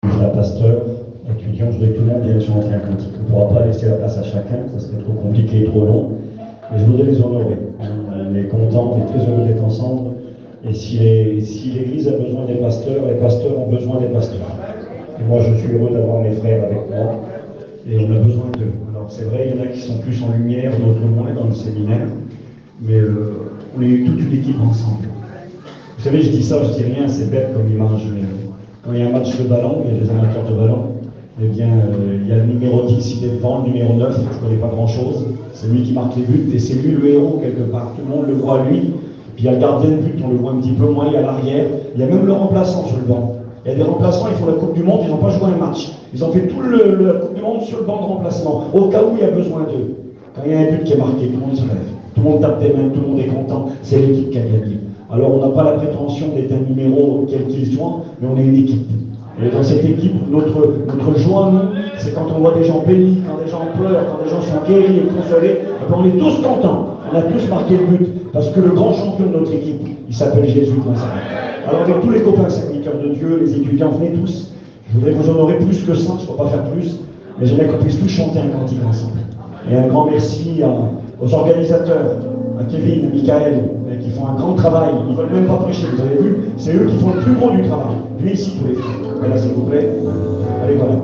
La pasteur, étudiant, je voudrais que tout le monde vienne chanter un cantique. On ne pourra pas laisser la place à chacun, ça serait trop compliqué et trop long. Mais je voudrais les honorer. On est contents, on est très heureux d'être ensemble. Et si l'Église a besoin des pasteurs, les pasteurs ont besoin des pasteurs. Et moi, je suis heureux d'avoir mes frères avec moi. Et on a besoin d'eux. Alors c'est vrai, il y en a qui sont plus en lumière, d'autres moins dans le séminaire. Mais on est toute une équipe ensemble. Vous savez, je dis ça, je dis rien, c'est bête comme image. Mais quand il y a un match de ballon, il y a des amateurs de ballon, eh bien, il y a le numéro 10, il est devant, le numéro 9, je ne connais pas grand-chose. C'est lui qui marque les buts, et c'est lui le héros quelque part. Tout le monde le voit lui. Puis il y a le gardien de but, on le voit un petit peu moins, il y a l'arrière. Il y a même le remplaçant sur le banc. Il y a des remplaçants, ils font la Coupe du Monde, ils n'ont pas joué un match. Ils ont fait tout la Coupe du Monde sur le banc de remplacement, au cas où il y a besoin d'eux. Quand il y a un but qui est marqué, tout le monde se lève. Tout le monde tape des mains, tout le monde est content. C'est l'équipe qui a gagné. Alors on n'a pas la prétention d'être un numéro quel qu'il soit, mais on est une équipe. Et dans cette équipe, notre joie, nous, c'est quand on voit des gens bénis, quand des gens pleurent, quand des gens sont guéris et consolés, et on est tous contents. On a tous marqué le but, parce que le grand champion de notre équipe, il s'appelle Jésus de Nazareth. Alors avec tous les copains serviteurs de Dieu, les étudiants, venez tous. Je voudrais vous honorer plus que ça, je ne peux pas faire plus, mais j'aimerais qu'on puisse tous chanter un cantique ensemble. Et un grand merci aux organisateurs, à Kevin, à Michael, qui font un grand travail. Ils ne veulent même pas prêcher, vous avez vu, c'est eux qui font le plus gros du travail. Venez ici tous les frères. Voilà, s'il vous plaît. Allez, voilà.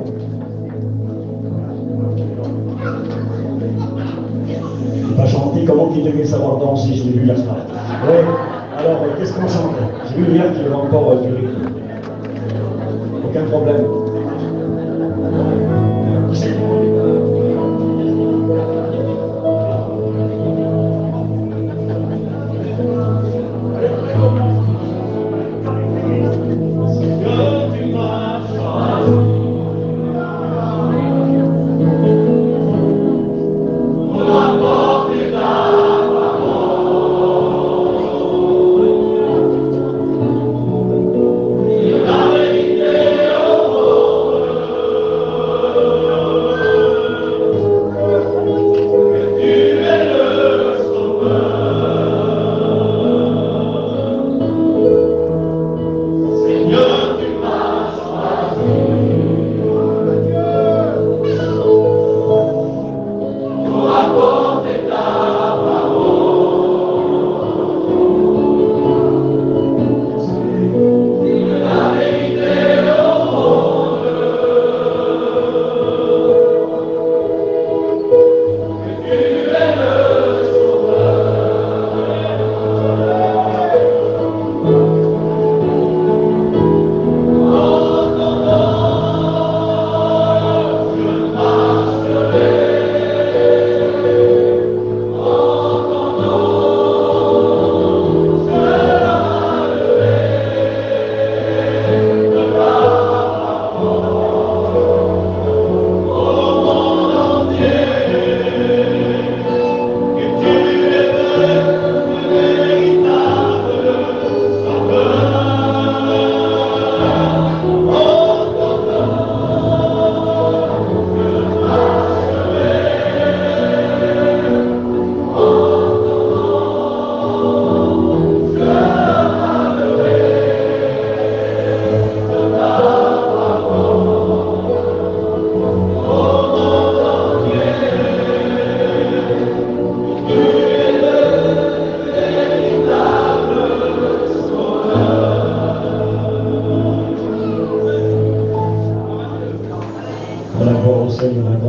Il va chanter comment il devait savoir danser, je l'ai vu hier soir. Ouais. Alors, qu'est-ce qu'on chante? J'ai vu hier qu'il va encore durer. Aucun problème.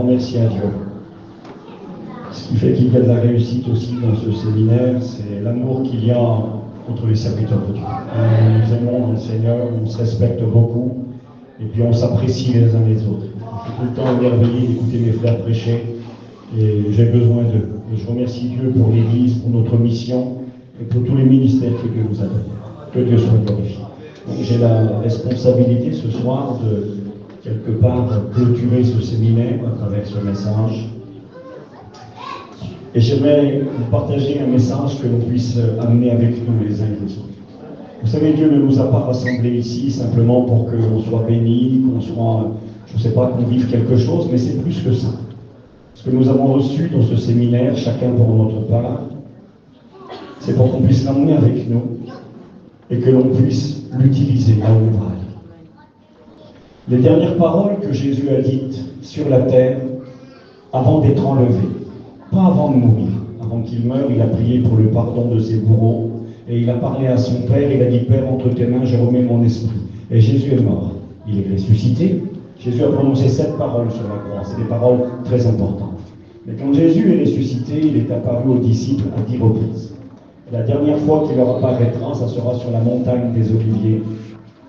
Merci à Dieu. Ce qui fait qu'il y a de la réussite aussi dans ce séminaire, c'est l'amour qu'il y a entre les serviteurs de Dieu. Nous aimons le Seigneur, on se respecte beaucoup, et puis on s'apprécie les uns les autres. Je suis tout le temps émerveillé d'écouter mes frères prêcher, et j'ai besoin d'eux. Et je remercie Dieu pour l'Église, pour notre mission, et pour tous les ministères que Dieu nous a donnés. Que Dieu soit glorifié. Donc j'ai la responsabilité ce soir de quelque part clôturer ce séminaire à travers ce message. Et j'aimerais vous partager un message que l'on puisse amener avec nous les uns et les autres. Vous savez, Dieu ne nous a pas rassemblés ici simplement pour qu'on soit bénis, qu'on soit, je ne sais pas, qu'on vive quelque chose, mais c'est plus que ça. Ce que nous avons reçu dans ce séminaire, chacun pour notre part, c'est pour qu'on puisse l'emmener avec nous et que l'on puisse l'utiliser là où on va aller. Les dernières paroles que Jésus a dites sur la terre avant d'être enlevé, pas avant de mourir. Avant qu'il meure, il a prié pour le pardon de ses bourreaux et il a parlé à son Père, il a dit « Père, entre tes mains, je remets mon esprit ». Et Jésus est mort. Il est ressuscité. Jésus a prononcé 7 paroles sur la croix. C'est des paroles très importantes. Mais quand Jésus est ressuscité, il est apparu aux disciples à 10 reprises. La dernière fois qu'il leur apparaîtra, ça sera sur la montagne des Oliviers,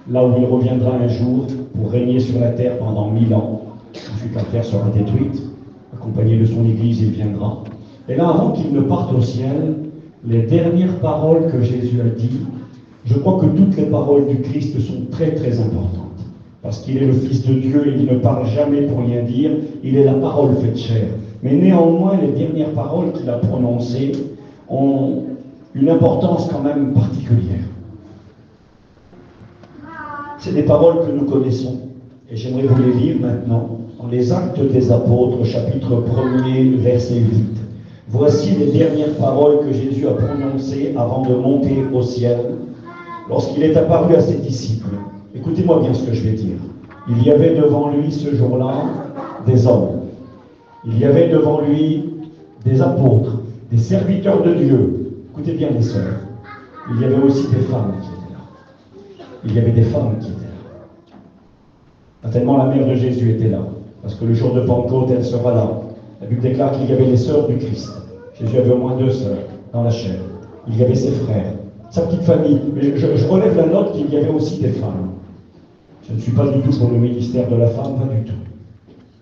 là où il reviendra un jour pour régner sur la terre pendant 1000 ans. Ensuite, la terre sera détruite. Accompagné de son Église, il viendra. Et là, avant qu'il ne parte au ciel, les dernières paroles que Jésus a dites, je crois que toutes les paroles du Christ sont très très importantes. Parce qu'il est le Fils de Dieu et il ne parle jamais pour rien dire, il est la parole faite chair. Mais néanmoins, les dernières paroles qu'il a prononcées ont une importance quand même particulière. C'est des paroles que nous connaissons. Et j'aimerais vous les lire maintenant dans les Actes des Apôtres, chapitre 1er, verset 8. Voici les dernières paroles que Jésus a prononcées avant de monter au ciel, lorsqu'il est apparu à ses disciples. Écoutez-moi bien ce que je vais dire. Il y avait devant lui ce jour-là des hommes. Il y avait devant lui des apôtres, des serviteurs de Dieu. Écoutez bien les sœurs. Il y avait aussi des femmes qui étaient là. Il y avait des femmes qui étaient là. Tellement la mère de Jésus était là. Parce que le jour de Pentecôte, elle sera là. La Bible déclare qu'il y avait les sœurs du Christ. Jésus avait au moins 2 sœurs dans la chair. Il y avait ses frères, sa petite famille. Mais je relève la note qu'il y avait aussi des femmes. Je ne suis pas du tout pour le ministère de la femme, pas du tout.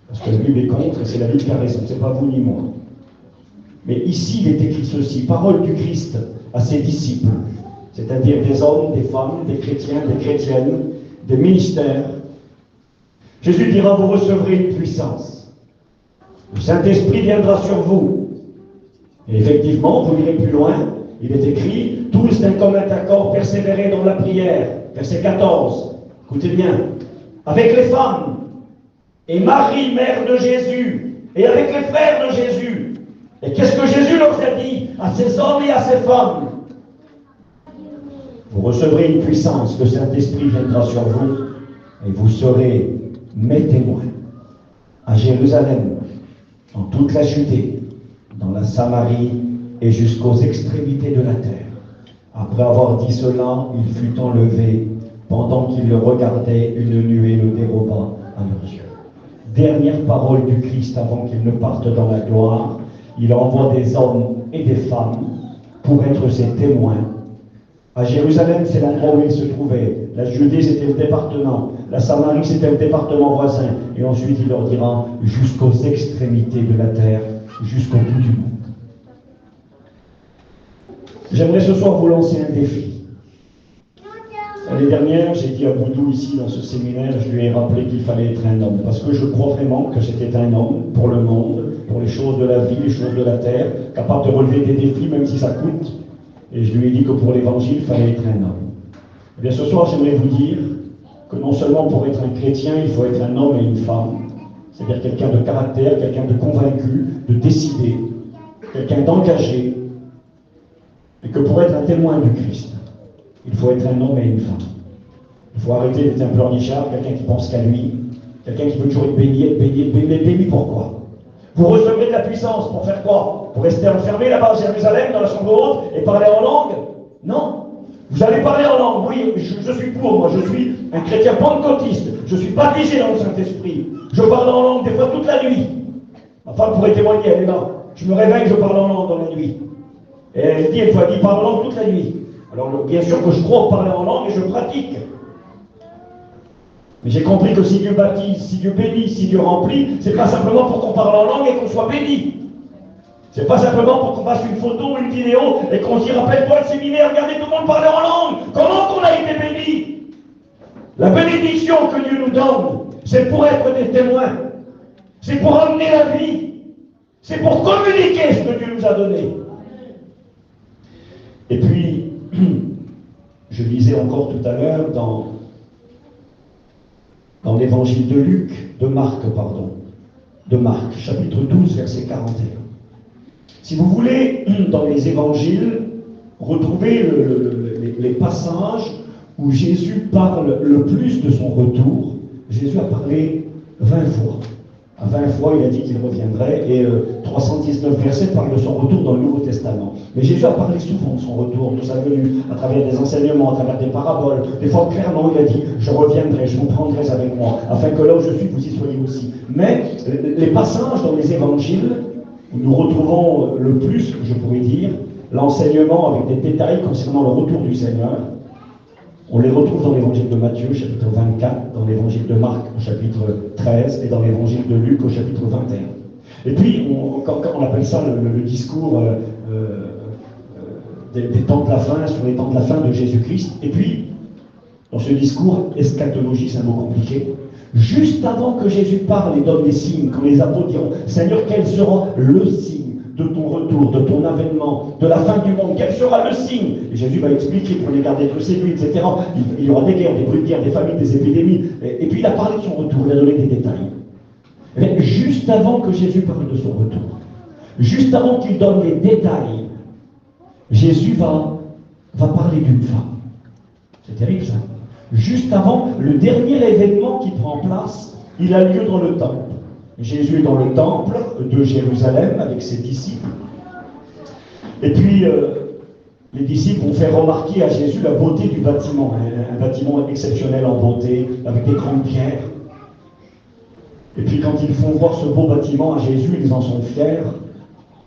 Parce que la Bible est contre et c'est la Bible qui a raison. Ce n'est pas vous ni moi. Mais ici, il est écrit ceci. Parole du Christ à ses disciples. C'est-à-dire des hommes, des femmes, des chrétiens, des chrétiennes, des ministères. Jésus dira, vous recevrez une puissance. Le Saint-Esprit viendra sur vous. Et effectivement, vous irez plus loin. Il est écrit, tous d'un commun accord persévérer dans la prière. Verset 14. Écoutez bien. Avec les femmes. Et Marie, mère de Jésus. Et avec les frères de Jésus. Et qu'est-ce que Jésus leur a dit à ces hommes et à ces femmes? Vous recevrez une puissance. Le Saint-Esprit viendra sur vous. Et vous serez mes témoins. À Jérusalem. Dans toute la Judée. Dans la Samarie et jusqu'aux extrémités de la terre. Après avoir dit cela, il fut enlevé. Pendant qu'il le regardait, une nuée le déroba à leurs yeux. Dernière parole du Christ avant qu'il ne parte dans la gloire. Il envoie des hommes et des femmes pour être ses témoins. À Jérusalem, c'est l'endroit où il se trouvait. La Judée, c'était le département. La Samarie, c'était le département voisin. Et ensuite, il leur dira jusqu'aux extrémités de la terre, jusqu'au bout du monde. J'aimerais ce soir vous lancer un défi. L'année dernière, j'ai dit à Boudou ici dans ce séminaire, je lui ai rappelé qu'il fallait être un homme, parce que je crois vraiment que c'était un homme pour le monde, pour les choses de la vie, les choses de la terre, capable de relever des défis même si ça coûte. Et je lui ai dit que pour l'évangile, il fallait être un homme. Eh bien ce soir, j'aimerais vous dire que non seulement pour être un chrétien, il faut être un homme et une femme, c'est-à-dire quelqu'un de caractère, quelqu'un de convaincu, de décidé, quelqu'un d'engagé, et que pour être un témoin du Christ, il faut être un homme et une femme. Il faut arrêter d'être un pleurnichard, quelqu'un qui pense qu'à lui, quelqu'un qui veut toujours être béni, mais béni pourquoi? Vous recevrez de la puissance pour faire quoi? Pour rester enfermé là-bas à Jérusalem, dans la chambre haute, et parler en langue? Non. Vous allez parler en langue, oui, je suis pour, moi je suis un chrétien pentecôtiste, je suis baptisé dans le Saint-Esprit, je parle en langue des fois toute la nuit. Ma femme pourrait témoigner, elle est là. Je me réveille, je parle en langue dans la nuit. Et elle dit, elle parle en langue toute la nuit. Alors bien sûr que je crois en parler en langue et je pratique. Mais j'ai compris que si Dieu baptise, si Dieu bénit, si Dieu remplit, c'est pas simplement pour qu'on parle en langue et qu'on soit béni. C'est pas simplement pour qu'on fasse une photo ou une vidéo et qu'on se dise, rappelle-toi le séminaire, regardez tout le monde parler en langue. Comment qu'on a été béni? La bénédiction que Dieu nous donne, c'est pour être des témoins. C'est pour amener la vie. C'est pour communiquer ce que Dieu nous a donné. Et puis, je lisais encore tout à l'heure dans l'évangile de Marc, chapitre 12, verset 41. Si vous voulez, dans les évangiles, retrouver les passages où Jésus parle le plus de son retour, Jésus a parlé 20 fois. À 20 fois, il a dit qu'il reviendrait, et 319 versets parlent de son retour dans le Nouveau Testament. Mais Jésus a parlé souvent de son retour, de sa venue, à travers des enseignements, à travers des paraboles. Des fois, clairement, il a dit « Je reviendrai, je vous prendrai avec moi, afin que là où je suis, vous y soyez aussi. » Mais les passages dans les évangiles, où nous retrouvons le plus, je pourrais dire, l'enseignement avec des détails concernant le retour du Seigneur, on les retrouve dans l'évangile de Matthieu, chapitre 24, dans l'évangile de Marc, au chapitre 13, et dans l'évangile de Luc, au chapitre 21. Et puis, on appelle ça le discours des temps de la fin, sur les temps de la fin de Jésus-Christ. Et puis, dans ce discours, eschatologie, c'est un mot compliqué, juste avant que Jésus parle et donne des signes, quand les apôtres diront « Seigneur, quel sera le signe de ton retour, de ton avènement, de la fin du monde, quel sera le signe ?» Et Jésus va expliquer, prenez garde d'être séduits, etc. Il y aura des guerres, des bruits de guerre, des famines, des épidémies. Et puis il a parlé de son retour, il a donné des détails. Mais juste avant que Jésus parle de son retour, juste avant qu'il donne les détails, Jésus va parler d'une femme. C'est terrible ça. Juste avant, le dernier événement qui prend place, il a lieu dans le temple. Jésus est dans le temple de Jérusalem avec ses disciples. Et puis, les disciples ont fait remarquer à Jésus la beauté du bâtiment, un bâtiment exceptionnel en beauté, avec des grandes pierres. Et puis, quand ils font voir ce beau bâtiment à Jésus, ils en sont fiers.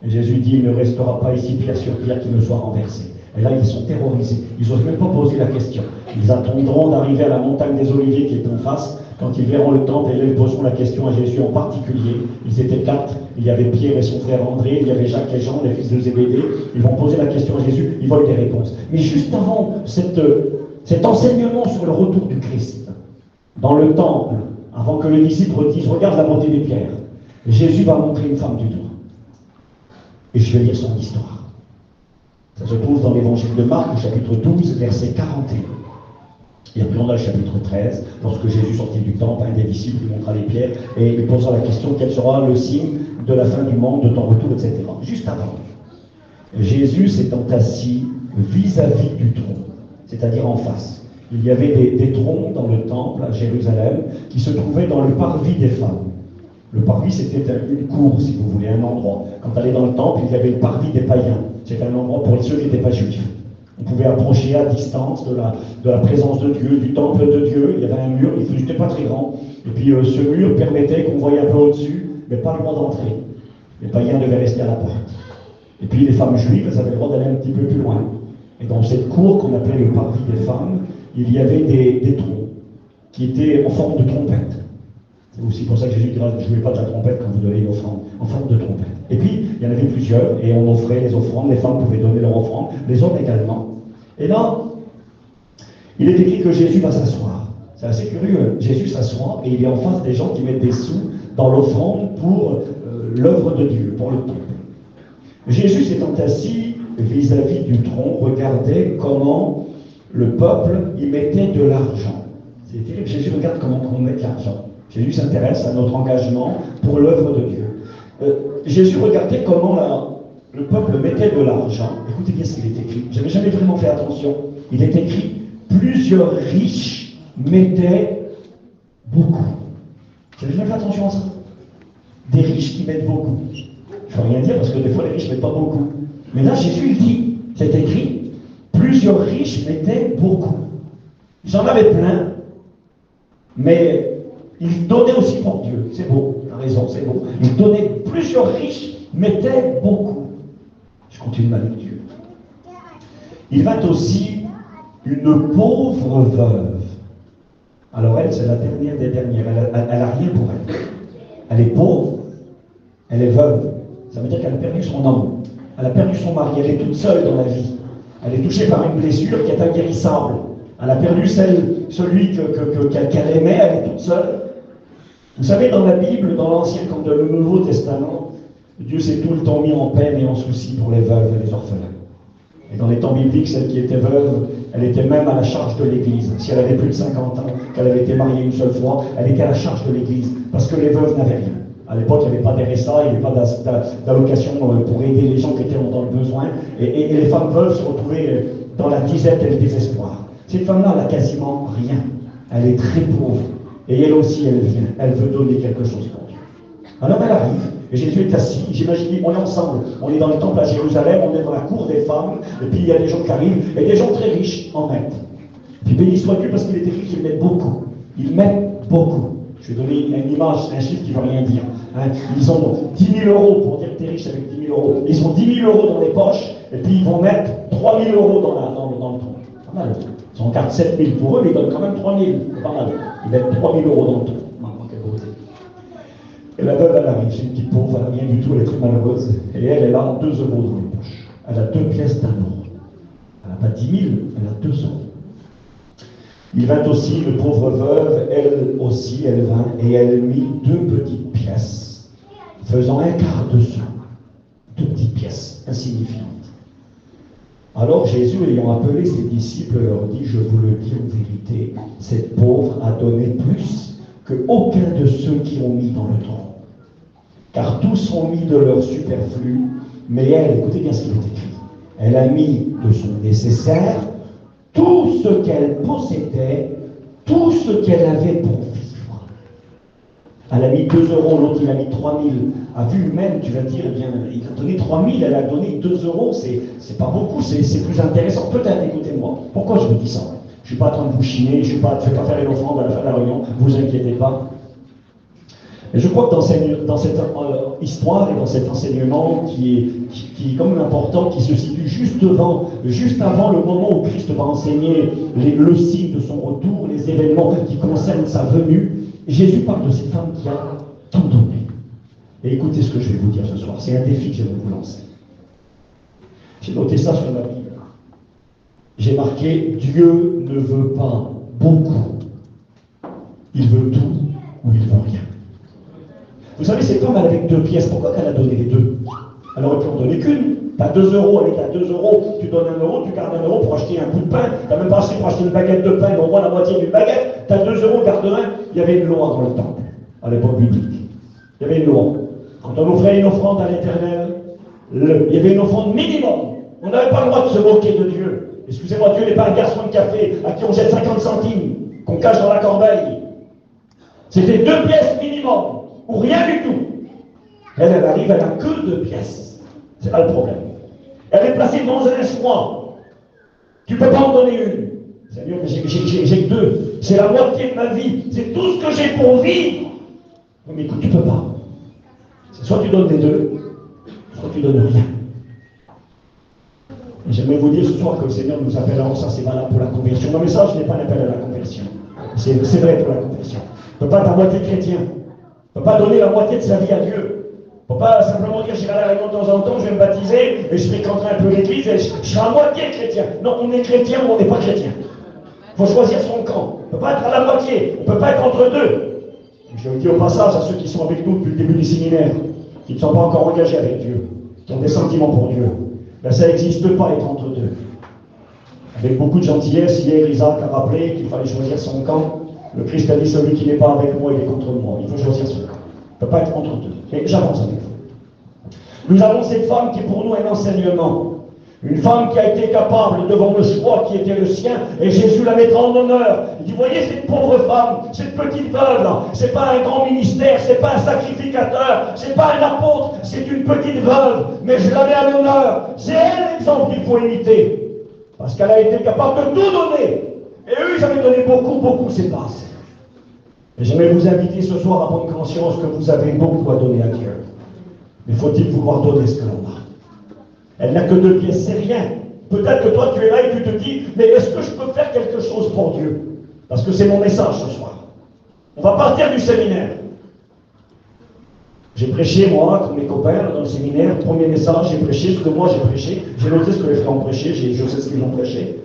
Et Jésus dit, il ne restera pas ici pierre sur pierre qui ne soit renversée. Et là, ils sont terrorisés. Ils n'osent même pas poser la question. Ils attendront d'arriver à la montagne des Oliviers qui est en face. Quand ils verront le temple, et là, ils poseront la question à Jésus en particulier. Ils étaient 4. Il y avait Pierre et son frère André. Il y avait Jacques et Jean, les fils de Zébédée. Ils vont poser la question à Jésus. Ils veulent des réponses. Mais juste avant cet enseignement sur le retour du Christ, dans le temple, avant que les disciples disent « Regarde la beauté des pierres », Jésus va montrer une femme du doigt. Et je vais lire son histoire. Ça se trouve dans l'évangile de Marc, au chapitre 12, verset 41. Et après on a le chapitre 13, lorsque Jésus sortit du temple, un des disciples lui montra les pierres, et il posera la question, quel sera le signe de la fin du monde, de ton retour, etc. Juste avant, Jésus s'étant assis vis-à-vis du trône, c'est-à-dire en face. Il y avait des trônes dans le temple à Jérusalem, qui se trouvaient dans le parvis des femmes. Le parvis, c'était une cour, si vous voulez, un endroit. Quand on allait dans le temple, il y avait le parvis des païens. C'était un endroit pour ceux qui n'étaient pas juifs. On pouvait approcher à distance de la présence de Dieu, du temple de Dieu. Il y avait un mur, il n'était pas très grand. Et puis ce mur permettait qu'on voyait un peu au-dessus, mais pas le droit d'entrer. Les païens devaient rester à la porte. Et puis les femmes juives, elles avaient le droit d'aller un petit peu plus loin. Et dans cette cour qu'on appelait le parvis des femmes, il y avait des trônes qui étaient en forme de trompette. C'est aussi pour ça que Jésus dira, ne jouez pas de la trompette quand vous donnez une offrande, en forme de trompette. Et puis, il y en avait plusieurs, et on offrait les offrandes, les femmes pouvaient donner leur offrande, les hommes également. Et là, il est écrit que Jésus va s'asseoir. C'est assez curieux, Jésus s'assoit, et il est en face des gens qui mettent des sous dans l'offrande pour l'œuvre de Dieu, pour le temple. Jésus s'étant assis vis-à-vis du tronc, regardait comment le peuple y mettait de l'argent. C'est terrible, Jésus regarde comment on met de l'argent. Jésus s'intéresse à notre engagement pour l'œuvre de Dieu. Jésus regardait comment le peuple mettait de l'argent. Écoutez bien ce qu'il est écrit. Je n'avais jamais vraiment fait attention. Il est écrit « Plusieurs riches mettaient beaucoup ». Vous n'avez jamais fait attention à ça? Des riches qui mettent beaucoup. Je ne veux rien dire parce que des fois les riches ne mettent pas beaucoup. Mais là, Jésus il dit, c'est écrit « Plusieurs riches mettaient beaucoup ». Ils en avaient plein, mais ils donnaient aussi pour Dieu. C'est beau, tu as raison, c'est beau. Ils donnaient, plusieurs riches mettaient beaucoup. Je continue ma lecture. Il vint aussi une pauvre veuve. Alors elle, c'est la dernière des dernières. Elle n'a rien pour elle. Elle est pauvre, elle est veuve. Ça veut dire qu'elle a perdu son homme. Elle a perdu son mari. Elle est toute seule dans la vie. Elle est touchée par une blessure qui est inguérissable. Elle a perdu celui qu'elle aimait, elle est toute seule. Vous savez, dans la Bible, dans l'Ancien comme dans le Nouveau Testament, Dieu s'est tout le temps mis en peine et en souci pour les veuves et les orphelins. Et dans les temps bibliques, celle qui était veuve, elle était même à la charge de l'Église. Si elle avait plus de 50 ans, qu'elle avait été mariée une seule fois, elle était à la charge de l'Église, parce que les veuves n'avaient rien. À l'époque, il n'y avait pas d'RSA, il n'y avait pas d'allocation pour aider les gens qui étaient dans le besoin. Et les femmes veuves se retrouvaient dans la disette et le désespoir. Cette femme-là, elle n'a quasiment rien. Elle est très pauvre. Et elle aussi, elle vient. Elle veut donner quelque chose pour Dieu. Alors elle arrive, et Jésus est assis. J'imagine, on est ensemble. On est dans le temple à Jérusalem, on est dans la cour des femmes, et puis il y a des gens qui arrivent, et des gens très riches en mettent. Puis béni soit Dieu parce qu'il est écrit qu'ils mettent beaucoup. Ils mettent beaucoup. Je vais donner une image, un chiffre qui ne veut rien dire. Hein. Ils ont 10 000 euros, pour dire que tu es riche avec 10 000 euros. Ils ont 10 000 euros dans les poches, et puis ils vont mettre 3 000 euros dans le trou. Pas mal. Ils en gardent 7 000 pour eux, mais ils donnent quand même 3 000. C'est pas mal. Ils mettent 3 000 euros dans le trou. Quelle beauté. Et la veuve, elle arrive, c'est une petite pauvre, elle n'a rien du tout, elle est très malheureuse. Et elle a 2 euros dans les poches. Elle a 2 pièces d'1 euro. Elle n'a pas 10 000, elle a 2 euros. Il vint aussi une pauvre veuve, elle aussi, elle vint, et elle mit 2 petites pièces, faisant 1/4 de sou. 2 petites pièces, insignifiantes. Alors Jésus, ayant appelé ses disciples, leur dit, je vous le dis en vérité, cette pauvre a donné plus que aucun de ceux qui ont mis dans le tronc. Car tous ont mis de leur superflu, mais elle, écoutez bien ce qu'il est écrit, elle a mis de son nécessaire, tout ce qu'elle possédait, tout ce qu'elle avait pour vivre. Elle a mis 2 euros, l'autre il a mis 3 000. À vue humaine, tu vas dire, eh bien, il a donné 3 000, elle a donné 2 euros, c'est pas beaucoup, c'est plus intéressant. Peut-être, écoutez-moi. Pourquoi je vous dis ça? Je ne suis pas en train de vous chiner, je ne fais pas faire une offrande à la fin de la réunion, ne vous inquiétez pas. Et je crois que dans cette histoire et dans cet enseignement qui est comme important, qui se situe juste avant le moment où Christ va enseigner le signe de son retour, les événements qui concernent sa venue, Jésus parle de cette femme qui a tout donné. Et écoutez ce que je vais vous dire ce soir, c'est un défi que je vais vous lancer. J'ai noté ça sur ma Bible. J'ai marqué, Dieu ne veut pas beaucoup. Il veut tout ou il veut rien. Vous savez, cette femme, elle avait 2 pièces. Pourquoi qu'elle a donné les 2? Elle aurait pu en donner qu'une. Tu as 2 euros, avec ta 2 euros, tu donnes 1 euro, tu gardes 1 euro pour acheter un bout de pain. Tu n'as même pas assez pour acheter une baguette de pain, mais au moins la moitié d'une baguette. Tu as 2 euros, garde 1. Il y avait une loi dans le temple, à l'époque biblique. Il y avait une loi. Quand on offrait une offrande à l'Éternel, il y avait une offrande minimum. On n'avait pas le droit de se moquer de Dieu. Excusez-moi, Dieu n'est pas un garçon de café à qui on jette 50 centimes, qu'on cache dans la corbeille. C'était 2 pièces minimum, ou rien du tout. Elle arrive, elle n'a que 2 pièces. C'est pas le problème. Elle est placée dans un choix. Tu ne peux pas en donner une. Seigneur, j'ai que 2. C'est la moitié de ma vie. C'est tout ce que j'ai pour vivre. Oui, mais écoute, tu ne peux pas. C'est soit tu donnes les 2, soit tu donnes rien. J'aimerais vous dire ce soir que le Seigneur nous appelle à ça, c'est valable pour la conversion. Le message n'est pas un appel à la conversion. C'est vrai pour la conversion. Tu ne peux pas être à moitié chrétien. Tu ne peux pas donner la moitié de sa vie à Dieu. Il ne faut pas simplement dire j'irai à la réunion de temps en temps, je vais me baptiser, et je fréquenterai un peu l'église, et je serai à moitié chrétien. Non, on est chrétien ou on n'est pas chrétien. Il faut choisir son camp. On ne peut pas être à la moitié, on ne peut pas être entre deux. Je le dis au passage à ceux qui sont avec nous depuis le début du séminaire, qui ne sont pas encore engagés avec Dieu, qui ont des sentiments pour Dieu. Ben, ça n'existe pas être entre deux. Avec beaucoup de gentillesse, hier Isaac a rappelé qu'il fallait choisir son camp. Le Christ a dit, celui qui n'est pas avec moi, il est contre moi. Il faut choisir son camp. On ne peut pas être entre deux. Et j'avance avec vous. Nous avons cette femme qui est pour nous un enseignement. Une femme qui a été capable devant le choix qui était le sien, et Jésus la mettra en honneur. Il dit, voyez cette pauvre femme, cette petite veuve là, c'est pas un grand ministère, c'est pas un sacrificateur, c'est pas un apôtre, c'est une petite veuve, mais je la mets à l'honneur. C'est elle l'exemple qu'il faut imiter. Parce qu'elle a été capable de tout donner. Et eux, ils avaient donné beaucoup, beaucoup, c'est pas assez. Et j'aimerais vous inviter ce soir à prendre conscience que vous avez beaucoup à donner à Dieu. Mais faut-il vouloir donner ce que l'on a? Elle n'a que 2 pièces, c'est rien. Peut-être que toi tu es là et tu te dis, mais est-ce que je peux faire quelque chose pour Dieu? Parce que c'est mon message ce soir. On va partir du séminaire. J'ai prêché, moi, comme mes copains, dans le séminaire, premier message, j'ai prêché ce que moi j'ai prêché. J'ai noté ce que les frères ont prêché, je sais ce qu'ils ont prêché.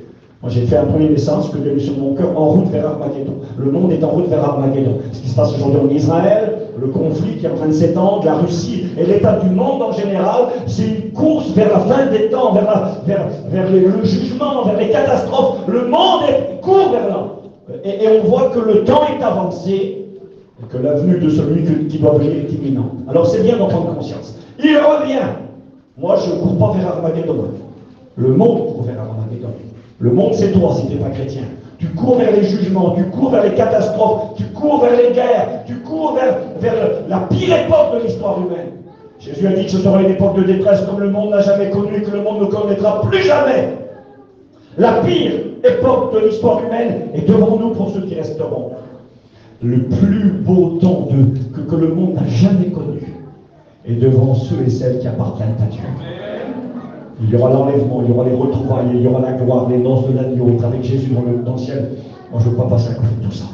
Moi, j'ai fait un premier message que j'ai eu sur mon cœur, en route vers Armageddon. Le monde est en route vers Armageddon. Ce qui se passe aujourd'hui en Israël, le conflit qui est en train de s'étendre, la Russie et l'état du monde en général, c'est une course vers la fin des temps, vers le jugement, vers les catastrophes. Le monde court vers là. Et on voit que le temps est avancé et que la venue de celui qui doit venir est imminente. Alors c'est bien d'en prendre conscience. Il revient. Moi, je ne cours pas vers Armageddon. Le monde court vers Armageddon. Le monde, c'est toi si tu n'es pas chrétien. Tu cours vers les jugements, tu cours vers les catastrophes, tu cours vers les guerres, tu cours vers la pire époque de l'histoire humaine. Jésus a dit que ce sera une époque de détresse comme le monde n'a jamais connu et que le monde ne connaîtra plus jamais. La pire époque de l'histoire humaine est devant nous pour ceux qui resteront. Le plus beau temps que le monde n'a jamais connu est devant ceux et celles qui appartiennent à Dieu. Il y aura l'enlèvement, il y aura les retrouvailles, il y aura la gloire, les noces de l'agneau, être avec Jésus dans le ciel. Moi, je ne veux pas passer à côté de tout ça.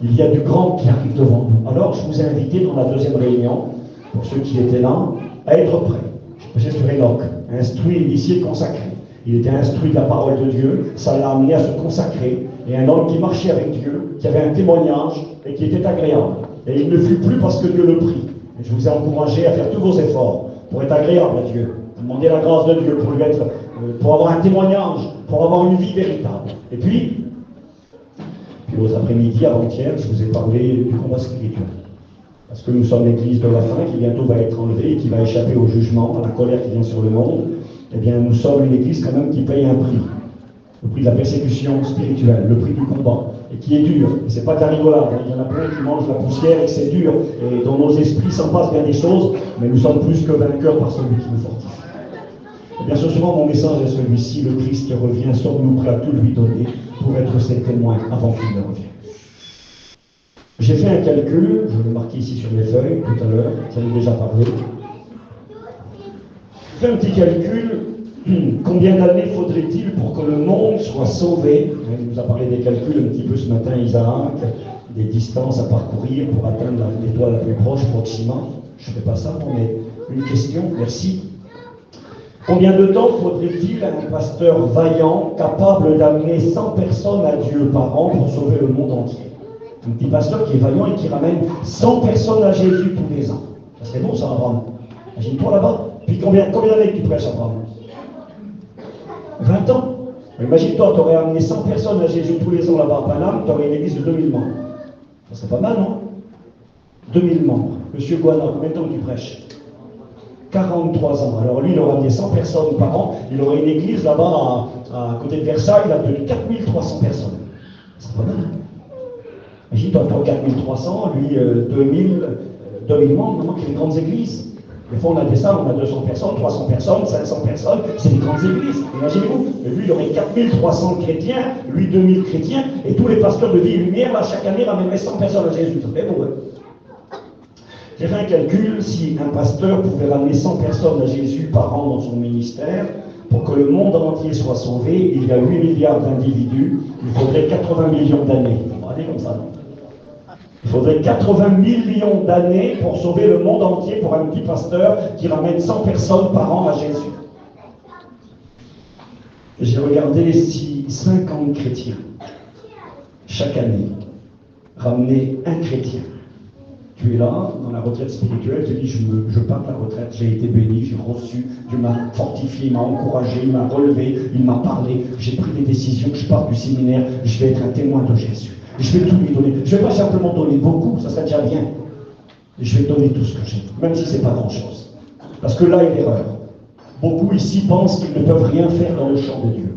Il y a du grand qui arrive devant nous. Alors, je vous ai invité dans la deuxième réunion, pour ceux qui étaient là, à être prêts. Je prêchais sur Enoch, instruit, initié, consacré. Il était instruit de la parole de Dieu, ça l'a amené à se consacrer. Et un homme qui marchait avec Dieu, qui avait un témoignage et qui était agréable. Et il ne fut plus parce que Dieu le prit. Et je vous ai encouragé à faire tous vos efforts pour être agréable à Dieu. Demander la grâce de Dieu pour avoir un témoignage, pour avoir une vie véritable. Et puis aux après-midi, avant-hier, je vous ai parlé du combat spirituel. Parce que nous sommes l'église de la fin qui bientôt va être enlevée, qui va échapper au jugement, à la colère qui vient sur le monde. Eh bien, nous sommes une église quand même qui paye un prix. Le prix de la persécution spirituelle, le prix du combat, et qui est dur. Et c'est pas de la rigolade. Il y en a plein qui mangent la poussière et c'est dur. Et dans nos esprits s'en passe bien des choses, mais nous sommes plus que vainqueurs par celui qui nous fortifie. Eh bien, ce soir, mon message est celui-ci. Le Christ qui revient, sommes-nous prêts à tout lui donner pour être ses témoins avant qu'il ne revienne. J'ai fait un calcul, je l'ai marqué ici sur mes feuilles tout à l'heure, j'en ai déjà parlé. J'ai fait un petit calcul, combien d'années faudrait-il pour que le monde soit sauvé? Il nous a parlé des calculs un petit peu ce matin, Isaac, des distances à parcourir pour atteindre l'étoile la plus proche, Proxima. Je ne fais pas ça, mais une question, merci. Combien de temps faudrait-il à un pasteur vaillant, capable d'amener 100 personnes à Dieu par an pour sauver le monde entier? Un petit pasteur qui est vaillant et qui ramène 100 personnes à Jésus tous les ans. Ça serait bon ça, Abraham. Imagine-toi là-bas. Puis combien d'années que tu prêches, Abraham? 20 ans. Imagine-toi, tu aurais amené 100 personnes à Jésus tous les ans là-bas à Paname, tu aurais une église de 2000 membres. Ça serait pas mal, non? 2000 membres. Monsieur Guana, combien de temps tu prêches? 43 ans. Alors lui, il aurait amené 100 personnes par an. Il aurait une église là-bas à côté de Versailles, là, de 4300 personnes. Ça serait pas mal. Imagine-toi, tu as 4300, lui 2000 membres, maintenant qu'il y a des grandes églises. Des fois, on a des salles, on a 200 personnes, 300 personnes, 500 personnes, c'est des grandes églises. Imaginez-vous, et lui, il aurait 4300 chrétiens, lui 2000 chrétiens, et tous les pasteurs de Vie et Lumière, là, chaque année, ramèneraient 100 personnes à Jésus. Ça serait beau, hein? J'ai fait un calcul, si un pasteur pouvait ramener 100 personnes à Jésus par an dans son ministère, pour que le monde entier soit sauvé, il y a 8 milliards d'individus, il faudrait 80 millions d'années. On va aller comme ça, non? Il faudrait 80 millions d'années pour sauver le monde entier pour un petit pasteur qui ramène 100 personnes par an à Jésus. J'ai regardé si 50 chrétiens, chaque année, ramenaient un chrétien. Tu es là, dans la retraite spirituelle, tu dis je pars de la retraite, j'ai été béni, j'ai reçu, Dieu m'a fortifié, il m'a encouragé, il m'a relevé, il m'a parlé, j'ai pris des décisions, je pars du séminaire, je vais être un témoin de Jésus. Je vais tout lui donner. Je ne vais pas simplement donner beaucoup, ça serait déjà bien. Je vais donner tout ce que j'ai, même si ce n'est pas grand-chose. Parce que là est l'erreur. Beaucoup ici pensent qu'ils ne peuvent rien faire dans le champ de Dieu.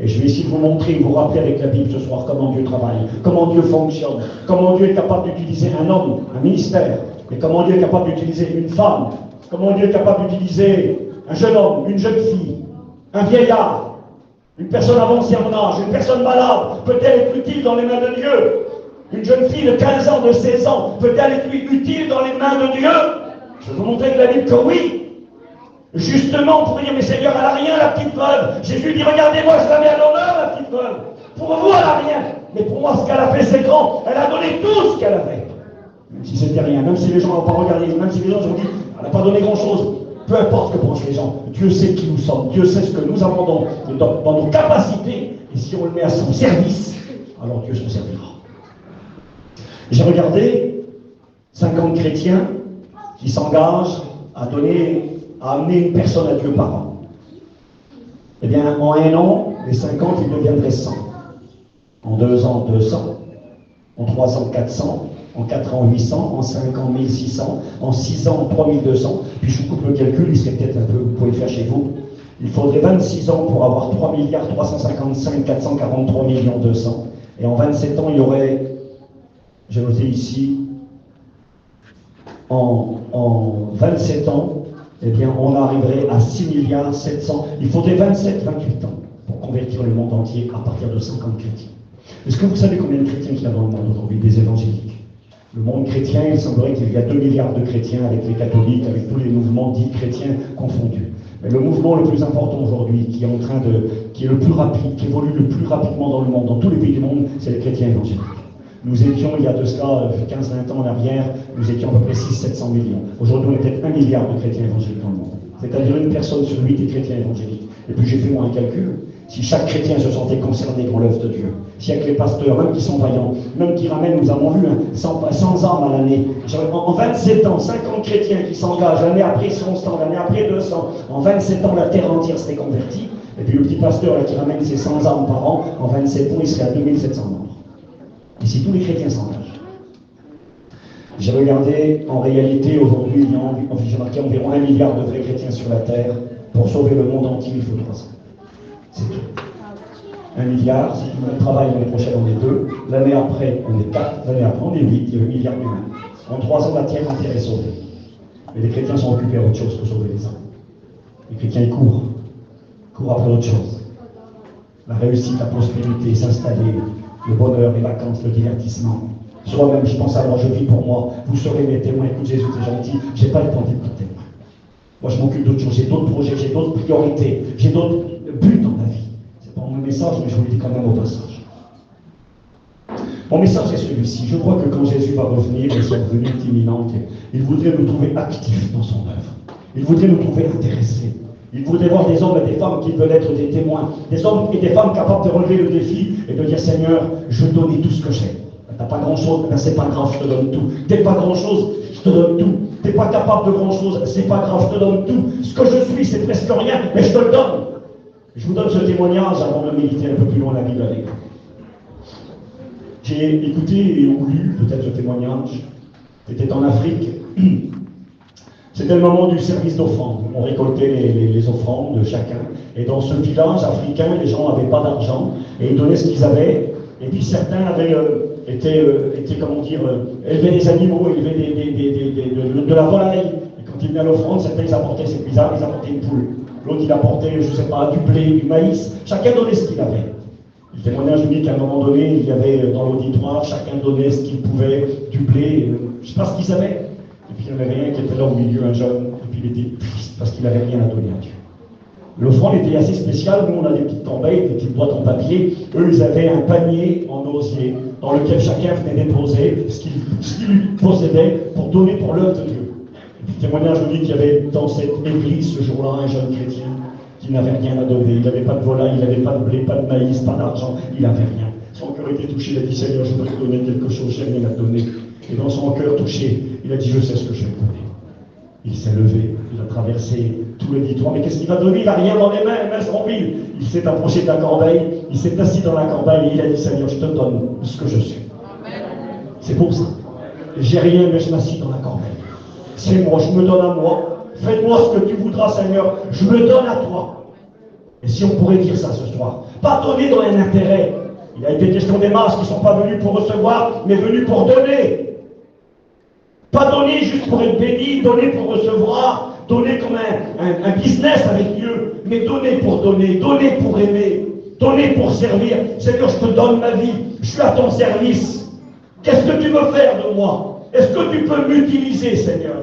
Et je vais essayer de vous montrer, vous rappeler avec la Bible ce soir comment Dieu travaille, comment Dieu fonctionne, comment Dieu est capable d'utiliser un homme, un ministère, et comment Dieu est capable d'utiliser une femme, comment Dieu est capable d'utiliser un jeune homme, une jeune fille, un vieillard, une personne avancée en âge, une personne malade, peut-elle être utile dans les mains de Dieu? Une jeune fille de 15 ans, de 16 ans, peut-elle être utile dans les mains de Dieu? Je vais vous montrer de la Bible que oui. Justement, pour dire, mais Seigneur, elle n'a rien, la petite veuve. Jésus dit, regardez-moi, je la mets à l'honneur, la petite veuve. Pour vous, elle n'a rien. Mais pour moi, ce qu'elle a fait, c'est grand. Elle a donné tout ce qu'elle avait. Même si c'était rien, même si les gens n'ont pas regardé, même si les gens ont dit, elle n'a pas donné grand-chose. Peu importe ce que pensent les gens, Dieu sait qui nous sommes, Dieu sait ce que nous avons dans nos capacités, et si on le met à son service, alors Dieu se servira. J'ai regardé 50 chrétiens qui s'engagent à amener une personne à Dieu par an. Eh bien, en un an, les 50, ils deviendraient 100. En 2 ans, 200. En 3 ans, 400. En 4 ans, 800, en 5 ans, 1600, en 6 ans, 3200, puis je vous coupe le calcul, il serait peut-être un peu, vous pouvez le faire chez vous. Il faudrait 26 ans pour avoir 3 355 443 200, Et en 27 ans, il y aurait, j'ai noté ici, en 27 ans, eh bien, on arriverait à 6 milliards 700. Il faudrait 27-28 ans pour convertir le monde entier à partir de 50 chrétiens. Est-ce que vous savez combien de chrétiens qu'il y a dans le monde aujourd'hui, des évangéliques? Le monde chrétien, il semblerait qu'il y a 2 milliards de chrétiens avec les catholiques, avec tous les mouvements dits chrétiens confondus. Mais le mouvement le plus important aujourd'hui, qui est le plus rapide, qui évolue le plus rapidement dans le monde, dans tous les pays du monde, c'est les chrétiens évangéliques. Nous étions, il y a de cela 15-20 ans en arrière, nous étions à peu près 600-700 millions. Aujourd'hui, on est peut-être 1 milliard de chrétiens évangéliques dans le monde. C'est-à-dire une personne sur 8 est chrétien évangélique. Et puis j'ai fait moi un calcul. Si chaque chrétien se sentait concerné dans l'œuvre de Dieu, s'il y a que les pasteurs, même qui sont vaillants, même qui ramènent, nous avons vu, 100 âmes à l'année. En 27 ans, 50 chrétiens qui s'engagent, l'année après 100, l'année après 200. En 27 ans, la terre entière s'est convertie. Et puis le petit pasteur là, qui ramène ses 100 âmes par an, en 27 ans, il serait à 2700 membres. Et si tous les chrétiens s'engagent. J'ai regardé, en réalité, aujourd'hui, j'ai marqué environ 1 milliard de vrais chrétiens sur la terre. Pour sauver le monde entier, il faut 300. C'est tout. 1 milliard, si tout le monde travaille l'année prochaine, on est 2. L'année après, on est 4. L'année après, on est 8. Il y a 1 milliard d'humains. En 3 ans, la terre entière est sauvée. Mais les chrétiens sont occupés à autre chose que sauver les âmes. Les chrétiens, ils courent après autre chose. La réussite, la prospérité, s'installer, le bonheur, les vacances, le divertissement. Soi-même, je pense à moi, je vis pour moi. Vous serez mes témoins. Écoute, Jésus, t'es gentil. J'ai pas le temps d'écouter. Moi, je m'occupe d'autres choses. J'ai d'autres projets, j'ai d'autres priorités, j'ai d'autres buts dans ma vie. C'est pas mon message, mais je vous le dis quand même au passage. Mon message est celui-ci. Je crois que quand Jésus va revenir, et sa venue est imminente, il voudrait nous trouver actifs dans son œuvre. Il voudrait nous trouver intéressés. Il voudrait voir des hommes et des femmes qui veulent être des témoins, des hommes et des femmes capables de relever le défi et de dire, Seigneur, je veux donner tout ce que j'ai. T'as pas grand-chose, ben c'est pas grave, je te donne tout. T'es pas grand-chose, je te donne tout. T'es pas capable de grand-chose, c'est pas grave, je te donne tout. Ce que je suis, c'est presque rien, mais je te le donne. Je vous donne ce témoignage avant de méditer un peu plus loin la Bible avec vous. J'ai écouté et lu peut-être ce témoignage. C'était en Afrique. C'était le moment du service d'offrande. On récoltait les offrandes de chacun. Et dans ce village africain, les gens n'avaient pas d'argent et ils donnaient ce qu'ils avaient. Et puis certains avaient élevaient des animaux, élevaient de la volaille. Et quand ils venaient à l'offrande, certains ils apportaient, c'est bizarre, ils apportaient une poule. L'autre il apportait, je ne sais pas, du blé, du maïs. Chacun donnait ce qu'il avait. Le témoignage nous dit qu'à un moment donné, il y avait dans l'auditoire, chacun donnait ce qu'il pouvait, du blé, je ne sais pas ce qu'ils avaient. Et puis il y en avait un qui était là au milieu, un jeune, et puis il était triste parce qu'il n'avait rien à donner à Dieu. L'offrande était assez spéciale. Nous, on a des petites corbeilles, des petites boîtes en papier. Eux, ils avaient un panier en osier dans lequel chacun venait déposer ce qu'il lui possédait pour donner pour l'œuvre de Dieu. Le témoignage nous dit qu'il y avait dans cette église ce jour-là un jeune chrétien qui n'avait rien à donner. Il n'avait pas de volaille, il n'avait pas de blé, pas de maïs, pas d'argent. Il n'avait rien. Son cœur était touché. Il a dit, Seigneur, je voudrais te donner quelque chose. J'ai rien à te donner. Et dans son cœur touché, il a dit, je sais ce que je vais te donner. Il s'est levé, il a traversé tout l'auditoire, mais qu'est-ce qu'il va donner? Il n'a rien dans les mains sont vides. Il s'est approché de la corbeille, il s'est assis dans la corbeille et il a dit, Seigneur, je te donne ce que je suis. C'est pour ça. J'ai rien, mais je m'assis dans la corbeille. C'est moi, je me donne à moi. Fais-moi ce que tu voudras, Seigneur. Je me donne à toi. Et si on pourrait dire ça ce soir, pas donner dans un intérêt. Il a été question des masses qui ne sont pas venus pour recevoir, mais venus pour donner. Pas donner juste pour être béni, donner pour recevoir, donner comme un business avec Dieu, mais donner pour aimer, donner pour servir. Seigneur, je te donne ma vie, je suis à ton service. Qu'est-ce que tu veux faire de moi? Est-ce que tu peux m'utiliser, Seigneur?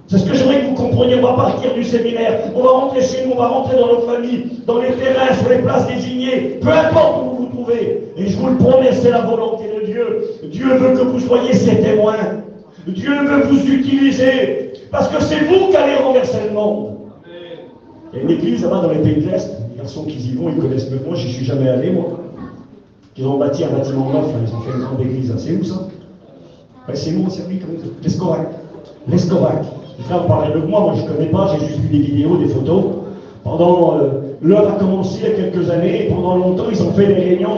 C'est ce que j'aimerais que vous compreniez. On va partir du séminaire, on va rentrer chez nous, on va rentrer dans nos familles, dans les terrains, sur les places désignées, peu importe où vous vous trouvez. Et je vous le promets, c'est la volonté de Dieu. Dieu veut que vous soyez ses témoins. Dieu veut vous utiliser, parce que c'est vous qui allez renverser le monde. Il y a une église là-bas dans les pays de l'Est, les garçons qui y vont, ils connaissent mieux que moi, j'y suis jamais allé moi. Ils ont bâti un bâtiment neuf, ils ont fait une grande église, c'est où ça? C'est où on servi comme l'Escovac. L'Escovac. Les frères parlaient de moi je ne connais pas, j'ai juste vu des vidéos, des photos. Pendant l'œuvre a commencé il y a quelques années, et pendant longtemps, ils ont fait des réunions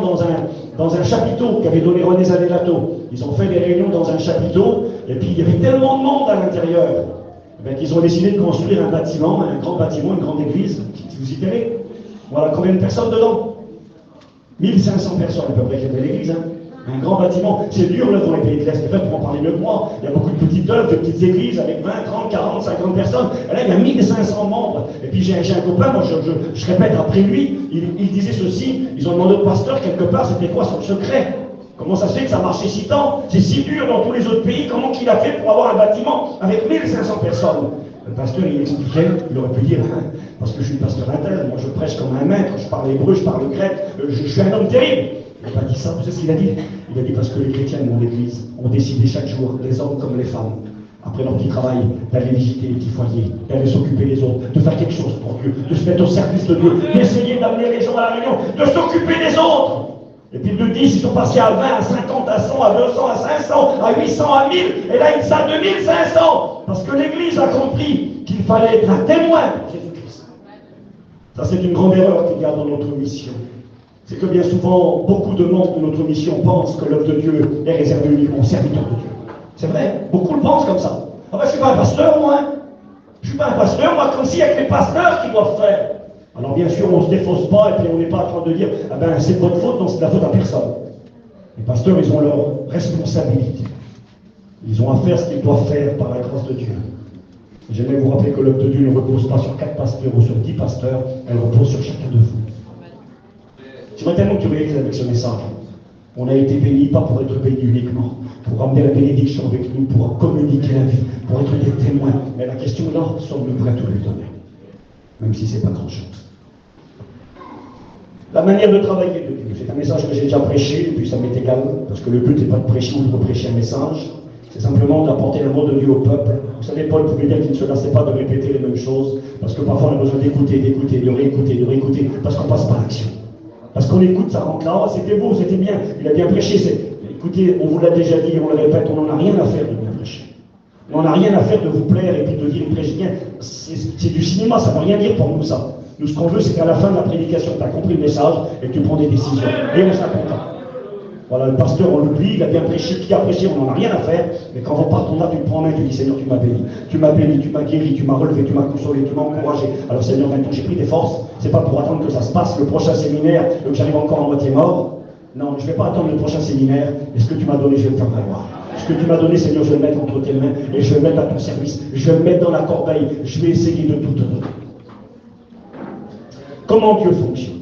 dans un chapiteau qu'avait donné René Zanellato. Ils ont fait des réunions dans un chapiteau, et puis il y avait tellement de monde à l'intérieur qu'ils ont décidé de construire un bâtiment, un grand bâtiment, une grande église. Vous y tenez? Voilà, combien de personnes dedans? 1500 personnes à peu près qui étaient l'église. Hein. Un grand bâtiment, c'est dur l'œuvre dans les pays de l'Est. Peut-être pour en parler mieux que moi. Il y a beaucoup de petites œuvres, de petites églises avec 20, 30, 40, 50 personnes. Et là, il y a 1500 membres. Et puis j'ai un copain, moi je répète après lui, il disait ceci. Ils ont demandé au pasteur quelque part, c'était quoi son secret? Comment ça se fait que ça marchait si tant? C'est si dur dans tous les autres pays. Comment qu'il a fait pour avoir un bâtiment avec 1500 personnes? Le pasteur, il expliquait, il aurait pu dire, hein, parce que je suis pasteur interne, moi je prêche comme un maître, je parle hébreu, je parle grec, je suis un homme terrible. Il n'a pas dit ça, vous savez ce qu'il a dit? Il a dit parce que les chrétiens de mon église ont décidé chaque jour, les hommes comme les femmes, après leur petit travail, d'aller visiter les petits foyers, d'aller s'occuper des autres, de faire quelque chose pour Dieu, de se mettre au service de Dieu, d'essayer d'amener les gens à la réunion, de s'occuper des autres. Et puis de 10, ils sont passés à 20, à 50, à 100, à 200, à 500, à 800, à 1000, et là ils sont à 2500, parce que l'Église a compris qu'il fallait être un témoin pour Jésus-Christ. Ça c'est une grande erreur qu'il y a dans notre mission. C'est que bien souvent, beaucoup de membres de notre mission pensent que l'œuvre de Dieu est réservée uniquement aux serviteurs de Dieu. C'est vrai, beaucoup le pensent comme ça. Ah ben je ne suis pas un pasteur moi, hein. Je ne suis pas un pasteur, moi, comme s'il n'y a que les pasteurs qui doivent faire. Alors bien sûr, on ne se défausse pas et puis on n'est pas en train de dire « Ah ben c'est votre faute, non c'est la faute à personne ». Les pasteurs, ils ont leur responsabilité. Ils ont à faire ce qu'ils doivent faire par la grâce de Dieu. J'aimerais vous rappeler que l'œuvre de Dieu ne repose pas sur 4 pasteurs ou sur 10 pasteurs, elle repose sur chacun de vous. J'aimerais tellement que tu réalises avec ce message. On a été bénis, pas pour être bénis uniquement, pour amener la bénédiction avec nous, pour communiquer la vie, pour être des témoins. Mais la question là, sommes-nous prêts à tout lui donner? Même si ce n'est pas grand-chose. La manière de travailler de Dieu, c'est un message que j'ai déjà prêché, et puis ça m'est égal, parce que le but n'est pas de prêcher ou de reprêcher un message, c'est simplement d'apporter l'amour de Dieu au peuple. Vous savez, Paul pouvait dire qu'il ne se lassait pas de répéter les mêmes choses, parce que parfois on a besoin d'écouter, de réécouter, parce qu'on passe par l'action. Parce qu'on écoute, ça rentre là, c'était beau, c'était bien, il a bien prêché. Écoutez, on vous l'a déjà dit, on le répète, on n'en a rien à faire de bien prêcher. On n'a rien à faire de vous plaire et puis de dire il prêche bien. C'est du cinéma, ça ne veut rien dire pour nous ça. Nous, ce qu'on veut, c'est qu'à la fin de la prédication, tu as compris le message et que tu prends des décisions. Et on s'est content. Voilà, le pasteur, on l'oublie, il a bien prêché, qui a prêché, on n'en a rien à faire. Mais quand on part, là, tu le prends en main, tu dis Seigneur, tu m'as béni, tu m'as guéri, tu m'as relevé, tu m'as consolé, tu m'as encouragé. Alors Seigneur, maintenant j'ai pris des forces. C'est pas pour attendre que ça se passe, le prochain séminaire, que j'arrive encore à moitié mort. Non, je ne vais pas attendre le prochain séminaire. Et ce que tu m'as donné, je vais le faire valoir. Ce que tu m'as donné, Seigneur, je vais le mettre entre tes mains et je vais le mettre à ton service. Je vais le mettre dans la corbeille. Je vais essayer de tout te donner. Comment Dieu fonctionne?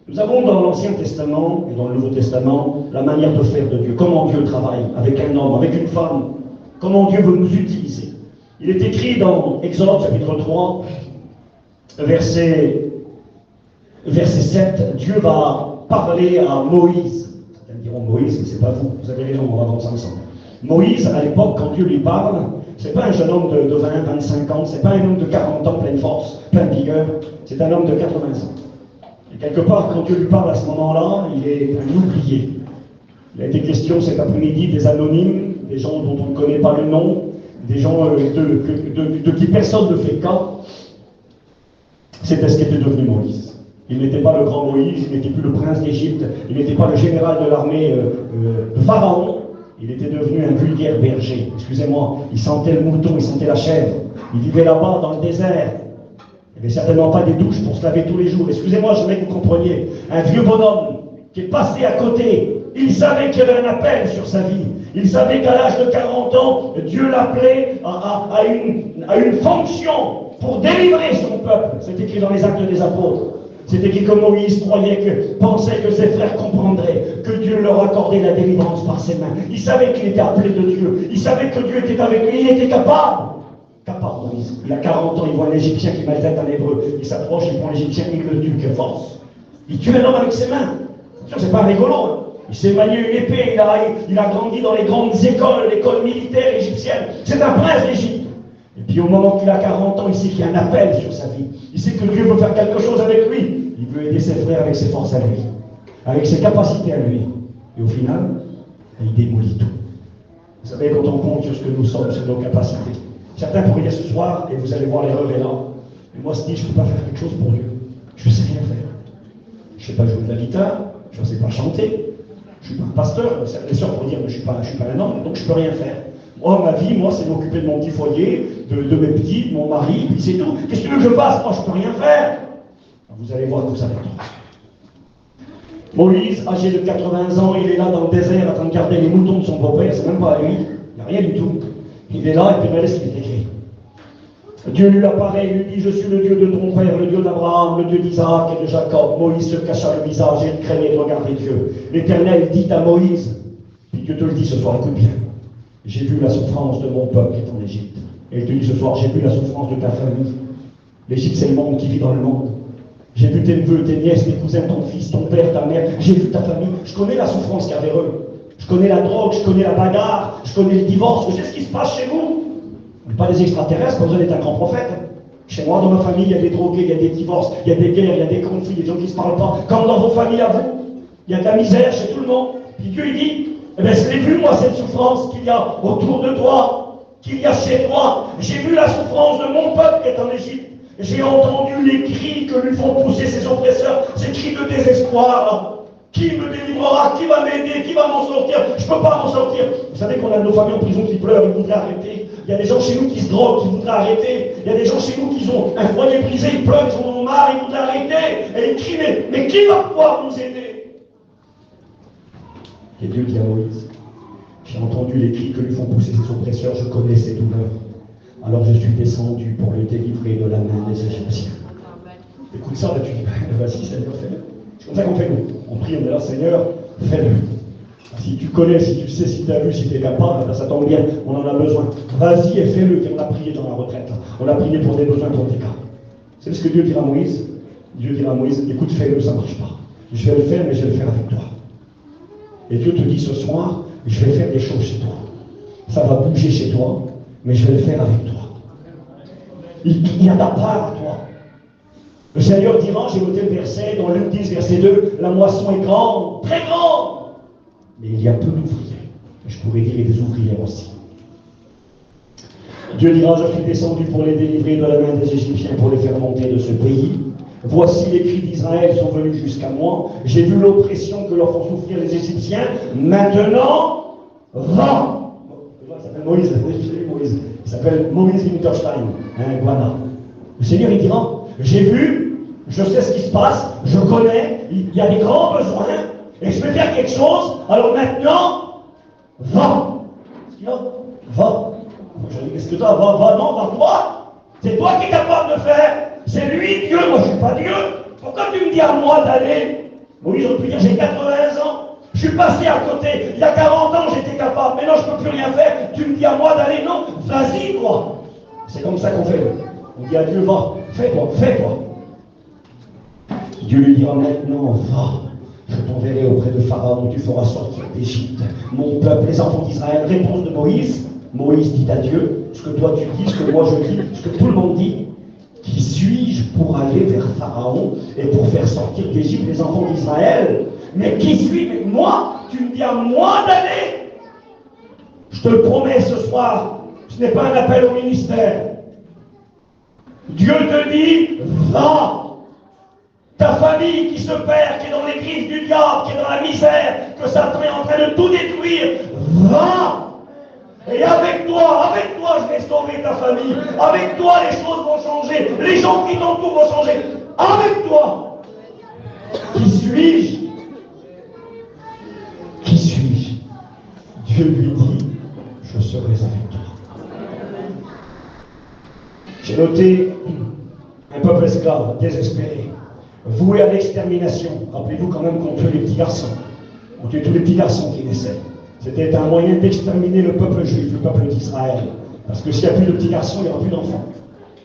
Nous avons dans l'Ancien Testament et dans le Nouveau Testament la manière de faire de Dieu. Comment Dieu travaille avec un homme, avec une femme. Comment Dieu veut nous utiliser. Il est écrit dans Exode chapitre 3, verset 7, Dieu va parler à Moïse. Certains diront Moïse, mais ce n'est pas vous. Vous avez raison, on va avancer ensemble. Moïse, à l'époque, quand Dieu lui parle, ce n'est pas un jeune homme de 20, 25 ans, ce n'est pas un homme de 40 ans, pleine force, plein de vigueur, c'est un homme de 80 ans. Et quelque part, quand Dieu lui parle à ce moment-là, il est un oublié. Il a été question cet après-midi des anonymes, des gens dont on ne connaît pas le nom, des gens de qui personne ne fait cas. C'était ce qu'était devenu Moïse. Il n'était pas le grand Moïse, il n'était plus le prince d'Égypte, il n'était pas le général de l'armée de Pharaon. Il était devenu un vulgaire berger. Excusez-moi, il sentait le mouton, il sentait la chèvre. Il vivait là-bas dans le désert. Il n'y avait certainement pas des douches pour se laver tous les jours. Excusez-moi, je voudrais que vous compreniez. Un vieux bonhomme qui est passé à côté, il savait qu'il y avait un appel sur sa vie. Il savait qu'à l'âge de 40 ans, Dieu l'appelait à une fonction pour délivrer son peuple. C'est écrit dans les Actes des Apôtres. C'est écrit que Moïse pensait que ses frères comprendraient, que Dieu leur accordait la délivrance par ses mains. Il savait qu'il était appelé de Dieu. Il savait que Dieu était avec lui. Il était capable. Moïse. Il a 40 ans, il voit un Égyptien qui maltraite un Hébreu. Il s'approche, il prend l'Égyptien, il le tue. Quelle force! Il tue un homme avec ses mains. C'est pas rigolo. Hein. Il s'est manié une épée. Il a grandi dans les grandes écoles, l'école militaire égyptienne. C'est un prince d'Égypte. Et puis au moment qu'il a 40 ans, il sait qu'il y a un appel sur sa vie. Il sait que Dieu veut faire quelque chose avec lui. Il veut aider ses frères avec ses forces à lui, avec ses capacités à lui. Et au final, il démolit tout. Vous savez, quand on compte sur ce que nous sommes, sur nos capacités. Certains pourraient dire ce soir, et vous allez voir l'erreur est là. Mais moi, je dis, je ne peux pas faire quelque chose pour Dieu. Je ne sais rien faire. Je ne sais pas jouer de la guitare, je ne sais pas chanter. Je ne suis pas un pasteur. Les sœurs pourraient dire, mais je ne suis pas un homme, donc je ne peux rien faire. Moi, ma vie, c'est m'occuper de mon petit foyer, de mes petits, de mon mari, puis c'est tout. Qu'est-ce que tu veux que je fasse? Moi, je ne peux rien faire. Alors, vous allez voir que ça va être. Moïse, âgé de 80 ans, il est là dans le désert en train de garder les moutons de son beau-père, c'est même pas à lui, il n'y a rien du tout. Il est là et puis regardez ce qu'il est écrit. Dieu lui apparaît, il lui dit, je suis le Dieu de ton père, le Dieu d'Abraham, le Dieu d'Isaac et de Jacob. Moïse se cacha le visage et il craignait de regarder Dieu. L'Éternel dit à Moïse, puis Dieu te le dit ce soir, écoute bien, j'ai vu la souffrance de mon peuple qui est en Égypte. Et il te dit ce soir, j'ai vu la souffrance de ta famille. L'Égypte, c'est le monde qui vit dans le monde. J'ai vu tes neveux, tes nièces, tes cousins, ton fils, ton père, ta mère. J'ai vu ta famille. Je connais la souffrance qu'il y a vers eux. Je connais la drogue, je connais la bagarre, je connais le divorce, je sais ce qui se passe chez vous. On n'est pas des extraterrestres, pas besoin d'être un grand prophète. Chez moi, dans ma famille, il y a des drogués, il y a des divorces, il y a des guerres, il y a des conflits, des gens qui ne se parlent pas. Comme dans vos familles à vous, il y a de la misère chez tout le monde. Puis Dieu il dit, eh bien, je l'ai vu, moi, cette souffrance qu'il y a autour de toi, qu'il y a chez toi. J'ai vu la souffrance de mon peuple qui est en Égypte. J'ai entendu les cris que lui font pousser ses oppresseurs, ces cris de désespoir. Qui me délivrera? Qui va m'aider? Qui va m'en sortir? Je ne peux pas m'en sortir. Vous savez qu'on a nos familles en prison qui pleurent, ils voudraient arrêter. Il y a des gens chez nous qui se droguent, qui voudraient arrêter. Il y a des gens chez nous qui ont un foyer brisé, ils pleurent, ils en ont marre, ils voudraient arrêter. Et ils crient, mais qui va pouvoir nous aider? Et Dieu dit à Moïse, j'ai entendu les cris que lui font pousser ses oppresseurs, je connais ses douleurs. Alors je suis descendu pour le délivrer de la main des Égyptiens. Écoute ça, là tu dis, vas-y Seigneur, fais-le. C'est comme ça qu'on fait nous. On prie, on est là, Seigneur, fais-le. Si tu connais, si tu sais, si tu as vu, si tu es capable, ça tombe bien, on en a besoin. Vas-y et fais-le, on a prié dans la retraite. On a prié pour des besoins pour tes cas. C'est ce que Dieu dira à Moïse. Dieu dira à Moïse, écoute, fais-le, ça ne marche pas. Je vais le faire, mais je vais le faire avec toi. Et Dieu te dit ce soir, je vais faire des choses chez toi. Ça va bouger chez toi, mais je vais le faire avec toi. Il y a ta part à toi. Le Seigneur dira, j'ai noté le verset, dans Luc 10, verset 2, la moisson est grande, très grande, mais il y a peu d'ouvriers. Je pourrais dire des ouvrières aussi. Dieu dira, je suis descendu pour les délivrer de la main des Égyptiens, pour les faire monter de ce pays. Voici les cris d'Israël sont venus jusqu'à moi. J'ai vu l'oppression que leur font souffrir les Égyptiens. Maintenant, va. Il s'appelle Moïse, Moïse. Il s'appelle Moïse Winterstein, Guana. Le Seigneur, il dira, j'ai vu, je sais ce qui se passe, je connais, il y a des grands besoins, et je vais faire quelque chose, alors maintenant, va. Qu'est-ce qu'il y a? Va. Je dis, qu'est-ce que tu as? Va, non, va toi. C'est toi qui es capable de faire. C'est lui, Dieu, moi je ne suis pas Dieu. Pourquoi tu me dis à moi d'aller? Moïse, j'aurais pu dire, j'ai 80 ans, je suis passé à côté, il y a 40 ans j'étais capable, maintenant je ne peux plus rien faire, tu me dis à moi d'aller, non, vas-y toi. C'est comme ça qu'on fait. On dit à Dieu, va, fais-toi, fais-toi. Dieu lui dira maintenant, va, je t'enverrai auprès de Pharaon, tu feras sortir d'Égypte mon peuple, les enfants d'Israël. Réponse de Moïse. Moïse dit à Dieu, ce que toi tu dis, ce que moi je dis, ce que tout le monde dit. Qui suis-je pour aller vers Pharaon et pour faire sortir d'Égypte les enfants d'Israël? Mais qui suis-je? Mais moi, tu me dis à moi d'aller. Je te le promets ce soir, ce n'est pas un appel au ministère. Dieu te dit, va. Ta famille qui se perd, qui est dans les griffes du diable, qui est dans la misère, que Satan est en train de tout détruire, va. Et avec toi, je vais sauver ta famille. Avec toi, les choses vont changer. Les gens qui t'entourent vont changer. Avec toi. Qui suis-je? Qui suis-je? Dieu lui dit, je serai avec toi. J'ai noté un peuple esclave, désespéré, voué à l'extermination. Rappelez-vous quand même qu'on tuait les petits garçons. On tuait tous les petits garçons qui naissaient. C'était un moyen d'exterminer le peuple juif, le peuple d'Israël. Parce que s'il n'y a plus de petits garçons, il n'y aura plus d'enfants.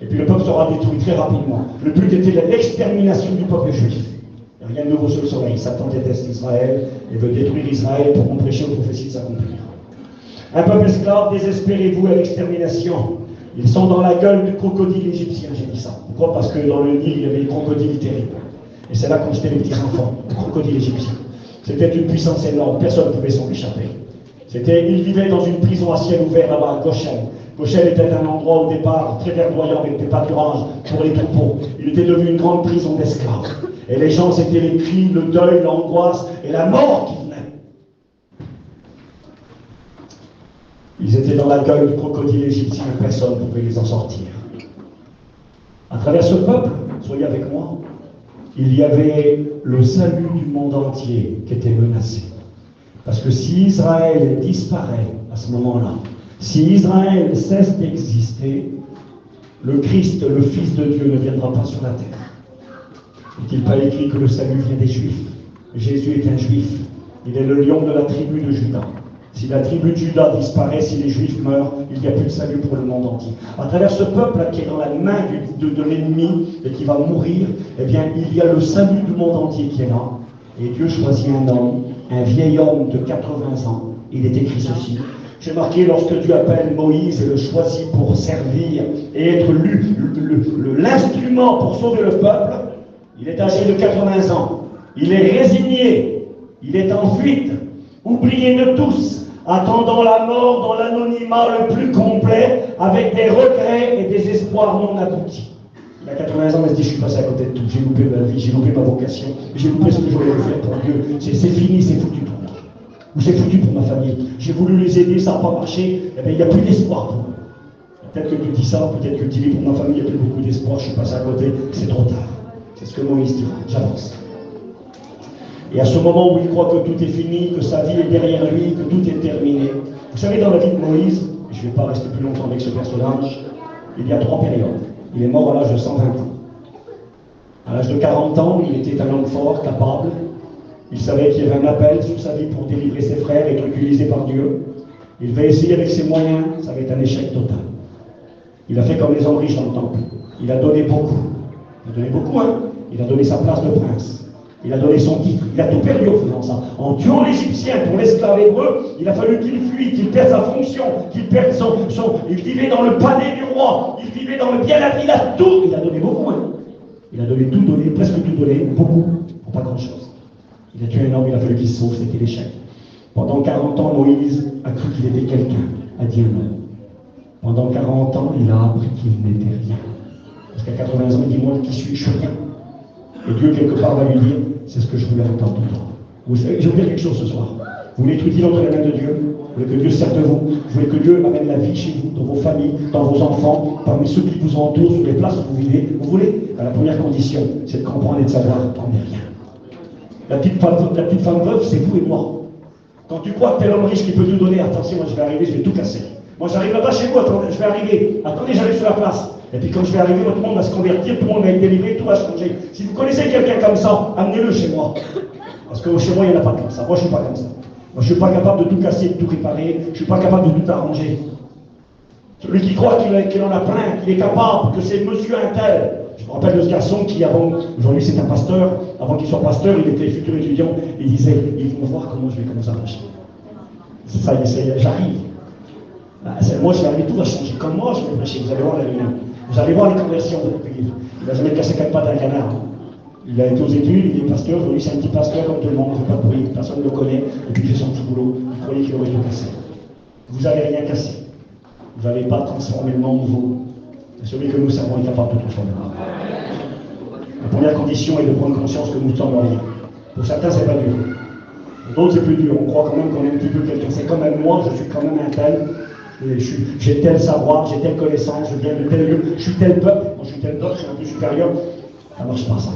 Et puis le peuple sera détruit très rapidement. Le but était l'extermination du peuple juif. Il n'y a rien de nouveau sur le soleil. Satan déteste Israël et veut détruire Israël pour empêcher aux prophéties de s'accomplir. Un peuple esclave désespéré voué à l'extermination. Ils sont dans la gueule du crocodile égyptien, j'ai dit ça. Pourquoi? Parce que dans le Nil, il y avait des crocodiles terribles. Et c'est là qu'on jetait les petits enfants, le crocodile égyptien. C'était une puissance énorme, personne ne pouvait s'en échapper. Il vivait dans une prison à ciel ouvert là-bas à Goshen. Goshen était un endroit au départ très verdoyant avec des pâturages pour les troupeaux. Il était devenu une grande prison d'esclaves. Et les gens, c'était les cris, le deuil, l'angoisse et la mort qui venait. Ils étaient dans la gueule du crocodile égyptien et personne ne pouvait les en sortir. À travers ce peuple, soyez avec moi, il y avait le salut du monde entier qui était menacé. Parce que si Israël disparaît à ce moment-là, si Israël cesse d'exister, le Christ, le Fils de Dieu, ne viendra pas sur la terre. N'est-il pas écrit que le salut vient des Juifs? Jésus est un Juif. Il est le lion de la tribu de Juda. Si la tribu de Juda disparaît, si les Juifs meurent, il n'y a plus de salut pour le monde entier. À travers ce peuple qui est dans la main de l'ennemi et qui va mourir, eh bien, il y a le salut du monde entier qui est là. Et Dieu choisit un homme, un vieil homme de 80 ans. Il est écrit ceci. J'ai marqué, lorsque Dieu appelle Moïse et le choisit pour servir et être l'instrument pour sauver le peuple, il est âgé de 80 ans. Il est résigné. Il est en fuite, oublié de tous, attendant la mort dans l'anonymat le plus complet, avec des regrets et des espoirs non aboutis. Il a 80 ans, il se dit, je suis passé à côté de tout, j'ai loupé ma vie, j'ai loupé ma vocation, j'ai loupé ce que j'aurais dû faire pour Dieu, c'est fini, c'est foutu pour moi. Ou c'est foutu pour ma famille. J'ai voulu les aider, ça n'a pas marché, eh bien, il n'y a plus d'espoir pour moi. Peut-être que tu dis ça, peut-être que tu dis, pour ma famille, il n'y a plus beaucoup d'espoir, je suis passé à côté, c'est trop tard. C'est ce que Moïse dira, j'avance. Et à ce moment où il croit que tout est fini, que sa vie est derrière lui, que tout est terminé. Vous savez, dans la vie de Moïse, je ne vais pas rester plus longtemps avec ce personnage, il y a 3 périodes. Il est mort à l'âge de 120 ans. À l'âge de 40 ans, il était un homme fort, capable. Il savait qu'il y avait un appel sur sa vie pour délivrer ses frères, être utilisé par Dieu. Il va essayer avec ses moyens, ça va être un échec total. Il a fait comme les hommes riches dans le temple. Il a donné beaucoup. Il a donné beaucoup, hein. Il a donné sa place de prince. Il a donné son titre, il a tout perdu en faisant ça. En tuant l'Égyptien pour l'esclave hébreu, il a fallu qu'il fuit, qu'il perde sa fonction, qu'il perde il vivait dans le palais du roi, il vivait dans le bien-être, il a tout, il a donné beaucoup, hein. Il a donné tout, presque tout donné, beaucoup, pour pas grand-chose. Il a tué un homme, il a fallu qu'il se sauve, c'était l'échec. Pendant 40 ans, Moïse a cru qu'il était quelqu'un, a dit un homme. Pendant 40 ans, il a appris qu'il n'était rien. Parce qu'à 80 ans, il dit, moi, qui suis-je? Je suis rien. Et Dieu, quelque part, va lui dire, c'est ce que je voulais entendre tout le temps. Vous savez, je vais vous dire quelque chose ce soir. Vous voulez être utile entre les mains de Dieu? Vous voulez que Dieu serve de vous? Vous voulez que Dieu amène la vie chez vous, dans vos familles, dans vos enfants, parmi ceux qui vous entourent, sur les places où vous vivez? Vous voulez? La première condition, c'est de comprendre et de savoir, on n'est rien. La petite femme veuve, c'est vous et moi. Quand tu crois que tu es l'homme riche qui peut tout donner, attention, moi je vais arriver, je vais tout casser. Moi j'arrive là-bas chez vous, attendez, je vais arriver. Attendez, j'arrive sur la place. Et puis quand je vais arriver, tout le monde va se convertir, tout le monde va être délivré, tout va changer. Si vous connaissez quelqu'un comme ça, amenez-le chez moi. Parce que chez moi, il n'y en a pas comme ça. Moi, je ne suis pas comme ça. Moi, je ne suis pas capable de tout casser, de tout réparer. Je ne suis pas capable de tout arranger. Celui qui croit qu'il en a plein, qu'il est capable, que c'est monsieur un tel. Je me rappelle de ce garçon qui, aujourd'hui c'est un pasteur, avant qu'il soit pasteur, il était futur étudiant, il disait, ils vont voir comment je vais commencer à marcher. Ça y est, j'arrive. Moi, je vais arriver, tout va changer. Comme moi, je vais marcher. Vous allez voir la lumière. Vous allez voir les conversions de pays. Il n'a jamais cassé 4 pattes à un canard. Il a été aux études, il est pasteur, aujourd'hui c'est un petit pasteur comme tout le monde, il ne fait pas de bruit, personne ne le connaît, et puis il fait son petit boulot, il croyait qu'il aurait tout cassé. Vous n'avez rien cassé. Vous n'avez pas transformé le monde nouveau. Et celui que nous servons est capable de transformer. La première condition est de prendre conscience que nous sommes rien. Pour certains, c'est pas dur. Pour d'autres, c'est plus dur. On croit quand même qu'on est un petit peu quelqu'un. C'est quand même moi, je suis quand même un tel. J'ai tel savoir, j'ai telle connaissance, je viens de tel lieu, je suis tel peuple, moi je suis tel peuple, je suis un peu supérieur. Ça ne marche pas ça.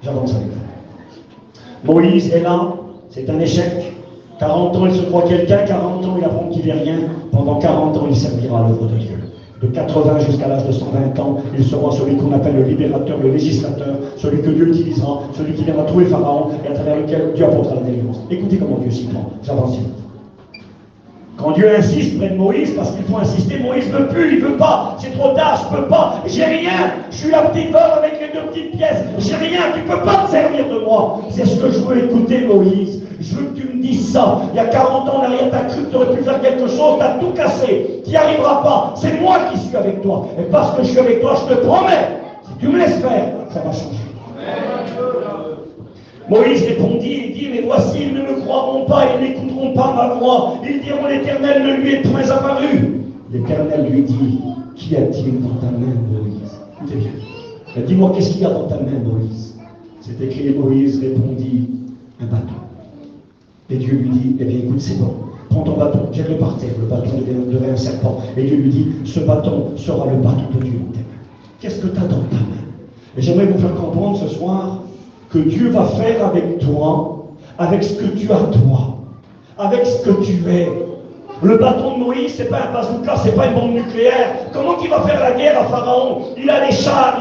J'avance avec vous. Moïse est là, c'est un échec. 40 ans, il se croit quelqu'un, 40 ans, il apprend qu'il n'est rien. Pendant 40 ans, il servira à l'œuvre de Dieu. De 80 jusqu'à l'âge de 120 ans, il sera celui qu'on appelle le libérateur, le législateur, celui que Dieu utilisera, celui qui viendra trouver Pharaon et à travers lequel Dieu apportera la délivrance. Écoutez comment Dieu s'y prend. J'avance avec vous. Quand Dieu insiste près de Moïse, parce qu'il faut insister, Moïse ne veut plus, il ne veut pas, c'est trop tard, je ne peux pas, j'ai rien, je suis la petite veuve avec les 2 petites pièces, j'ai rien, tu ne peux pas te servir de moi. C'est ce que je veux écouter, Moïse. Je veux que tu me dises ça. Il y a 40 ans en arrière, tu as cru que tu aurais pu faire quelque chose, tu as tout cassé, tu n'y arriveras pas. C'est moi qui suis avec toi. Et parce que je suis avec toi, je te promets, si tu me laisses faire, ça va changer. Moïse répondit et dit, mais voici, ils ne me croiront pas, ils n'écouteront pas ma voix. Ils diront, l'Éternel ne lui est point apparu. L'Éternel lui dit, qu'y a-t-il dans ta main, Moïse? Écoutez bien. Dis-moi, qu'est-ce qu'il y a dans ta main, Moïse? C'est écrit, Moïse répondit, un bâton. Et Dieu lui dit, eh bien écoute, c'est bon. Prends ton bâton, jette-le par terre. Le bâton devait un serpent. Et Dieu lui dit, ce bâton sera le bâton de Dieu en tes mains. Qu'est-ce que tu as dans ta main? Et j'aimerais vous faire comprendre ce soir que Dieu va faire avec toi, avec ce que tu as toi, avec ce que tu es. Le bâton de Moïse, c'est pas un bazooka, c'est pas une bombe nucléaire. Comment il va faire la guerre à Pharaon? Il a des chars,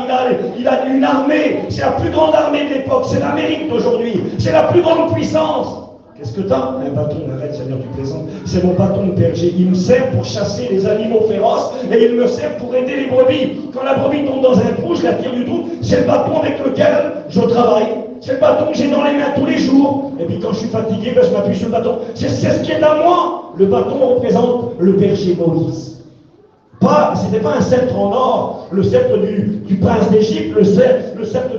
il a une armée. C'est la plus grande armée de l'époque, c'est l'Amérique d'aujourd'hui. C'est la plus grande puissance. Qu'est-ce que t'as? Un bâton, arrête Seigneur, tu plaisantes. C'est mon bâton de berger. Il me sert pour chasser les animaux féroces et il me sert pour aider les brebis. Quand la brebis tombe dans un trou, je la tire du trou. C'est le bâton avec lequel je travaille. C'est le bâton que j'ai dans les mains tous les jours. Et puis quand je suis fatigué, je m'appuie sur le bâton. C'est ce qui est à moi. Le bâton représente le berger Moïse. C'était pas un sceptre en or, le sceptre du prince d'Égypte, le sceptre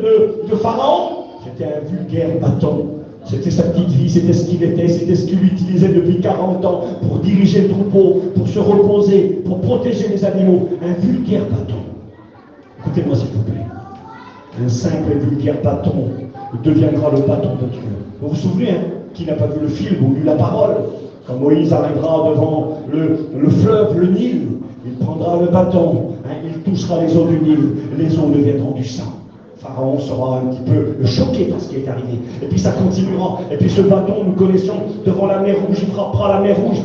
de Pharaon. C'était un vulgaire bâton. C'était sa petite vie, c'était ce qu'il était, c'était ce qu'il utilisait depuis 40 ans pour diriger le troupeau, pour se reposer, pour protéger les animaux. Un vulgaire bâton. Écoutez-moi s'il vous plaît. Un simple et vulgaire bâton deviendra le bâton de Dieu. Vous vous souvenez, qui n'a pas vu le film ou lu la parole? Quand Moïse arrivera devant le fleuve, le Nil, il prendra le bâton, il touchera les eaux du Nil, les eaux deviendront du sang. Pharaon sera un petit peu choqué par ce qui est arrivé. Et puis ça continuera. Et puis ce bâton, nous connaissons, devant la mer Rouge, il frappera la mer Rouge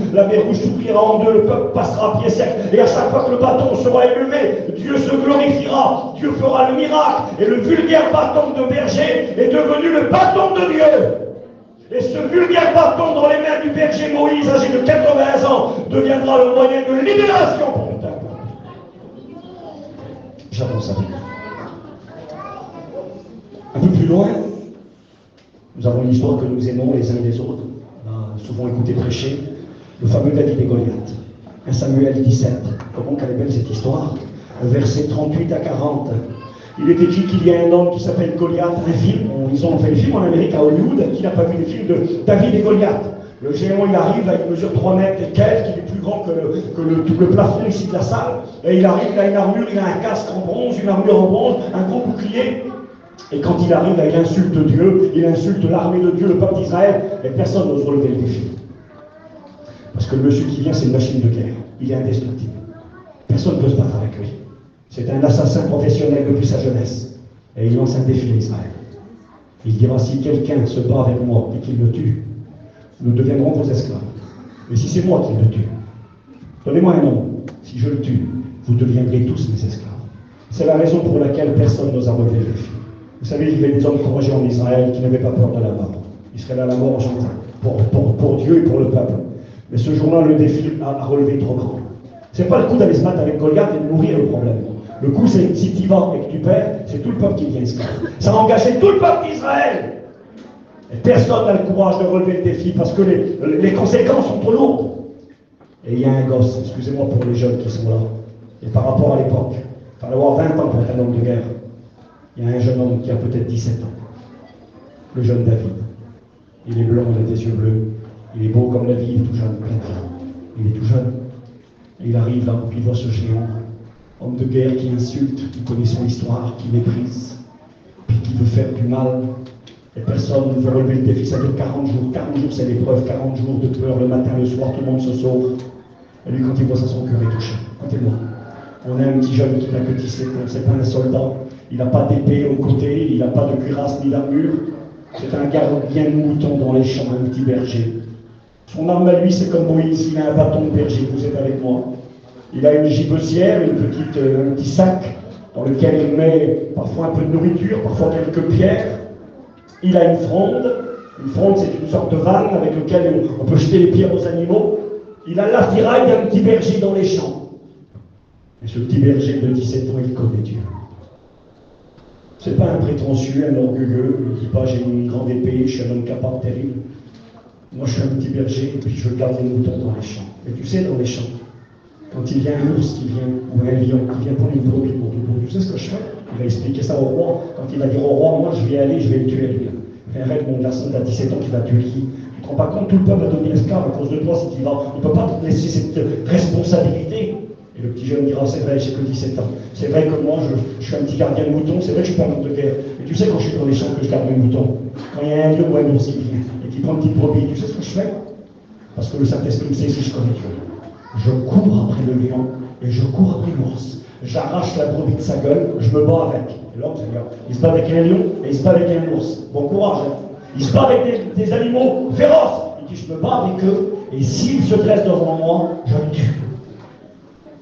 s'ouvrira en deux, le peuple passera à pied sec. Et à chaque fois que le bâton sera élevé, Dieu se glorifiera, Dieu fera le miracle. Et le vulgaire bâton de berger est devenu le bâton de Dieu. Et ce vulgaire bâton dans les mains du berger Moïse, âgé de 80 ans, deviendra le moyen de libération pour le peuple. J'avance avec vous. Un peu plus loin, nous avons une histoire que nous aimons les uns des autres. On a souvent écouté prêcher le fameux David et Goliath. 1 Samuel 17. Comment qu'elle est belle cette histoire? Versets 38 à 40. Il était dit qu'il y a un homme qui s'appelle Goliath, un film. Ils ont fait le film en Amérique, à Hollywood. Qui n'a pas vu les films de David et Goliath? Le géant, il arrive, là, il mesure 3 mètres et quelques, il est plus grand que le plafond ici de la salle. Et il arrive, il a une armure, il a un casque en bronze, une armure en bronze, un gros bouclier. Et quand il arrive, il insulte Dieu, il insulte l'armée de Dieu, le peuple d'Israël, et personne n'ose relever le défi. Parce que le monsieur qui vient, c'est une machine de guerre. Il est indestructible. Personne ne peut se battre avec lui. C'est un assassin professionnel depuis sa jeunesse. Et il lance un défi à Israël. Il dira, si quelqu'un se bat avec moi et qu'il me tue, nous deviendrons vos esclaves. Mais si c'est moi qui le tue, donnez-moi un nom. Si je le tue, vous deviendrez tous mes esclaves. C'est la raison pour laquelle personne n'ose relever le défi. Vous savez, il y avait des hommes courageux en Israël qui n'avaient pas peur de la mort. Ils seraient là à la mort en chantant pour Dieu et pour le peuple. Mais ce jour-là, le défi a relevé trop grand. C'est pas le coup d'aller se battre avec Goliath et de mourir le problème. Le coup, c'est si tu y vas et que tu perds, c'est tout le peuple qui devient esclave. Ça a engagé tout le peuple d'Israël. Et personne n'a le courage de relever le défi parce que les conséquences sont trop lourdes. Et il y a un gosse, excusez-moi pour les jeunes qui sont là, et par rapport à l'époque, il fallait avoir 20 ans pour être un homme de guerre. Il y a un jeune homme qui a peut-être 17 ans, le jeune David. Il est blanc, il a des yeux bleus, il est beau comme la vie, il est tout jeune, il est tout jeune. Et il arrive là, puis il voit ce géant, homme de guerre qui insulte, qui connaît son histoire, qui méprise, puis qui veut faire du mal. Et personne ne veut relever le défi, ça dure 40 jours. 40 jours, c'est l'épreuve, 40 jours de peur, le matin, le soir, tout le monde se sauve. Et lui, quand il voit ça, son cœur est touché. Écoutez-moi, on a un petit jeune qui n'a que 17 ans, c'est pas un soldat. Il n'a pas d'épée au côté, il n'a pas de cuirasse ni d'armure. C'est un gardien de mouton dans les champs, un petit berger. Son arme à lui, c'est comme Moïse, il a un bâton de berger, vous êtes avec moi. Il a une gibecière, un petit sac, dans lequel il met parfois un peu de nourriture, parfois quelques pierres. Il a une fronde. Une fronde, c'est une sorte de vanne avec laquelle on peut jeter les pierres aux animaux. Il a l'attirail d'un petit berger dans les champs. Et ce petit berger de 17 ans, il connaît Dieu. C'est pas un prétentieux, un orgueilleux, il ne dit pas j'ai une grande épée, je suis un homme capable, terrible. Moi je suis un petit berger et puis je garde les moutons dans les champs. Et tu sais, dans les champs, quand il y a un ours qui vient, ou un lion qui vient prendre une brebis pour tout le monde, tu sais ce que je fais? Il va expliquer ça au roi. Quand il va dire au roi, moi je vais aller, je vais le tuer lui. Mais arrête mon garçon, t'as 17 ans, tu vas tuer qui? Tu te rends pas compte, tout le peuple va devenir esclave à cause de toi si tu y vas. On ne peut pas te laisser cette responsabilité. Et le petit jeune dira, c'est vrai, j'ai que 17 ans. C'est vrai que moi, je suis un petit gardien de moutons, c'est vrai que je suis pas un homme de guerre. Mais tu sais, quand je suis dans les champs que je garde mes moutons, quand il y a un lion ou un ours qui vient et qui prend une petite brebis, tu sais ce que je fais? Parce que le Saint-Esprit me sait si je connais Dieu. Je cours après le lion et je cours après l'ours. j'arrache la brebis de sa gueule, je me bats avec. Et l'homme, il se bat avec un lion et il se bat avec un ours. Bon courage, hein. Il se bat avec des animaux féroces. Il dit, je me bats avec eux, et s'ils se dressent devant moi, je le tue.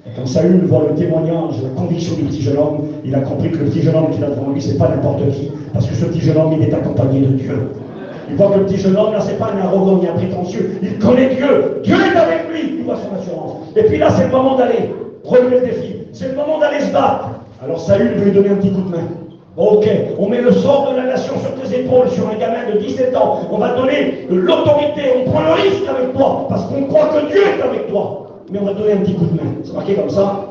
Et quand Saül voit le témoignage, la conviction du petit jeune homme, il a compris que le petit jeune homme qu'il a devant lui, c'est pas n'importe qui, parce que ce petit jeune homme, il est accompagné de Dieu. Il voit que le petit jeune homme, là, c'est pas un arrogant ni un prétentieux, il connaît Dieu, Dieu est avec lui, il voit son assurance. Et puis là, c'est le moment d'aller relever le défi, c'est le moment d'aller se battre. Alors Saül veut lui donner un petit coup de main. Ok, on met le sort de la nation sur tes épaules, sur un gamin de 17 ans, on va donner l'autorité, on prend le risque avec toi, parce qu'on croit que Dieu est avec toi. Mais on va donner un petit coup de main. C'est marqué comme ça.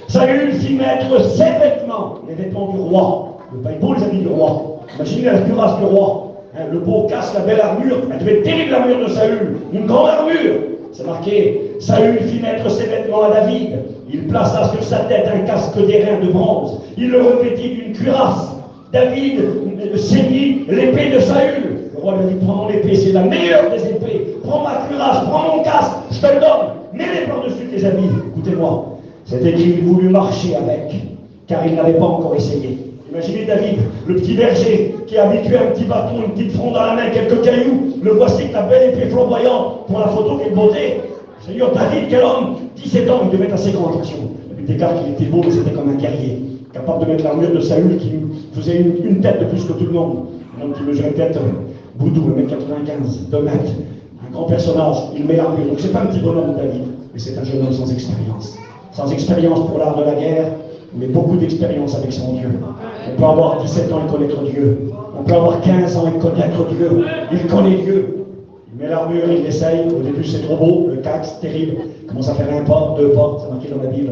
Saül fit mettre ses vêtements, les vêtements du roi. Le pas beau les habits du roi. Imaginez la cuirasse du roi. Hein, le beau casque, la belle armure. Elle devait être terrible l'armure de Saül. Une grande armure. C'est marqué. Saül fit mettre ses vêtements à David. Il plaça sur sa tête un casque d'airain de bronze. Il le revêtit d'une cuirasse. David saignit l'épée de Saül. Le roi lui dit, prends mon épée, c'est la meilleure des épées. Prends ma cuirasse, prends mon casque, je te le donne. Mets-les par-dessus tes habits. Écoutez-moi, c'est écrit qu'il voulut marcher avec, car il n'avait pas encore essayé. Imaginez David, le petit berger, qui a habitué un petit bâton, une petite fronde dans la main, quelques cailloux. Le voici avec la belle épée flamboyante pour la photo, quelle beauté. Seigneur David, quel homme, 17 ans, il devait être assez grand, attention. Et puis d'écart qu'il était beau, mais c'était comme un guerrier, capable de mettre l'armure de Saül qui faisait une tête de plus que tout le monde. Un homme qui mesurait peut-être Boudou, 1m95, 2 mètres. Un grand personnage, il met l'armure. Donc c'est pas un petit bonhomme David, mais c'est un jeune homme sans expérience. Sans expérience pour l'art de la guerre, mais beaucoup d'expérience avec son Dieu. On peut avoir 17 ans et connaître Dieu. On peut avoir 15 ans et connaître Dieu. Il connaît Dieu. Il met l'armure, il essaye. Au début c'est trop beau, le cax, terrible. Il commence à faire un pas, 2 pas, c'est marqué dans la Bible.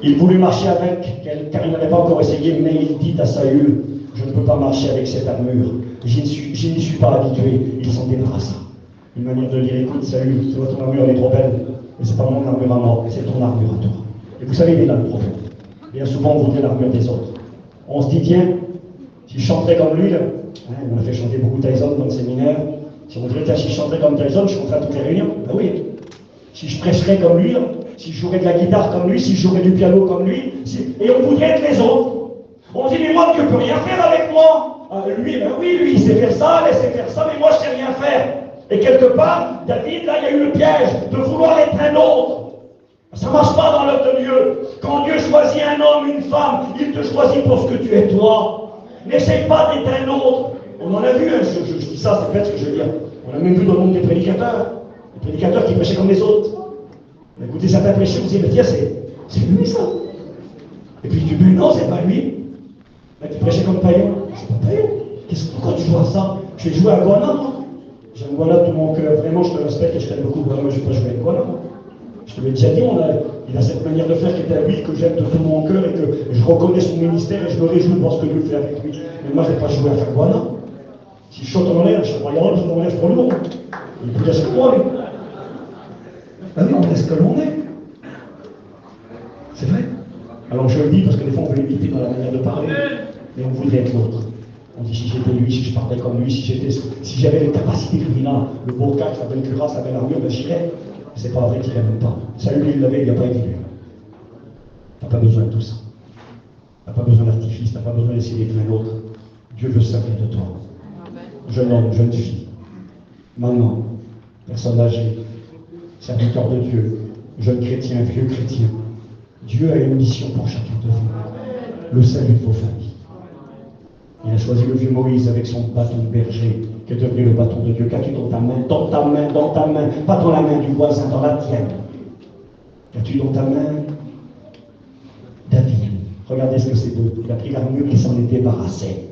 Il voulut marcher avec, car il n'avait pas encore essayé, mais il dit à Saül, je ne peux pas marcher avec cette armure. Je n'y suis pas habitué. Il s'en débarrassa. Une manière de dire, écoute Saül, tu vois ton armure, elle est trop belle, mais c'est pas mon armure à moi, c'est ton armure à toi. Et vous savez, il est là le problème. Bien souvent, on voudrait l'armure des autres. On se dit, tiens, si je chanterais comme lui, là, hein, on a fait chanter beaucoup Tyson dans le séminaire, si on dirait, tiens, si je chanterais comme Tyson, je chanterais à toutes les réunions. Ben oui. Si je prêcherais comme lui, si je jouerais de la guitare comme lui, si je jouerais du piano comme lui, et on voudrait être les autres. On dit, mais moi, Dieu ne peut rien faire avec moi. Lui, ben oui, lui, il sait faire ça, laissez faire ça, mais moi, je ne sais rien faire. Et quelque part, David, là, il y a eu le piège de vouloir être un autre. Ça ne marche pas dans l'œuvre de Dieu. Quand Dieu choisit un homme, une femme, il te choisit pour ce que tu es toi. N'essaye pas d'être un autre. On en a vu, hein, je dis ça, c'est bête ce que je veux dire. On a même vu dans le monde des prédicateurs. Les prédicateurs qui prêchaient comme les autres. Écoutez, certains prêchés, vous dites, mais tiens, c'est lui ça. Et puis tu dis, non, c'est pas lui. Là, tu prêchais comme païen. C'est pas païen. Pourquoi tu joues à ça? Je vais jouer à Guana, moi. J'aime Guana de tout mon cœur. Vraiment, je te respecte et je t'aime beaucoup. Moi, je ne vais pas jouer à Guana. Je te l'ai déjà dit, il a cette manière de faire qui est à lui, que j'aime de tout mon cœur et que je reconnais son ministère et je me réjouis de voir ce que Dieu fait avec lui. Mais moi, je ne vais pas jouer à faire Guana. Si je saute en l'air, je suis royal, je me lève trop lourd. Il peut dire c'est quoi, lui? Ah oui, on est ce que l'on est. C'est vrai. Alors je le dis parce que des fois on veut l'imiter dans la manière de parler, mais on voudrait être l'autre. On dit si j'étais lui, si je parlais comme lui, si j'avais les capacités que lui a, le beau cac, la belle cuirasse, la belle armure, ben j'irais. C'est pas vrai qu'il n'aime pas. Saül, il l'avait, il n'a pas été lui. T'as pas besoin de tout ça. T'as pas besoin d'artifice, t'as pas besoin d'essayer d'être un autre. Dieu veut servir de toi. Jeune homme, jeune fille, maman, personne âgée, serviteur de Dieu, jeune chrétien, vieux chrétien. Dieu a une mission pour chacun de vous. Le salut de vos familles. Il a choisi le vieux Moïse avec son bâton de berger, qui est devenu le bâton de Dieu. Qu'as-tu dans ta main, dans ta main, dans ta main, pas dans la main du voisin, dans la tienne. Qu'as-tu dans ta main? David. Regardez ce que c'est beau. Il a pris l'armure, il s'en est débarrassé.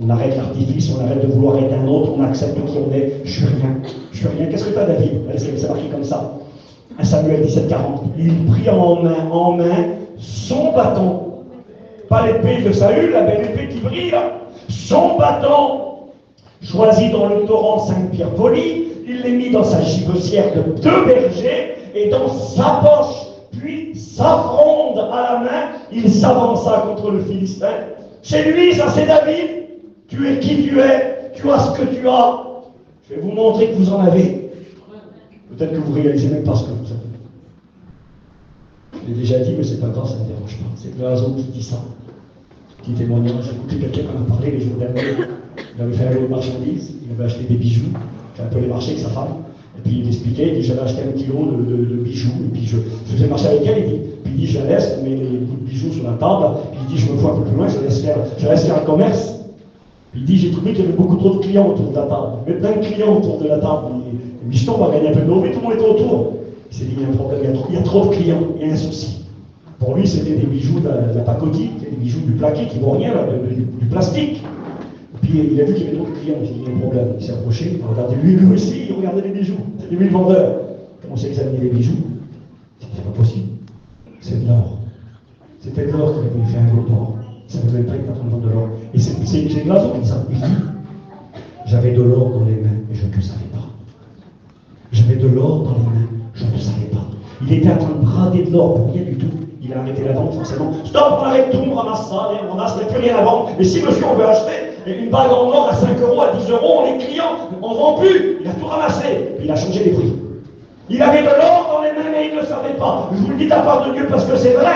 On arrête l'artifice, on arrête de vouloir être un autre, on accepte qui on est. Je suis rien, je suis rien. Qu'est-ce que tu as, David? C'est marqué comme ça. 1 Samuel 17,40. Il prit en main son bâton. Pas l'épée de Saül, la belle épée qui brille. Son bâton, choisi dans le torrent 5 pierres polies, il les mit dans sa gibecière de 2 bergers et dans sa poche, puis sa fronde à la main, il s'avança contre le Philistin. Chez lui, ça c'est David. Tu es qui tu es, tu as ce que tu as. Je vais vous montrer que vous en avez. Peut-être que vous ne réalisez même pas ce que vous avez. Je l'ai déjà dit, mais c'est pas grave, ça ne me dérange pas. C'est Loiseau qui dit ça. Petit témoignage, j'ai écouté quelqu'un qui en a parlé les jours derniers. Il avait fait un lot de marchandises, il avait acheté des bijoux, fait un peu les marchés avec sa femme. Et puis il expliquait, il dit j'avais acheté 1 kilo de bijoux, et puis je faisais marcher avec elle, puis il dit je laisse, mais les bouts de bijoux sur la table, puis il dit je me vois un peu plus loin, je laisse faire le commerce. Puis il dit j'ai trouvé qu'il y avait beaucoup trop de clients autour de la table. Il y avait plein de clients autour de la table. Et Micheton va gagner un peu de l'eau, mais tout le monde était autour. Il s'est dit il y a un problème, il y a trop de clients, il y a un souci. Pour lui, c'était des bijoux de la pacotille, des bijoux du plaqué qui ne vaut rien, là, du plastique. Et puis il a vu qu'il y avait trop de clients, il s'est dit il y a un problème. Il s'est approché, il a regardé lui aussi, il regardait les bijoux. C'était lui le vendeur. Il a commencé à examiner les bijoux. C'est pas possible. C'est de l'or. C'était de l'or qu'il avait fait un lot d'or. Ça ne devait pas être en train de vendre de l'or. Et c'est de l'or comme ça. Il dit j'avais de l'or dans les mains et je ne le savais pas. J'avais de l'or dans les mains, je ne le savais pas. Il était en train de brader de l'or pour rien du tout. Il a arrêté la vente forcément. Stop, on arrête tout, on ramasse ça, on ramasse, il n'y a plus rien à vendre. Mais si monsieur on veut acheter une bague en or à 5 euros, à 10 euros, on est client, on ne vend plus. Il a tout ramassé. Puis il a changé les prix. Il avait de l'or dans les mains, mais il ne le savait pas. Je vous le dis de la part de Dieu parce que c'est vrai.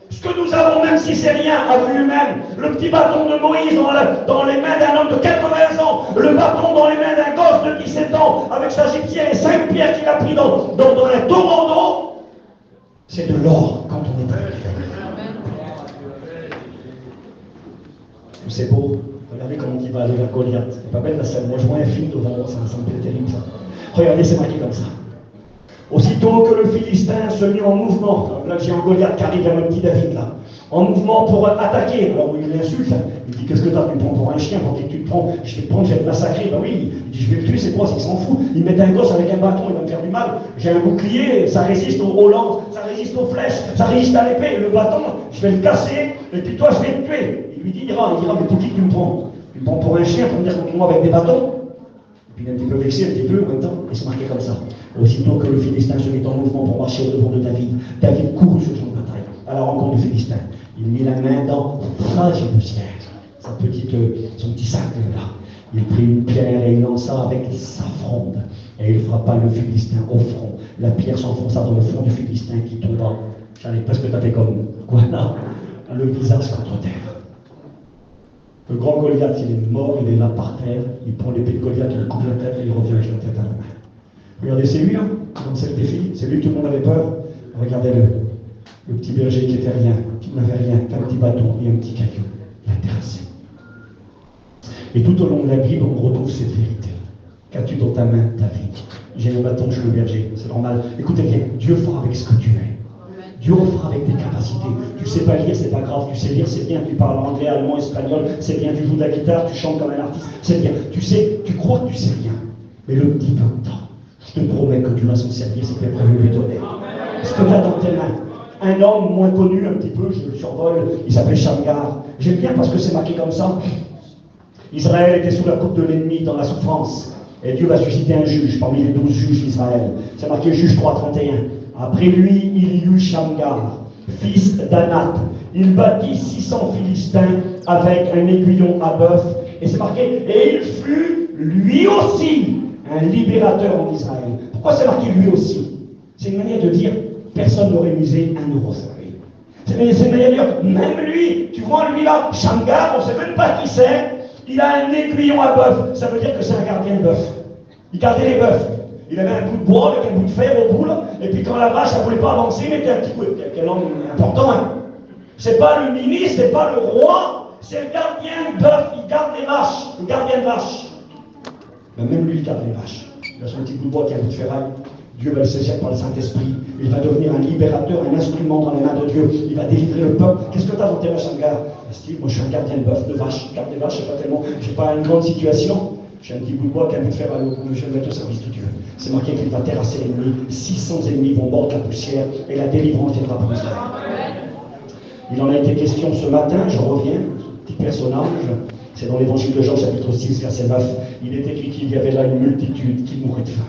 Ce que nous avons, même si c'est rien, à lui-même, le petit bâton de Moïse dans les mains d'un homme de 80 ans, le bâton dans les mains d'un gosse de 17 ans, avec sa gypsière et 5 pierres qu'il a pris dans un torrent d'eau, c'est de l'or quand on est avec lui. C'est beau. Regardez comment il va aller vers Goliath. C'est pas belle la scène. Moi, je vois un film devant moi, ça me plaît terrible ça. Regardez, c'est marqué comme ça. Aussitôt que le Philistin se mit en mouvement, là j'ai un Goliath qui arrive vers le petit David là, en mouvement pour attaquer. Alors il l'insulte, il dit qu'est-ce que t'as, tu me prends pour un chien, pour qui tu te prends, je vais te prendre, je vais te massacrer. Ben oui, il dit je vais le tuer, c'est quoi, il s'en fout. Il met un gosse avec un bâton, il va me faire du mal. J'ai un bouclier, ça résiste aux lances, ça résiste aux flèches, ça résiste à l'épée. Le bâton, je vais le casser, et puis toi je vais te tuer. Il lui dit, il dira, mais pour qui tu me prends? Tu me prends pour un chien, pour me dire contre moi avec des bâtons? Puis il est un petit peu vexé, un petit peu en même temps, et c'est marqué comme ça. Aussitôt que le Philistin se mit en mouvement pour marcher au devant de David, David courut sur le champ de bataille à la rencontre du Philistin. Il mit la main dans fragile poussière, son petit sac là. Il prit une pierre et il lança avec sa fronde, et il frappa le Philistin au front. La pierre s'enfonça dans le front du Philistin qui tomba. J'avais presque tapé comme voilà, le visage contre terre. Le grand Goliath, il est mort, il est là par terre, il prend l'épée de Goliath, il coupe la tête et il revient avec la tête à la main. Regardez, c'est lui, hein, dans cette défi, c'est lui, tout le monde avait peur. Regardez-le, le petit berger qui était rien, qui n'avait rien, qu'un petit bâton et un petit caillou, il a terrassé. Et tout au long de la Bible, on retrouve cette vérité. Qu'as-tu dans ta main, David? J'ai un bâton, je suis le berger, c'est normal. Écoutez bien, Dieu fera avec ce que tu es. Dieu fera avec tes capacités. Tu sais pas lire, c'est pas grave. Tu sais lire, c'est bien. Tu parles anglais, allemand, espagnol, c'est bien. Tu joues de la guitare, tu chantes comme un artiste, c'est bien. Tu sais, tu crois que tu sais rien. Mais le petit peu de temps, je te promets que tu vas s'en servir, c'est prévu lui donner. Ce que tu as dans tes mains. Un homme moins connu un petit peu, je le survole, il s'appelait Shamgar. J'aime bien parce que c'est marqué comme ça. Israël était sous la coupe de l'ennemi dans la souffrance. Et Dieu va susciter un juge parmi les 12 juges d'Israël. C'est marqué Juge 3:31. Après lui, il y eut Shamgar, fils d'Anath. Il bâtit 600 Philistins avec un aiguillon à bœuf. Et c'est marqué, et il fut lui aussi un libérateur en Israël. Pourquoi c'est marqué lui aussi? C'est une manière de dire, personne n'aurait misé 1 euro sur lui. C'est une manière de dire, même lui, tu vois lui là, Shamgar, on ne sait même pas qui c'est, il a un aiguillon à bœuf. Ça veut dire que c'est un gardien de bœuf. Il gardait les bœufs. Il avait un bout de bois avec un bout de fer au bout, et puis quand la vache ne voulait pas avancer, il mettait un petit coup. Quel homme important, hein? C'est pas le ministre, c'est pas le roi, c'est le gardien de bœuf, il garde les vaches, le gardien de vaches. Mais même lui, il garde les vaches. Il a son petit bout de bois qui a un bout de ferraille. Dieu va le saisir par le Saint-Esprit. Il va devenir un libérateur, un instrument dans les mains de Dieu. Il va délivrer le peuple. Qu'est-ce que tu as dans tes vaches, Shamgar? Steve, moi je suis un gardien de bœuf, de vache. Garde des vaches, c'est pas tellement. J'ai pas une grande situation. J'ai un petit bout de bois qui a un bout de ferraille. Je vais le mettre au service de Dieu. C'est marqué qu'il va terrasser l'ennemi. 600 ennemis vont mordre la poussière et la délivrance viendra pour Israël. Il en a été question ce matin, je reviens, petit personnage, c'est dans l'évangile de Jean, chapitre 6, verset 9. Il est écrit qu'il y avait là une multitude qui mourait de faim.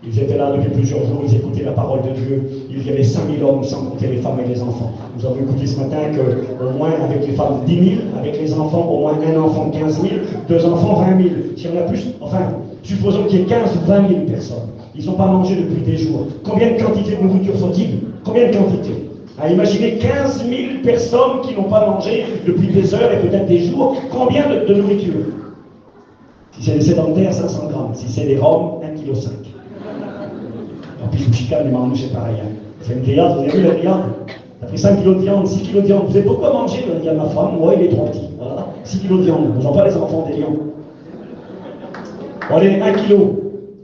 Ils étaient là depuis plusieurs jours, ils écoutaient la parole de Dieu. Il y avait 5000 hommes, sans compter les femmes et les enfants. Nous avons écouté ce matin qu'au moins avec les femmes 10 000, avec les enfants au moins un enfant 15 000, 2 enfants 20 000. S'il y en a plus, enfin, supposons qu'il y ait 15 ou 20 000 personnes. Ils n'ont pas mangé depuis des jours. Combien de quantités de nourriture faut-il? Combien de quantités? À imaginer 15 000 personnes qui n'ont pas mangé depuis des heures et peut-être des jours. Combien de nourriture? Si c'est des sédentaires, 500 grammes. Si c'est des roms, 1,5 kg. En plus, au Chicago, les marmouches, c'est pareil. Hein. C'est une grillade, vous avez vu la grillade? Ça fait 5 kg de viande, 6 kg de viande. Vous savez pourquoi manger? Il y a ma femme, moi il est trop petit. Voilà. 6 kg de viande. J'en parle les enfants des lions. Bon, allez, 1 kg.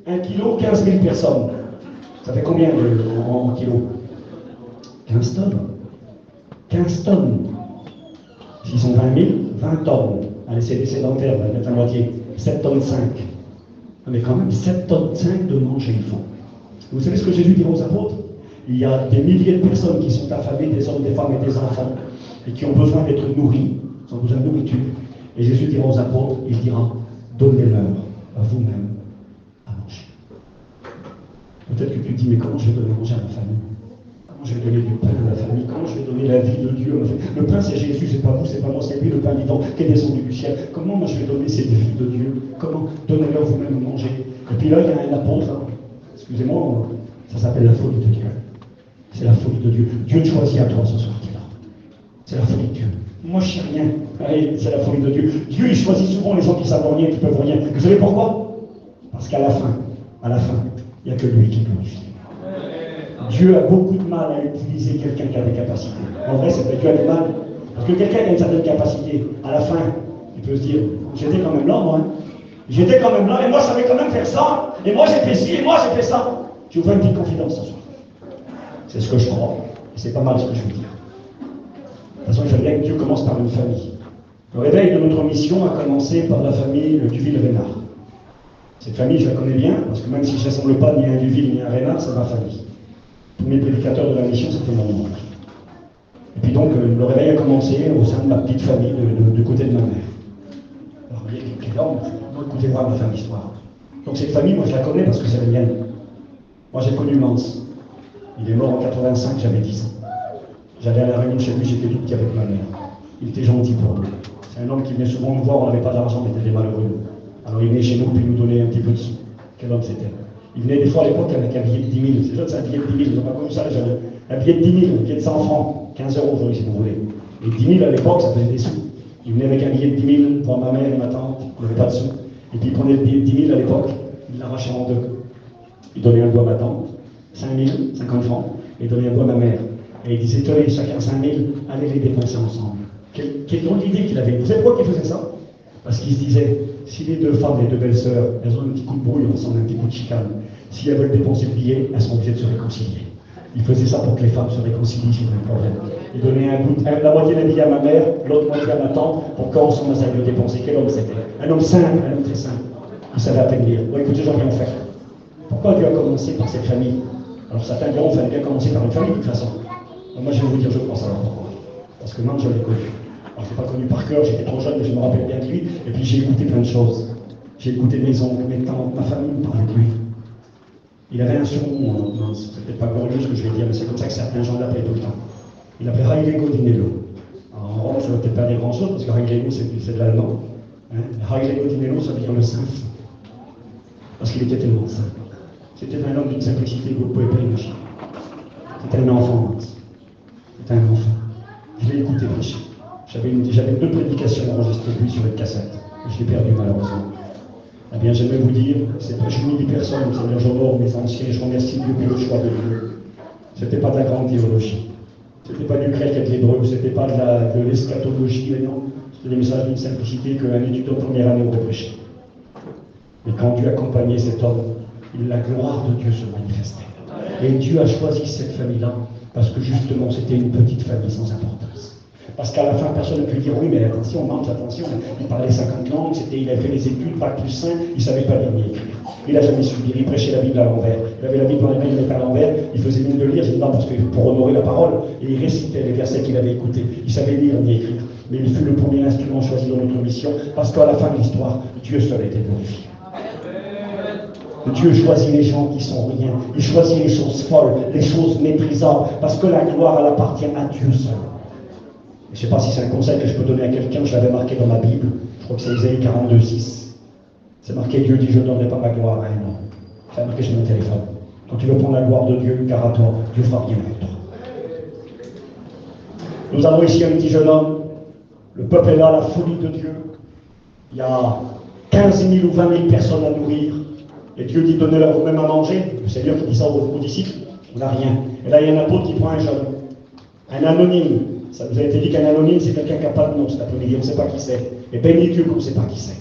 1 kg, 15 000 personnes. Ça fait combien en kilos? 15 tonnes. 15 tonnes. S'ils sont 20 000, 20 tonnes. Allez, c'est des sédentaires, on va mettre la moitié. 7 tonnes 5. Mais quand même, 7 tonnes 5 de manger, ils font. Vous savez ce que Jésus dit aux apôtres? Il y a des milliers de personnes qui sont affamées, des hommes, des femmes et des enfants, et qui ont besoin d'être nourris, ils ont besoin de nourriture. Et Jésus dira aux apôtres, il dira, donnez-leur à vous-même à manger. Peut-être que tu te dis, mais comment je vais donner à manger à ma famille? Comment je vais donner du pain à ma famille? Comment je vais donner la vie de Dieu à ma famille? Le pain, c'est Jésus, c'est pas vous, c'est pas moi, c'est lui, le pain vivant qui est descendu du ciel. Comment moi je vais donner cette vie de Dieu? Comment? Donnez-leur vous-même à manger. Et puis là, il y a un apôtre, hein. Excusez-moi, ça s'appelle la folie de Dieu. C'est la folie de Dieu. Dieu te choisit à toi ce soir qui est là. C'est la folie de Dieu. Moi, je ne sais rien. Allez, c'est la folie de Dieu. Dieu, il choisit souvent les gens qui savent rien, qui peuvent rien. Vous savez pourquoi? Parce qu'à la fin, il n'y a que lui qui glorifie. Dieu a beaucoup de mal à utiliser quelqu'un qui a des capacités. En vrai, c'est que Dieu a du mal. Parce que quelqu'un qui a une certaine capacité, à la fin, il peut se dire, j'étais quand même là, moi. Hein. J'étais quand même là, et moi, je savais quand même faire ça. Et moi, j'ai fait ci, et moi, j'ai fait ça. Je vous fais une petite confidence ce soir. C'est ce que je crois. Et c'est pas mal ce que je veux dire. De toute façon, il fallait bien que Dieu commence par une famille. Le réveil de notre mission a commencé par la famille Duville-Rénard. Cette famille, je la connais bien, parce que même si je ne ressemble pas ni à un Duville ni à un Rénard, c'est ma famille. Tous mes prédicateurs de la mission, c'était mon oncle. Et puis donc, le réveil a commencé au sein de ma petite famille, du côté de ma mère. Alors, vous voyez, quel homme, écoutez voir ma fin d'histoire. Donc cette famille, moi je la connais parce que c'est la mienne. Moi j'ai connu Lance. Il est mort en 85, j'avais 10 ans. J'allais à la réunion chez lui, j'étais tout petit avec ma mère. Il était gentil pour nous. C'est un homme qui venait souvent nous voir, on n'avait pas d'argent, on était des malheureux. Alors il venait chez nous, puis nous donnait un petit peu de sous. Quel homme c'était. Il venait des fois à l'époque avec un billet de 10 000. C'est sûr que c'est un billet de 10 000, ils n'ont pas connu ça, un billet de 10 000, un billet de 100 francs, 15 € aujourd'hui si vous voulez. Et 10 000 à l'époque, ça faisait des sous. Il venait avec un billet de 10 000 pour ma mère et ma tante, il n'avait pas de sous. Et puis il prenait le billet de 10 000 à l'époque, il l'arrachait en deux. Il donnait un doigt à ma tante, 5 000, 50 francs, et il donnait un doigt à ma mère. Et il disait, tenez, chacun 5 000, allez les dépenser ensemble. Quelle drôle d'idée qu'il avait. Vous savez pourquoi il faisait ça? Parce qu'il se disait, si les deux femmes, les deux belles-sœurs, elles ont un petit coup de brouille ensemble, un petit coup de chicane, si elles veulent dépenser le billet, elles sont obligées de se réconcilier. Il faisait ça pour que les femmes se réconcilient s'il y avait un problème. Il donnait la moitié d'un billet à ma mère, l'autre moitié à ma tante, pour qu'ensemble elles aillent le dépenser. Quel homme c'était? Un homme simple, un homme très simple. Il savait à peine lire. Bon, écoutez, j'en viens en faire. Pourquoi Dieu a commencé par cette famille? Alors certains diront, il fallait bien commencer par une famille de toute façon. Donc, moi je vais vous dire, je pense alors pourquoi. Parce que moi je l'ai connu. Alors je ne l'ai pas connu par cœur, j'étais trop jeune, mais je me rappelle bien de lui. Et puis j'ai écouté plein de choses. J'ai écouté mes oncles, mes tantes, ma famille me parlait de lui. Il avait un surnom, c'est peut-être pas glorieux ce que je vais dire, mais c'est comme ça que certains gens l'appelaient tout le temps. Il appelait Haile Godinello. En Rome, ça ne veut peut-être pas dire grand-chose, parce que Haile c'est de l'allemand. Hein? Haile Godinello, ça veut dire le saint. Parce qu'il était tellement saint. C'était un homme d'une simplicité que vous ne pouvez pas imaginer. C'était un enfant. C'était un enfant. Je l'ai écouté prêcher. J'avais 2 prédications enregistrées de lui sur une cassette. Je l'ai perdu malheureusement. Eh bien, j'aimerais vous dire, c'est prêché 1000 personnes, Seigneur, j'honore mes anciens, je remercie Dieu pour le choix de Dieu. C'était pas de la grande théologie. C'était pas du grec et de l'hébreu, c'était pas de l'eschatologie, mais non. C'était des messages d'une simplicité qu'un étudiant de première année aurait prêché. Et quand Dieu accompagnait cet homme, la gloire de Dieu se manifestait. Et Dieu a choisi cette famille-là parce que justement c'était une petite famille sans importance. Parce qu'à la fin, personne ne peut dire oui, mais attention, Mance, attention, il parlait 50 langues, il avait fait les études, bac plus 5, il ne savait pas lire ni écrire. Il n'a jamais su lire, il prêchait la Bible à l'envers. Il avait la Bible dans les mains, il mettait à l'envers, il faisait mine de lire, c'est pas parce que pour honorer la parole, et il récitait les versets qu'il avait écoutés. Il savait lire ni écrire. Mais il fut le premier instrument choisi dans notre mission, parce qu'à la fin de l'histoire, Dieu seul était glorifié. Dieu choisit les gens qui sont rien. Il choisit les choses folles, les choses méprisables, parce que la gloire, elle appartient à Dieu seul. Je ne sais pas si c'est un conseil que je peux donner à quelqu'un, je l'avais marqué dans ma Bible, je crois que c'est Isaïe 42, 6. C'est marqué, Dieu dit, je ne donnerai pas ma gloire à un homme. C'est marqué sur mon téléphone. Quand tu veux prendre la gloire de Dieu, gare à toi, Dieu fera rien avec toi. Nous avons ici un petit jeune homme. Le peuple est là, la folie de Dieu. Il y a 15 000 ou 20 000 personnes à nourrir. Et Dieu dit donnez-leur vous-même à manger. Le Seigneur qui dit ça aux disciples, on n'a rien. Et là, il y a un apôtre qui prend un jeune. Un anonyme. Ça vous a été dit qu'un anonyme, c'est quelqu'un qui n'a pas de nom cet après-midi. On ne sait pas qui c'est. Et béni Dieu qu'on ne sait pas qui c'est.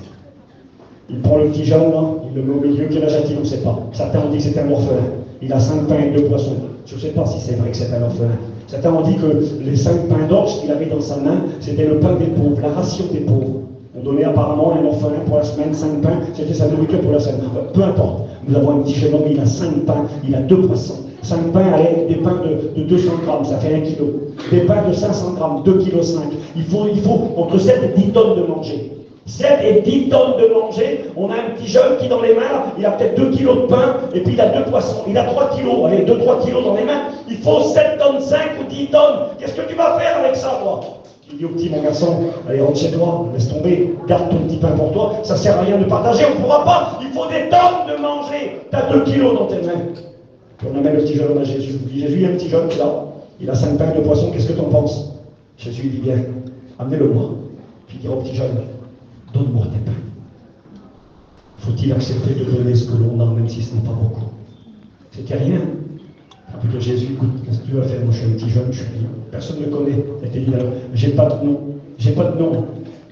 Il prend le petit jeune, là, il le met au milieu. Quel âge a-t-il? On ne sait pas. Certains ont dit que c'est un orphelin. Il a 5 pains et 2 poissons. Je ne sais pas si c'est vrai que c'est un orphelin. Certains ont dit que les 5 pains d'orge qu'il avait dans sa main, c'était le pain des pauvres, la ration des pauvres. On donnait apparemment à un orphelin pour la semaine 5 pains, c'était sa nourriture pour la semaine. Peu importe. Nous avons un petit jeune homme, il a 5 pains, il a 2 poissons. 5 pains avec des pains de 200 grammes, ça fait 1 kilo. Des pains de 500 grammes, 2,5 kg. Il faut entre 7 et 10 tonnes de manger. 7 et 10 tonnes de manger. On a un petit jeune qui, dans les mains, il a peut-être 2 kilos de pain, et puis il a 2 poissons. Il a 3 kilos, allez, 2-3 kilos dans les mains. Il faut 7 tonnes, 5 ou 10 tonnes. Qu'est-ce que tu vas faire avec ça, toi? Il dit au petit, mon garçon, allez, rentre chez toi, laisse tomber, garde ton petit pain pour toi. Ça sert à rien de partager, on ne pourra pas. Il faut des tonnes de manger. Tu as 2 kilos dans tes mains. Puis on amène le petit jeune homme à Jésus. Jésus, il y a un petit jeune qui est là. Il a 5 pains et 2 poissons, qu'est-ce que tu en penses? Jésus, il dit bien, amenez-le-moi. Puis il dit au petit jeune, donne-moi tes pains. Faut-il accepter de donner ce que l'on a, même si ce n'est pas beaucoup? C'était rien. Puis que Jésus, écoute, qu'est-ce que tu vas faire? Moi, je suis un petit jeune, je suis rien. Personne ne me connaît. Il était dit, j'ai pas de nom. J'ai pas de nom.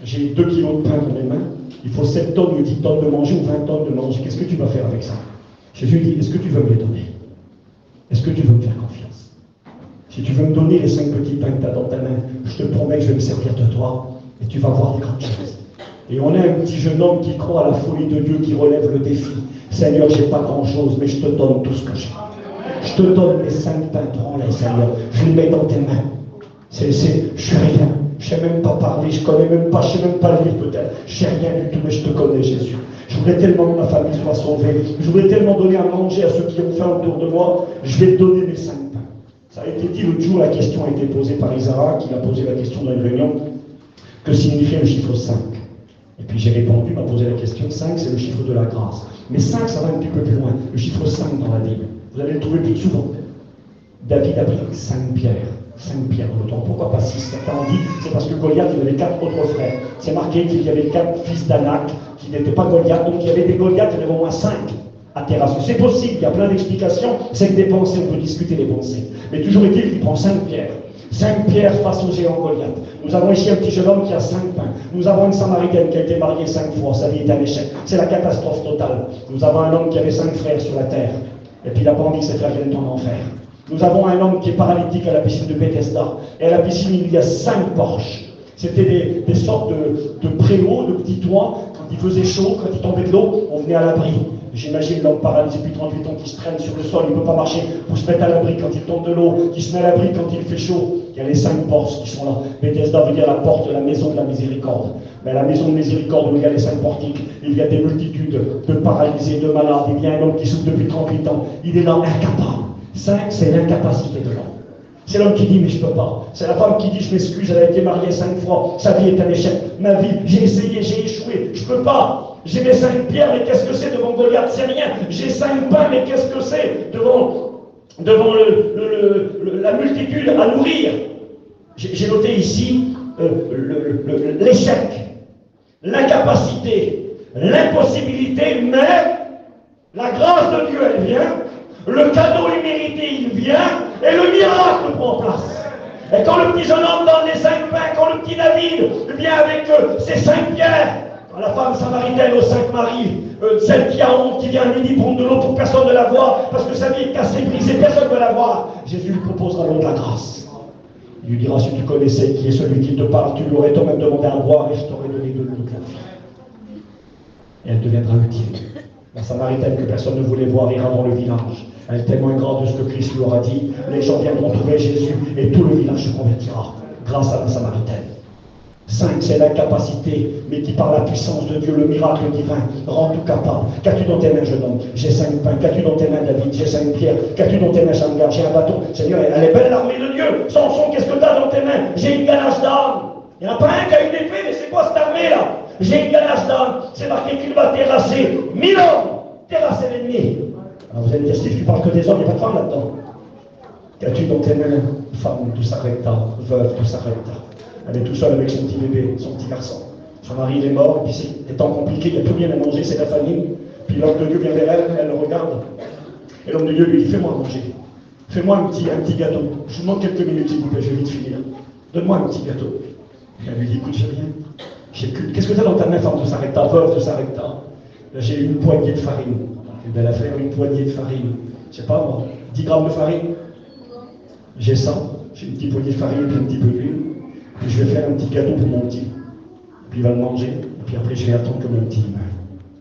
J'ai 2 kilos de pain dans mes mains. Il faut 7 tonnes ou 10 tonnes de manger ou 20 tonnes de manger. Qu'est-ce que tu vas faire avec ça? Jésus dit, est-ce que tu veux me les donner? Est-ce que tu veux me faire confiance? Si tu veux me donner les 5 petits pains que tu as dans ta main, je te promets que je vais me servir de toi et tu vas voir des grandes choses. Et on a un petit jeune homme qui croit à la folie de Dieu, qui relève le défi. Seigneur, j'ai pas grand-chose, mais je te donne tout ce que j'ai. Je te donne les 5 pains, prends-les, Seigneur. Je les mets dans tes mains. Je suis rien. Je sais même pas parler, je connais même pas, je sais même pas lire peut-être. Je sais rien du tout, mais je te connais, Jésus. Je voudrais tellement que ma famille soit sauvée. Je voudrais tellement donner à manger à ceux qui ont faim autour de moi. Je vais te donner les 5 pains. Ça a été dit l'autre jour, la question a été posée par Isara, qui a posé la question dans une réunion. Que signifiait le chiffre 5? Et puis j'ai répondu, il m'a posé la question, 5 c'est le chiffre de la grâce. Mais 5 ça va un petit peu plus loin. Le chiffre 5 dans la Bible, vous allez le trouver plus souvent. David a pris 5 pierres. 5 pierres dans le temps. Pourquoi pas 6? Certains ont dit, c'est parce que Goliath, il avait 4 autres frères. C'est marqué qu'il y avait 4 fils d'Anak, qui n'étaient pas Goliath, donc il y avait des Goliaths, il y en avait au moins 5 à terrasse. C'est possible, il y a plein d'explications, c'est que des pensées, on peut discuter les pensées. Mais toujours est-il qu'il prend 5 pierres. 5 pierres face au géant Goliath. Nous avons ici un petit jeune homme qui a 5 pains. Nous avons une Samaritaine qui a été mariée 5 fois. Sa vie est un échec. C'est la catastrophe totale. Nous avons un homme qui avait 5 frères sur la terre. Et puis il n'a pas envie que ses frères viennent en enfer. Nous avons un homme qui est paralytique à la piscine de Bethesda. Et à la piscine, il y a 5 porches. C'était des sortes de préaux, de petits toits. Quand il faisait chaud, quand il tombait de l'eau, on venait à l'abri. J'imagine l'homme paralysé depuis 38 ans qui se traîne sur le sol, il ne peut pas marcher pour se mettre à l'abri quand il tombe de l'eau, qui se met à l'abri quand il fait chaud. Il y a les 5 portes qui sont là. Bethesda veut dire la porte de la maison de la miséricorde. Mais la maison de miséricorde où il y a les 5 portiques, il y a des multitudes de paralysés, de malades. Il y a un homme qui souffre depuis 38 ans. Il est là incapable. 5, c'est l'incapacité de l'homme. C'est l'homme qui dit mais je ne peux pas. C'est la femme qui dit je m'excuse, elle a été mariée 5 fois, sa vie est un échec. Ma vie, j'ai essayé, j'ai échoué, je ne peux pas. J'ai mes 5 pierres, mais qu'est-ce que c'est devant Goliath? C'est rien. J'ai 5 pains, mais qu'est-ce que c'est devant la multitude à nourrir? J'ai noté ici l'échec, l'incapacité, l'impossibilité, mais la grâce de Dieu, elle vient. Le cadeau immérité, il vient, et le miracle prend place. Et quand le petit jeune homme donne les 5 pains, quand le petit David vient avec ses 5 pierres, la femme samaritaine aux 5 maris, celle qui a honte, qui vient à midi prendre de l'eau pour que personne ne la voie, parce que sa vie est cassée, brisée, personne ne veut la voir. Jésus lui proposera l'eau de la grâce. Il lui dira, si tu connaissais qui est celui qui te parle, tu lui aurais toi-même demandé à boire et je t'aurais donné de l'eau de la vie. Et elle deviendra utile. La Samaritaine que personne ne voulait voir ira dans le village. Elle est tellement grande de ce que Christ lui aura dit. Les gens viendront trouver Jésus et tout le village se convertira grâce à la Samaritaine. 5, c'est l'incapacité, mais qui par la puissance de Dieu, le miracle divin, rend tout capable. Qu'as-tu dans tes mains, jeune homme? J'ai 5 pains. Qu'as-tu dans tes mains, David? J'ai 5 pierres. Qu'as-tu dans tes mains, Shamgar? J'ai un bâton. Seigneur, elle est belle l'armée de Dieu. Samson, qu'est-ce que tu as dans tes mains? J'ai une ganache d'âme. Il n'y en a pas un qui a une épée, mais c'est quoi cette armée-là? J'ai une ganache d'âme. C'est marqué qu'il va terrasser 1000 hommes. Terrasser l'ennemi. Alors vous allez me dire, Steve, tu parles que des hommes, il n'y a pas de femmes là-dedans. Qu'as-tu dans tes mains, femme de Sarepta, veuve de Sarepta? Elle est tout seule avec son petit bébé, son petit garçon. Son mari il est mort, et puis c'est des temps compliqués, il n'y a plus rien à manger, c'est la famine. Puis l'homme de Dieu vient vers elle, elle le regarde. Et l'homme de Dieu lui dit, fais-moi manger. Fais-moi un petit gâteau. Je vous demande quelques minutes, s'il vous plaît, je vais vite finir. Donne-moi un petit gâteau. Et elle lui dit, écoute, j'ai rien. Qu'est-ce que tu as dans ta main, femme de Sarepta, veuve de Sarepta? Là, j'ai une poignée de farine. Une belle affaire, une poignée de farine. Je sais pas, moi, 10 grammes de farine. J'ai ça. J'ai une petite poignée de farine, puis un petit peu d'huile. Puis je vais faire un petit gâteau pour mon petit. Puis il va le manger. Et puis après, je vais attendre comme un petit.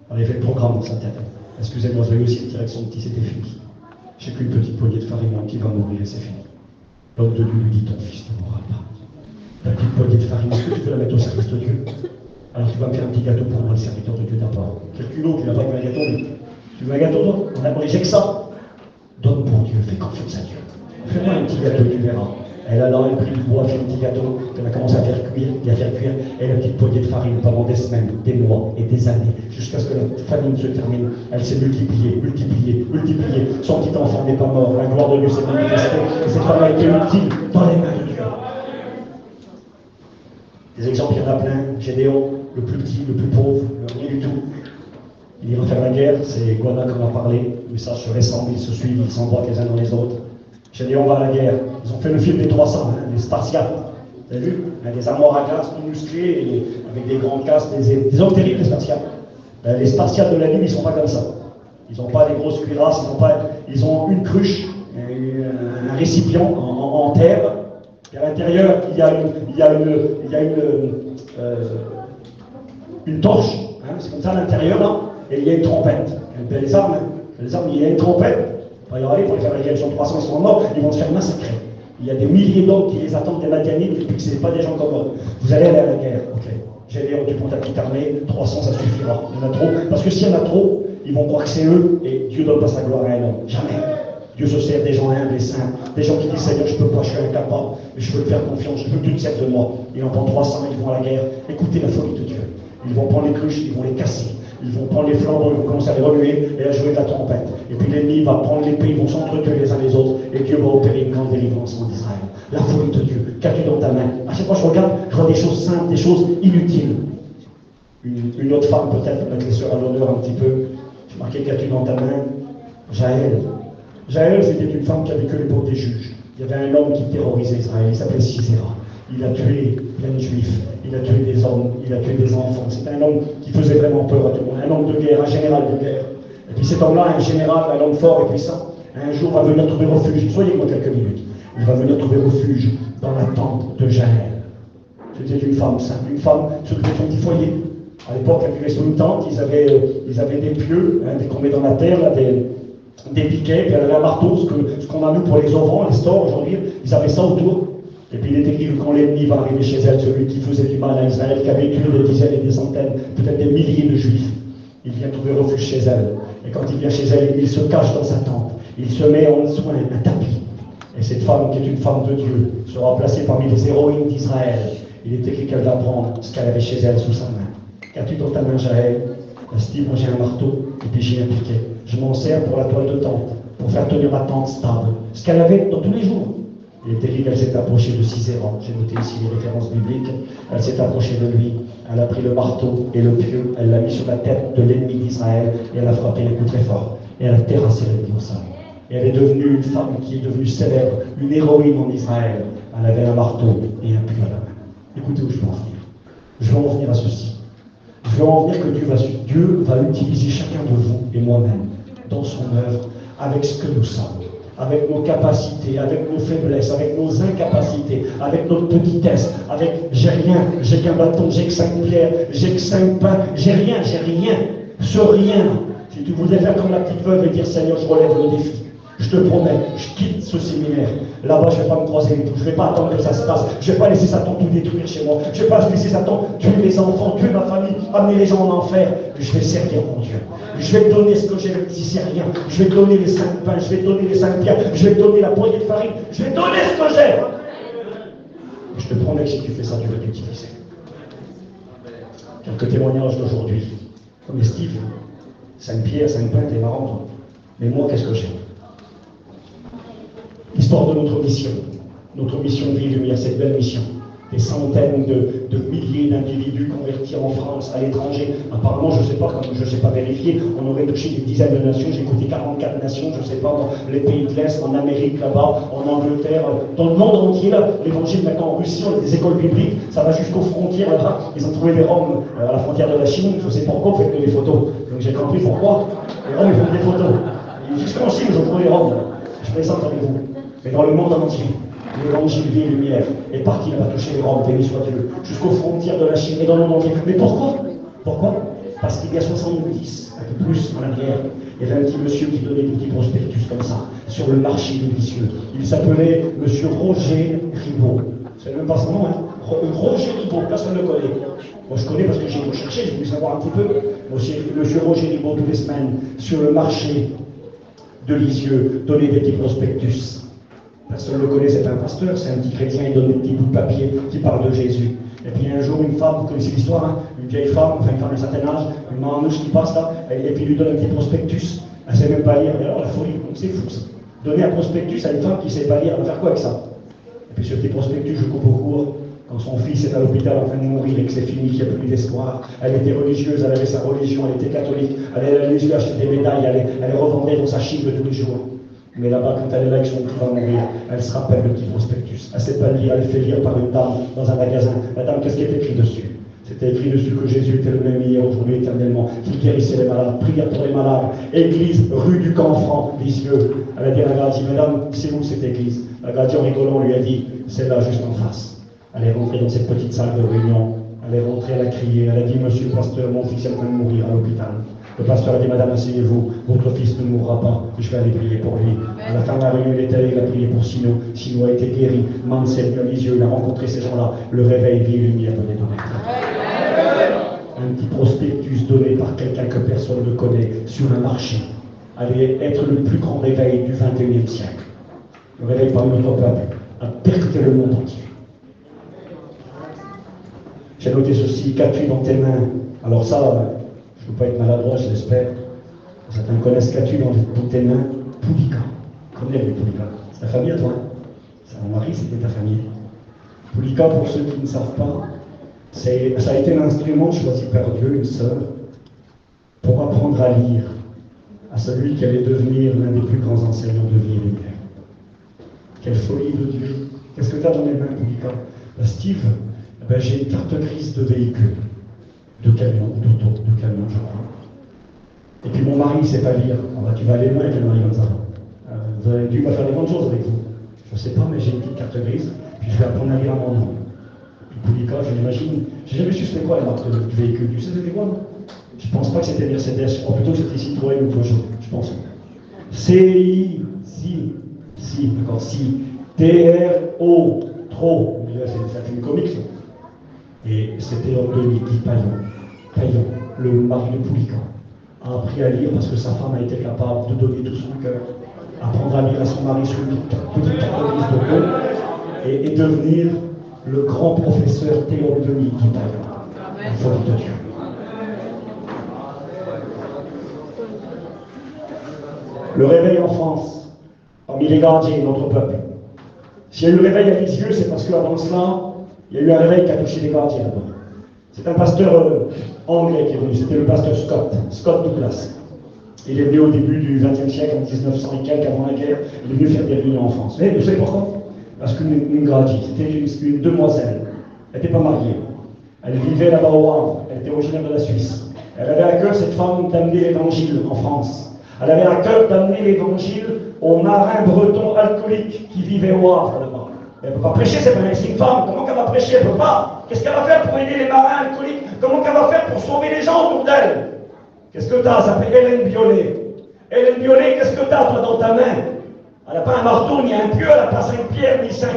Elle avait fait le programme dans sa tête. Excusez-moi, je vais aussi dire que son petit, c'était fini. J'ai qu'une petite poignée de farine, mon petit va mourir et c'est fini. L'homme de Dieu lui dit, ton fils ne mourra pas. Ta petite poignée de farine, est-ce que tu peux la mettre au service de Dieu? Alors tu vas me faire un petit gâteau pour moi, le serviteur de Dieu d'abord. Quelqu'un d'autre, il n'a pas eu un gâteau, mais tu veux un gâteau, toi? On a mangé que ça. Donne pour Dieu, fais confiance à Dieu. Fais-moi un petit gâteau, tu verras. Elle a là, elle a pris du bois, fait un petit gâteau, elle a commencé à faire cuire, et la petite poignée de farine pendant des semaines, des mois et des années, jusqu'à ce que la famine se termine. Elle s'est multipliée. Son petit enfant n'est pas mort, la gloire de Dieu s'est manifestée, et cette femme a été utile dans les mains de Dieu. Des exemples, il y en a plein. Gédéon, le plus petit, le plus pauvre, rien du tout. Il ira faire la guerre, c'est Guana qui en a parlé, mais ça se ressemble, ils se suivent, ils s'emboîtent les uns dans les autres. Gédéon va à la guerre. Ils ont fait le film des 300, les Spartiates. Vous avez vu? Des armoires à glace tout musclés, avec des grands casques, des hommes terribles, les Spartiates. Les Spartiates de la Bible, ils ne sont pas comme ça. Ils n'ont pas des grosses cuirasses, ils ont une cruche, un récipient en terre, et à l'intérieur, il y a une torche, hein, c'est comme ça à l'intérieur, là, et il y a une trompette. Les armes, il y a une trompette. Il va y aller pour les faire la guerre, ils sont 300, ils sont morts, ils vont se faire massacrer. Il y a des milliers d'hommes qui les attendent, des Madianites, et puis ce n'est pas des gens comme eux. Vous allez aller à la guerre, ok. J'ai tu prends ta petite armée, 300 ça suffira. Il y en a trop, parce que s'il y en a trop, ils vont croire que c'est eux, et Dieu ne donne pas sa gloire à un homme. Jamais. Dieu se sert des gens humbles et saints, des gens qui disent Seigneur, je ne peux pas, je suis incapable, mais je veux te faire confiance, je veux que tu te serves de moi. Il en prend 300, ils vont à la guerre. Écoutez la folie de Dieu. Ils vont prendre les cruches, ils vont les casser. Ils vont prendre les flambeaux, ils vont commencer à les remuer et à jouer de la trompette. Et puis l'ennemi va prendre l'épée, ils vont s'entretuer les uns les autres, et Dieu va opérer une grande délivrance en Israël. La folie de Dieu, qu'as-tu dans ta main? À chaque fois que je regarde, je vois des choses simples, des choses inutiles. Une autre femme, peut-être, mettre les sœurs à l'honneur un petit peu. J'ai marqué qu'as-tu dans ta main? Jaël. Jaël, c'était une femme qui avait que l'époque des juges. Il y avait un homme qui terrorisait Israël, il s'appelait Sisera. Il a tué plein de juifs, il a tué des hommes, il a tué des enfants. C'était un homme qui faisait vraiment peur à tout le monde, un homme de guerre, un général de guerre. Et puis cet homme-là, un général, un homme fort et puissant, un jour va venir trouver refuge. Soyez moi quelques minutes. Il va venir trouver refuge dans la tente de Jaël. C'était une femme simple, une femme s'occupait de son petit foyer. À l'époque, elle vivait sur une tente, ils avaient des pieux, hein, qu'on met dans la terre, là, des piquets, puis elle avait un marteau, ce qu'on a nous pour les auvents, les stores aujourd'hui, ils avaient ça autour. Et puis il est écrit que quand l'ennemi va arriver chez elle, celui qui faisait du mal à Israël, qui avait tué des dizaines et des centaines, peut-être des milliers de juifs, il vient trouver refuge chez elle. Et quand il vient chez elle, il se cache dans sa tente. Il se met en soin un tapis. Et cette femme, qui est une femme de Dieu, sera placée parmi les héroïnes d'Israël. Il est écrit qu'elle va prendre ce qu'elle avait chez elle sous sa main. Qu'as-tu dans ta main, Jaël? Steve, moi j'ai un marteau et puis j'ai un piquet. Je m'en sers pour la toile de tente, pour faire tenir ma tente stable. Ce qu'elle avait dans tous les jours. Il est écrit qu'elle s'est approchée de Sisera. J'ai noté ici les références bibliques. Elle s'est approchée de lui. Elle a pris le marteau et le pieu. Elle l'a mis sur la tête de l'ennemi d'Israël et elle a frappé les coups très forts. Et elle a terrassé l'ennemi au sol. Et elle est devenue une femme qui est devenue célèbre, une héroïne en Israël. Elle avait un marteau et un pieu à la main. Écoutez où je veux en venir. Je veux en venir à ceci. Je veux en venir que Dieu va utiliser chacun de vous et moi-même dans son œuvre avec ce que nous sommes. Avec nos capacités, avec nos faiblesses, avec nos incapacités, avec notre petitesse, avec j'ai rien, j'ai qu'un bâton, j'ai que 5 pierres, j'ai que 5 pains, j'ai rien. Ce rien, si tu voulais faire comme la petite veuve et dire Seigneur, je relève le défi, je te promets, je quitte ce séminaire. Là-bas, je ne vais pas me croiser les pouces, je ne vais pas attendre que ça se passe, je ne vais pas laisser Satan tout détruire chez moi, je ne vais pas laisser Satan tuer mes enfants, tuer ma famille, amener les gens en enfer. Je vais servir mon Dieu. Je vais te donner ce que j'ai, si c'est rien. Je vais te donner les 5 pains, je vais te donner les 5 pierres, je vais te donner la poignée de farine, je vais te donner ce que j'ai. Je te promets que si tu fais ça, tu vas t'utiliser. Quelques témoignages d'aujourd'hui. Comme Steve, 5 pierres, 5 pains, t'es marrant, toi. Mais moi, qu'est-ce que j'ai? sport de notre mission de Vie et Lumière, cette belle mission. Des centaines de milliers d'individus convertis en France, à l'étranger. Apparemment, je ne sais pas, comme je ne sais pas vérifier, on aurait touché des dizaines de nations. J'ai écouté 44 nations, je ne sais pas, dans les pays de l'Est, en Amérique là-bas, en Angleterre, dans le monde entier. L'évangile maintenant en Russie, on a des écoles bibliques, ça va jusqu'aux frontières là-bas. Ils ont trouvé des Roms à la frontière de la Chine. Je sais pourquoi, vous faites que des photos. Donc j'ai compris pourquoi. Les Roms, ils font des photos. Jusqu'en Chine, ils ont trouvé les Roms. Je plaisante avec vous. Mais dans le monde entier, l'évangile Vie et Lumière est parti, il va toucher les Roms, béni soit Dieu, jusqu'aux frontières de la Chine et dans le monde entier. Mais pourquoi? Parce qu'il y a 70, un peu plus en arrière, il y avait un petit monsieur qui donnait des petits prospectus comme ça, sur le marché des vicieux. Il s'appelait monsieur Roger Ribot. C'est même pas son nom, hein? Roger Ribot, personne ne le connaît. Moi je connais parce que j'ai recherché, j'ai voulu savoir un petit peu. Monsieur Roger Ribot, toutes les semaines, sur le marché de Lisieux, donnait des petits prospectus. Personne ne le connaît, c'est un pasteur, c'est un petit chrétien, il donne des petits bouts de papier qui parlent de Jésus. Et puis un jour, une femme, vous connaissez l'histoire, hein, une vieille femme, enfin une femme d'un certain âge, une manouche qui passe là, et puis il lui donne un petit prospectus. Elle ne sait même pas lire, mais alors la folie, c'est fou ça. Donner un prospectus à une femme qui ne sait pas lire, elle va faire quoi avec ça? Et puis ce petit prospectus, je coupe au court, quand son fils est à l'hôpital en train de mourir et que c'est fini, qu'il n'y a plus d'espoir. Elle était religieuse, elle avait sa religion, elle était catholique, elle allait à l'église acheter des médailles, elle revendait dans sa chible tous les jours. Mais là-bas, quand elle est là avec son va mourir, elle se rappelle le petit prospectus. Elle ne sait pas lire, elle fait lire par une dame dans un magasin. La dame, qu'est-ce qui est écrit dessus? C'était écrit dessus que Jésus était le même hier, aujourd'hui, éternellement, qu'il guérissait les malades, prière pour les malades, église, rue du Camp-Franc, Lisieux. Elle a dit à la gardien, madame, c'est où cette église? La gardien, en rigolant, lui a dit, c'est là, juste en face. Elle est rentrée dans cette petite salle de réunion. Elle est rentrée, elle a crié, elle a dit, monsieur le pasteur, mon fils est en train de mourir à l'hôpital. Le pasteur a dit, madame, asseyez-vous, votre fils ne mourra pas, je vais aller prier pour lui. À la fin de la réunion, il est allé, il a prié pour Sino. Sino a été guéri, Mansell a les yeux, il a rencontré ces gens-là. Le réveil, Vie et Lumière venait donner. Un petit prospectus donné par quelqu'un que personne ne connaît sur un marché allait être le plus grand réveil du XXIe siècle. Le réveil parmi notre peuple a percuté le monde entier. J'ai noté ceci, qu'as-tu dans tes mains? Alors ça, je ne veux pas être maladroit, je l'espère. Certains connaissent qu'as-tu dans tes mains? Poulika. Connais les Poulika. C'est ta famille à toi, hein? C'est mon mari, c'était ta famille. Poulika, pour ceux qui ne savent pas, ça a été l'instrument choisi par Dieu, une sœur, pour apprendre à lire à celui qui allait devenir l'un des plus grands enseignants de Vie et Lumière. Quelle folie de Dieu! Qu'est-ce que tu as dans les mains, Poulika? Steve, j'ai une carte grise de véhicule. De camion, d'auto, de camion, je crois. Et puis mon mari ne sait pas lire. Tu vas aller loin avec un mari comme ça. Vous avez dû faire des bonnes choses avec vous. Je ne sais pas, mais j'ai une petite carte grise, puis je vais apprendre à lire à mon nom. Puis Poulika, je l'imagine. J'ai jamais su c'était quoi la marque du véhicule. Tu sais c'était quoi, non? Je ne pense pas que c'était Mercedes, je crois plutôt que c'était Citroën ou Peugeot, je pense. Si, d'accord, si. T-R-O, trop. C'est une comique, ça. Et c'était Dominique Paillon, le mari de Poulika, a appris à lire parce que sa femme a été capable de donner tout son cœur, apprendre à lire à son mari sur une petite carte de peu, et devenir le grand professeur Théo Dominique Paillon. La folie de Dieu. Le réveil en France, parmi les gardiens de notre peuple. S'il y a eu le réveil à Lisieux, c'est parce qu'avant cela, il y a eu un réveil qui a touché les gardiens là-bas. C'est un pasteur anglais qui est venu, c'était le pasteur Scott Douglas. Il est venu au début du XXe siècle, en 1900 et quelques, avant la guerre, il est venu faire des réunions en France. Mais vous savez pourquoi? Parce qu'une gradie, c'était une demoiselle, elle n'était pas mariée. Elle vivait là-bas au Havre, elle était originaire de la Suisse. Elle avait à cœur, cette femme, d'amener l'évangile en France. Elle avait à cœur d'amener l'évangile aux marins bretons alcooliques qui vivaient au Havre là-bas. Elle ne peut pas prêcher, c'est une femme. Comment qu'elle va prêcher? Elle ne peut pas. Qu'est-ce qu'elle va faire pour aider les marins alcooliques? Comment qu'elle va faire pour sauver les gens autour d'elle? Qu'est-ce que tu as? Ça s'appelle Hélène Biolay. Hélène Biolay, qu'est-ce que tu as, toi, dans ta main? Elle n'a pas un marteau, ni un pieu, elle n'a pas 5 pierres, ni 5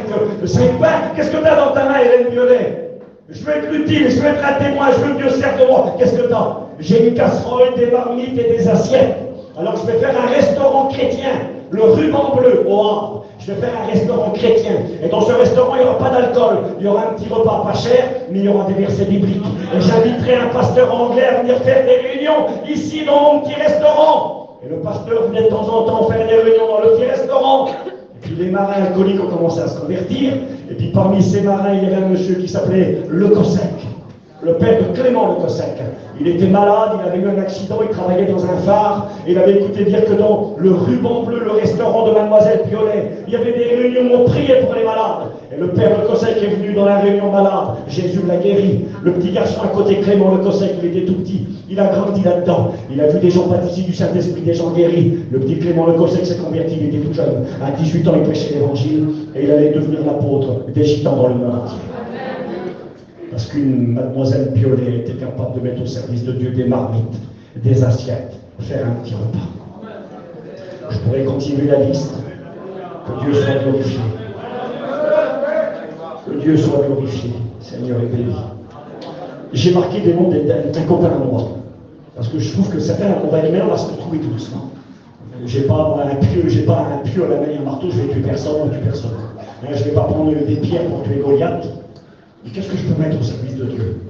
pains. Qu'est-ce que tu as dans ta main, Hélène Biolay? Je veux être utile, je veux être un témoin, je veux que Dieu serve de moi. Qu'est-ce que tu as? J'ai une casserole, des marmites et des assiettes. Alors je vais faire un restaurant chrétien, le ruban bleu au Havre. Je vais faire un restaurant chrétien. Et dans ce restaurant, il n'y aura pas d'alcool. Il y aura un petit repas pas cher, mais il y aura des versets bibliques. Et j'inviterai un pasteur anglais à venir faire des réunions ici dans mon petit restaurant. Et le pasteur venait de temps en temps faire des réunions dans le petit restaurant. Et Puis les marins alcooliques ont commencé à se convertir. Et puis parmi ces marins, il y avait un monsieur qui s'appelait Le Cossec, le père de Clément Le Cossec. Il était malade, il avait eu un accident, il travaillait dans un phare. Et il avait écouté dire que dans le Ruban Bleu, le restaurant de Mademoiselle Piolet, il y avait des réunions où on priait pour les malades. Et le père Le Cossec est venu dans la réunion malade. Jésus l'a guéri. Le petit garçon à côté, Clément Le Cossec, il était tout petit. Il a grandi là-dedans. Il a vu des gens baptisés du Saint-Esprit, des gens guéris. Le petit Clément Le Cossec s'est converti, il était tout jeune. À 18 ans, il prêchait l'évangile et il allait devenir l'apôtre des gitans dans le monde entier. Parce qu'une mademoiselle Piolet était capable de mettre au service de Dieu des marmites, des assiettes, faire un petit repas. Je pourrais continuer la liste. Que Dieu soit glorifié. Que Dieu soit glorifié. Seigneur est béni. J'ai marqué des noms d'un copain à moi. Parce que je trouve que certains, on va les mettre, on va se retrouver tout doucement. J'ai pas un pieu à la main et un marteau, je vais tuer personne, on tue personne. Je ne vais pas prendre des pierres pour tuer Goliath. Et qu'est-ce que je peux mettre au service de Dieu?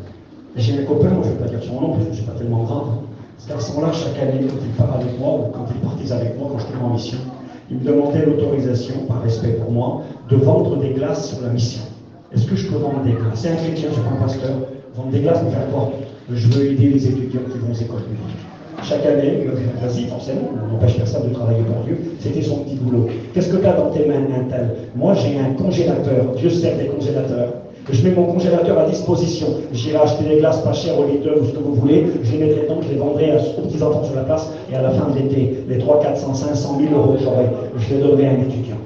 J'ai un copain, je ne vais pas dire son nom, parce que je ne suis pas tellement grave. Ce garçon-là, chaque année, quand il part avec moi, ou quand il partise avec moi, quand j'étais en mission, il me demandait l'autorisation, par respect pour moi, de vendre des glaces sur la mission. Est-ce que je peux vendre des glaces? C'est un chrétien, je ne suis pas un pasteur. Vendre des glaces, mais faire quoi? Je veux aider les étudiants qui vont aux écoles publiques. Chaque année, il me dit, vas-y, forcément, on n'empêche personne de travailler pour Dieu. C'était son petit boulot. Qu'est-ce que tu as dans tes mains, un tel? Moi, j'ai un congélateur. Dieu sert des congélateurs. Je mets mon congélateur à disposition. J'irai acheter des glaces pas chères au litre ou ce que vous voulez. Je les mettrai donc, je les vendrai aux petits enfants sur la place. Et à la fin de l'été, les 300, 400, 500 000 euros que j'aurai, je les donnerai à un étudiant.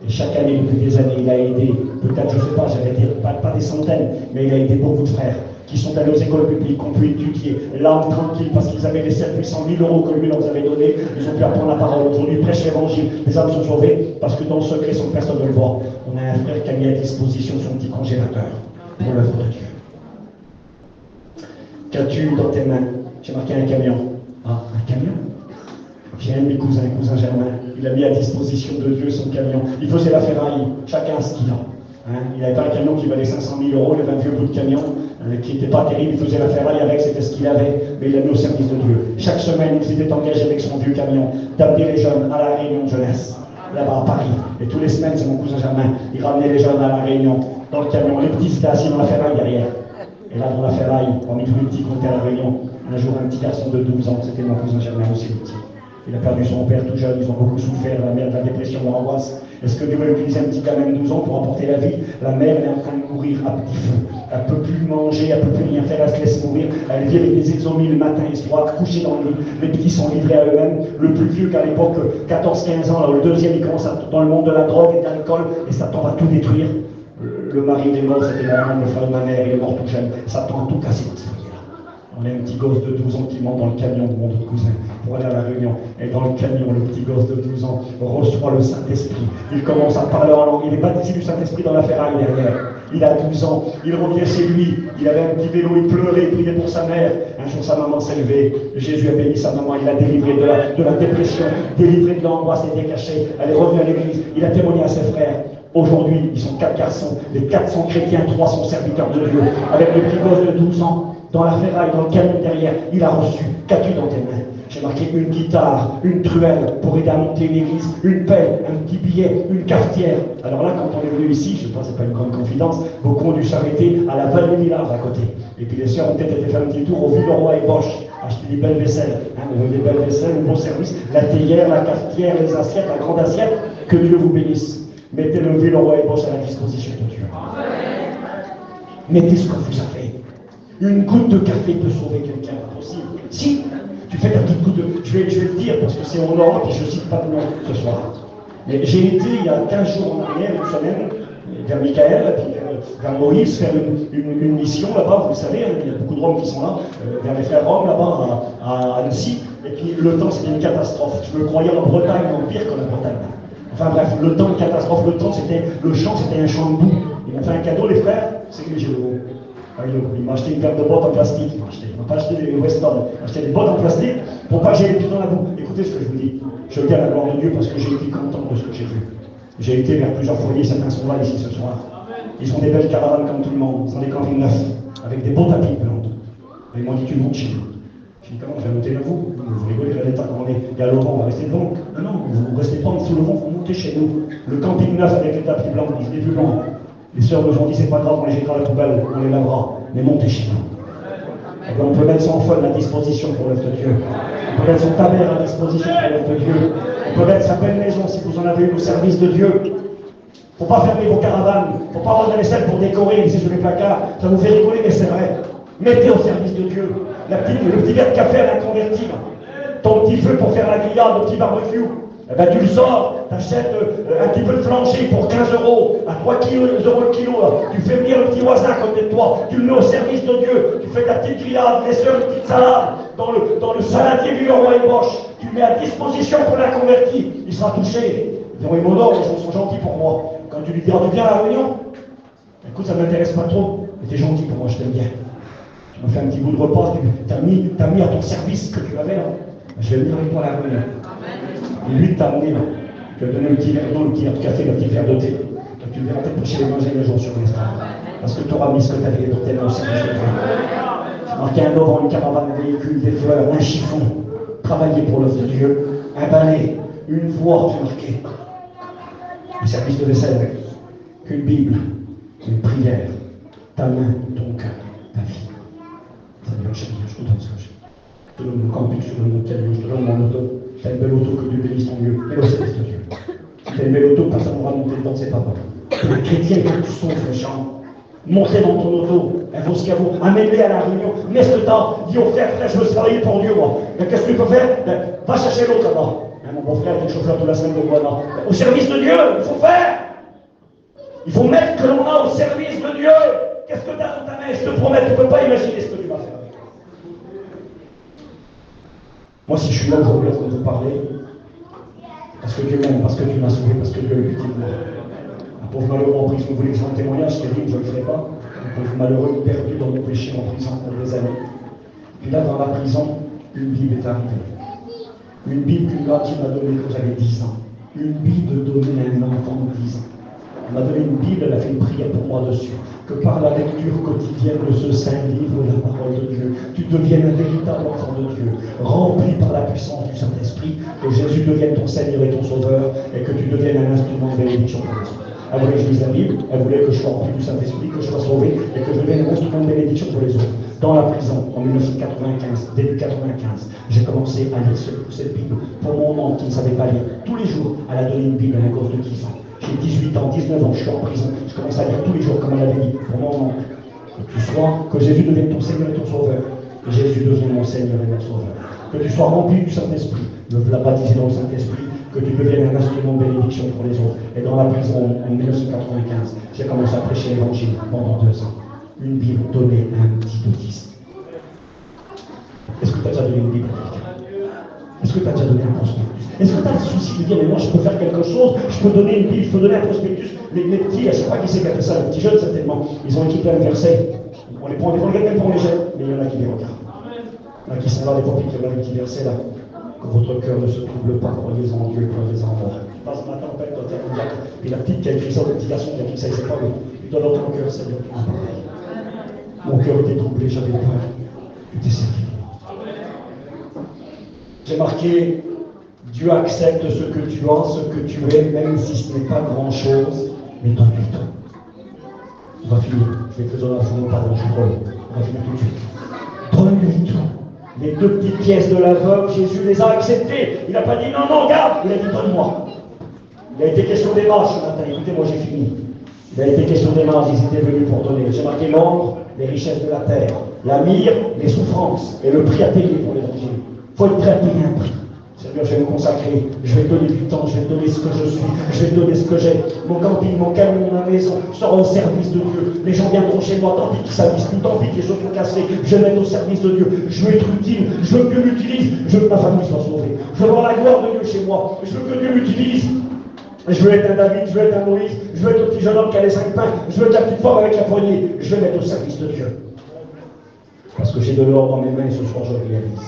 Et chaque année, depuis des années, il a aidé, peut-être, je ne sais pas, j'avais dit, pas des centaines, mais il a aidé beaucoup de frères qui sont allés aux écoles publiques, qui ont pu étudier, l'âme tranquille, parce qu'ils avaient les 700 000 euros que lui leur avait donnés, ils ont pu apprendre la parole, aujourd'hui ils prêchent l'évangile, les âmes sont sauvées, parce que dans le secret, sans personne ne le voit, on a un frère qui a mis à disposition son petit congélateur pour l'œuvre de Dieu. Qu'as-tu dans tes mains? J'ai marqué un camion. Ah, un camion? J'ai un de mes cousins, cousin Germain, il a mis à disposition de Dieu son camion. Il faisait la ferraille, chacun ce qu'il a. Il n'avait pas un camion qui valait 500 000 euros, il avait un vieux bout de camion qui n'était pas terrible, il faisait la ferraille avec, c'était ce qu'il avait, mais il l'a mis au service de Dieu. Chaque semaine, il s'était engagé avec son vieux camion d'amener les jeunes à la réunion de jeunesse, là-bas à Paris. Et tous les semaines, c'est mon cousin Germain, il ramenait les jeunes à la réunion, dans le camion. Les petits étaient assis dans la ferraille derrière. Et là, dans la ferraille, parmi tous les petits qui étaient à la réunion, un jour, un petit garçon de 12 ans, c'était mon cousin Germain aussi, le petit. Il a perdu son père tout jeune, ils ont beaucoup souffert, la mère de la dépression, de l'angoisse. Est-ce que Dieu va utiliser un petit gamin de 12 ans pour apporter la vie? La mère, elle est en train de mourir à petit feu. Elle ne peut plus manger, elle ne peut plus rien faire, elle se laisse mourir. Elle vit avec des exomies le matin et le soir, couchée dans le lit. Les petits sont livrés à eux-mêmes. Le plus vieux qu'à l'époque, 14-15 ans, là, le deuxième, il commence dans le monde de la drogue et de l'alcool, et Satan va tout détruire. Le mari est mort, c'était la maman, le frère de ma mère, il est mort tout jeune. Satan a tout cassé dans ce foyer-là. On a un petit gosse de 12 ans qui monte dans le camion de mon autre cousin pour aller à la réunion. Et dans le camion, le petit gosse de 12 ans reçoit le Saint-Esprit. Il commence à parler en langue. Il est baptisé du Saint-Esprit dans la ferraille derrière. Il a 12 ans. Il revient chez lui. Il avait un petit vélo. Il pleurait. Il priait pour sa mère. Un jour, sa maman s'est levée. Jésus a béni sa maman. Il l'a délivré de la dépression, délivré de l'angoisse et des cachets. Elle est revenue à l'église. Il a témoigné à ses frères. Aujourd'hui, ils sont 4 garçons. Les 4 sont chrétiens, 3 sont serviteurs de Dieu. Avec le petit gosse de 12 ans, dans la ferraille, dans le camion derrière, il a reçu. Qu'as-tu dans tes mains? J'ai marqué une guitare, une truelle pour aider à monter une église, une pelle, un petit billet, une cafetière. Alors là, quand on est venu ici, je ne sais pas, c'est pas une grande confidence, beaucoup ont dû s'arrêter à la Vallée Villard à côté. Et puis les sœurs ont peut-être été faire un petit tour au Villeroy et Bosch, acheter des belles vaisselles, des belles vaisselles, un bon service, la théière, la cafetière, les assiettes, la grande assiette, que Dieu vous bénisse. Mettez le Villeroy et Bosch à la disposition de Dieu. Mettez ce que vous avez. Une goutte de café peut sauver quelqu'un, possible. Si tu fais ta petite goutte de... Je vais le dire parce que c'est honorable et je ne cite pas de nom ce soir. Mais j'ai été il y a 15 jours en arrière, une semaine, vers Michael, et puis vers Moïse, faire une mission là-bas, vous le savez, il y a beaucoup de Roms qui sont là, vers les frères Roms là-bas à Annecy. Et puis le temps c'était une catastrophe. Je me croyais en Bretagne, non pire que la Bretagne. Enfin bref, le temps, une catastrophe, le champ c'était un champ de boue. Ils m'ont fait un cadeau, les frères, c'est que les généraux. Il m'a acheté une paire de bottes en plastique, il m'a pas acheté des Weston, il m'a acheté des bottes en plastique pour pas que j'aille les pieds dans la boue. Écoutez ce que je vous dis, je dis à la gloire de Dieu parce que j'ai été content de ce que j'ai vu. J'ai été vers plusieurs foyers, certains sont là ici ce soir. Ils ont des belles caravanes comme tout le monde, ils ont des campings neufs, avec des beaux tapis de plantes. Ils m'ont dit tu montes chez nous. Je dis, comment je vais monter devant vous? Vous rigolez, je vais être quand on est. Il y a Laurent, on va rester devant. Non, non, vous ne restez pas en dessous le vent, vous montez chez nous. Le camping neuf avec les tapis blancs, je l'ai vu blanc. Les sœurs nous ont dit, c'est pas grave, on les jettera à la poubelle, on les lavera. Mais montez chez nous. Et bien, on peut mettre son fun à disposition pour l'œuvre de Dieu. On peut mettre son tabac à disposition pour l'œuvre de Dieu. On peut mettre sa belle maison si vous en avez une au service de Dieu. Il ne faut pas fermer vos caravanes. Il ne faut pas avoir de vaisselle pour décorer ici sur les placards. Ça vous fait rigoler, mais c'est vrai. Mettez au service de Dieu. Le petit verre de café à la convertir. Ton petit feu pour faire la grillade, le petit barbecue. Eh ben, tu le sors, tu achètes un petit peu de flancher pour 15 € à 3 euros le kilo. Là. Tu fais venir le petit voisin à côté de toi, tu le mets au service de Dieu, tu fais ta petite grillade, les soeurs, une petite salade, dans le saladier du roi et Bosch. Tu le mets à disposition pour la convertie, il sera touché. Il dit, oui, mon or, les gens sont gentils pour moi. Quand tu lui diras, tu viens à la réunion, écoute, ça ne m'intéresse pas trop, mais tu es gentil pour moi, je t'aime bien. Tu m'as fait un petit bout de repas, tu as mis à ton service ce que tu avais là. Je vais venir avec toi à la réunion. Et lui t'a amené là. Tu lui as donné le petit verre d'eau, le petit verre de café, le petit verre de thé. Donc tu verras peut-être prêcher l'évangile un jour sur l'instant. Parce que tu auras mis ce que tu avais pour tellement au service de Dieu. Marqué un auvent, une caravane, un véhicule, des fleurs, un chiffon. Travailler pour l'œuvre de Dieu. Un balai, une voix, j'ai marqué. Un service de vaisselle. Une Bible, une prière. Ta main, ton cœur, ta vie. Seigneur, je te donne ce que j'ai. Je te donne mon camping, je te donne mon camion, je te donne mon auto. T'as une belle auto, que Dieu bénisse ton mieux. Mais au service de Dieu. Si t'as une belle auto, personne n'aura monté dedans, c'est pas bon. Les chrétiens, quand tu souffres, les gens, montez dans ton auto, elle vaut ce qu'elle vaut, amène-les à la réunion, mets ce temps, dis au frère, je veux travailler pour Dieu, moi. Mais qu'est-ce que tu peux faire? Va chercher l'autre là-bas. Mon beau frère, il est chauffeur toute la semaine de Guana. Au service de Dieu, il faut faire. Il faut mettre ce que l'on a au service de Dieu. Qu'est-ce que tu as dans ta main? Je te promets, tu ne peux pas imaginer ce que tu vas faire. Moi, si je suis là aujourd'hui en train de vous parler, parce que Dieu m'aime, parce que Dieu m'a sauvé, parce que Dieu a eu pitié de moi. Un pauvre malheureux en prison, vous voulez que je rende témoignage, je l'ai dit, je ne le ferai pas. Un pauvre malheureux perdu dans nos péchés en prison pour des années. Puis là, dans la prison, une Bible est arrivée. Une Bible qu'une grandine m'a donnée quand j'avais 10 ans. Une Bible donnée à un enfant de 10 ans. Elle m'a donné une Bible, elle a fait une prière pour moi dessus. Que par la lecture quotidienne de ce saint livre, la parole de Dieu, tu deviennes un véritable enfant de Dieu, rempli par la puissance du Saint-Esprit, que Jésus devienne ton Seigneur et ton Sauveur, et que tu deviennes un instrument de bénédiction pour les autres. Elle voulait que je lise la Bible, elle voulait que je sois rempli du Saint-Esprit, que je sois sauvé, et que je devienne un instrument de bénédiction pour les autres. Dans la prison, en 1995, début 1995, j'ai commencé à lire cette Bible pour mon oncle qui ne savait pas lire. Tous les jours, elle a donné une Bible à un gosse de 10 ans. J'ai 18 ans, 19 ans, je suis en prison. Je commence à lire tous les jours, comme elle avait dit, pour mon oncle. Que tu sois, que Jésus devienne ton Seigneur et ton Sauveur. Que Jésus devienne mon Seigneur et mon Sauveur. Que tu sois rempli du Saint-Esprit. Me la baptiser dans le Saint-Esprit. Que tu deviennes un instrument de bénédiction pour les autres. Et dans la prison, en 1995, j'ai commencé à prêcher l'évangile pendant 2 ans. Une Bible donnée à un petit autiste. Est-ce que tu as déjà donné une Bible à quelqu'un? Est-ce que tu as déjà donné un prospectus? Est-ce que tu as le souci de dire, mais moi je peux faire quelque chose, je peux donner une Bible, je peux donner un prospectus? Les petits, je ne sais pas qui c'est qui a fait ça, les petits jeunes certainement, ils ont équipé un verset. On les prend, on les regarde même pour les jeunes, mais il y en a qui les regardent. Il y en a qui sont là, les papiers qui regardent les petits versets là. Que votre cœur ne se trouble pas, croyez en Dieu, croyez en moi. Passe ma tempête quand elle regarde. Puis la petite qui a écrit ça, le petit garçon qui a écrit ça, il ne sait pas, mais il donne dans ton cœur, Seigneur, tu m'as parlé. Mon cœur était troublé, j'avais peur. Tu t'es servi. J'ai marqué, Dieu accepte ce que tu as, ce que tu es, même si ce n'est pas grand-chose, mais donne-lui tout. On va finir. Je vais te donner un fond, pardon, je crois. On va finir tout de suite. Donne-lui tout. Les 2 petites pièces de la veuve, Jésus les a acceptées. Il n'a pas dit non, non, garde. Il a dit donne-moi. Il a été question des marches ce matin. Écoutez, moi j'ai fini. Il a été question des marches, ils étaient venus pour donner. J'ai marqué l'ombre, les richesses de la terre, la mire, les souffrances et le prix à payer pour l'évangile. Il faut être prêt à payer un prix. Seigneur, je vais me consacrer, je vais donner du temps, je vais donner ce que je suis, je vais donner ce que j'ai. Mon camping, mon camion, ma maison sera au service de Dieu. Les gens viendront chez moi, tant pis qu'ils s'habillent plus, tant pis que les choses sont cassées. Je vais mettre au service de Dieu. Je veux être utile, je veux que Dieu m'utilise, je veux que ma famille soit sauvée. Je veux voir la gloire de Dieu chez moi. Je veux que Dieu m'utilise. Je veux être un David, je veux être un Moïse, je veux être le petit jeune homme qui a les 5 pains, je veux être la petite femme avec la poignée. Je vais mettre au service de Dieu. Parce que j'ai de l'or dans mes mains et ce soir je le réalise.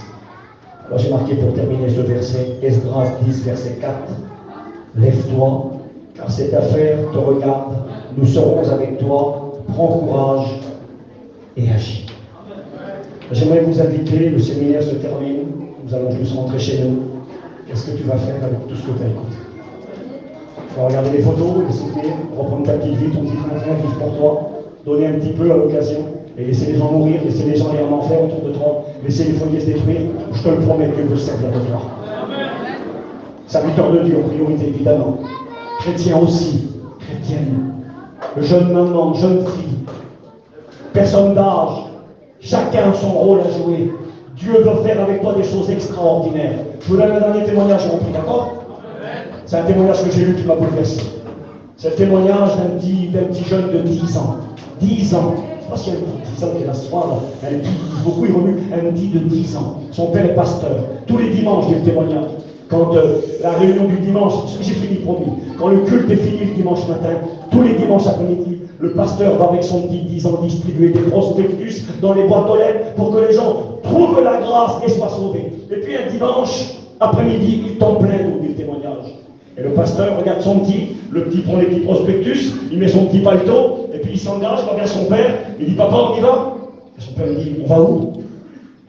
Alors j'ai marqué pour terminer ce verset, Esdras 10, verset 4. Lève-toi, car cette affaire te regarde. Nous serons avec toi. Prends courage et agis. J'aimerais vous inviter, le séminaire se termine, nous allons tous rentrer chez nous. Qu'est-ce que tu vas faire avec tout ce que tu as écouté? Tu vas regarder les photos, les souvenirs, reprendre ta petite vie, ton petit train juste pour toi, donner un petit peu à l'occasion, et laisser les gens mourir, laisser les gens aller en enfer autour de toi, laisser les foyers se détruire. Je te le promets, Dieu veut se servir de toi. Serviteur de Dieu en priorité, évidemment. Chrétien aussi, chrétienne. Jeune maman, jeune fille, personne d'âge, chacun a son rôle à jouer. Dieu veut faire avec toi des choses extraordinaires. Je vous donne un dernier témoignage, mon prix, d'accord? C'est un témoignage que j'ai lu qui m'a bouleversé. C'est le témoignage d'un petit jeune de 10 ans. 10 ans. Je ne sais pas s'il y a une petite 10 ans qui est là ce soir. Elle dit, beaucoup il remue, un petit de 10 ans. Son père est pasteur. Tous les dimanches, il y a le témoignage. Quand la réunion du dimanche, j'ai fini promis, quand le culte est fini le dimanche matin, tous les dimanches après-midi, le pasteur va avec son petit 10 ans distribuer des prospectus dans les boîtes aux lettres pour que les gens trouvent la grâce et soient sauvés. Et puis un dimanche après-midi, il tombe plein d'eau du témoignage. Et le pasteur regarde son petit, le petit prend les petits prospectus, il met son petit paletot, et puis il s'engage, il regarde son père, il dit papa, on y va? Et son père lui dit on va où?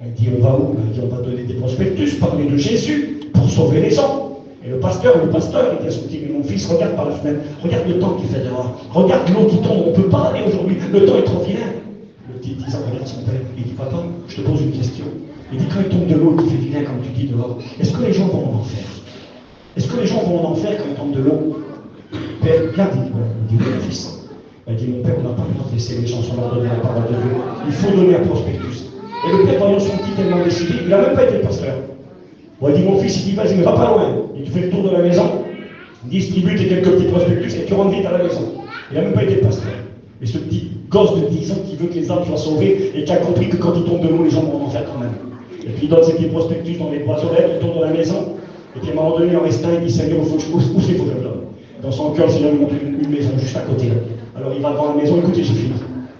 Il dit on va où? Il dit on va donner des prospectus, parler de Jésus pour sauver les gens. Et le pasteur, il dit à son petit, mais mon fils, regarde par la fenêtre, regarde le temps qu'il fait dehors, regarde l'eau qui tombe, on ne peut pas aller aujourd'hui, le temps est trop vilain. Le petit 10 ans regarde son père, il dit papa, je te pose une question. Il dit quand il tombe de l'eau qui fait vilain, comme tu dis dehors, est-ce que les gens vont en enfer? Est-ce que les gens vont en enfer quand ils tombent de l'eau? Père, bien dit, il dit, mon fils. Il dit, mon père, on n'a pas le droit de laisser les gens sans leur donner la parole de Dieu. Il faut donner un prospectus. Et le père, voyant son petit tellement décidé, il n'a même pas été pasteur. Bon, il dit, mon fils, il dit, vas-y, mais va pas loin. Il fait le tour de la maison, distribue tes quelques petits prospectus et tu rentres vite à la maison. Il n'a même pas été pasteur. Et ce petit gosse de 10 ans qui veut que les âmes soient sauvées et qui a compris que quand il tombe de l'eau, les gens vont en enfer quand même. Et puis il donne ses petits prospectus dans les boîtes aux lettres, il tourne de la maison. Et puis à un moment donné, en restant, il dit, Seigneur, où c'est qu'il faut que je donne? Dans son cœur, Seigneur lui montre une maison juste à côté. Alors il va devant la maison, écoutez, j'ai fini.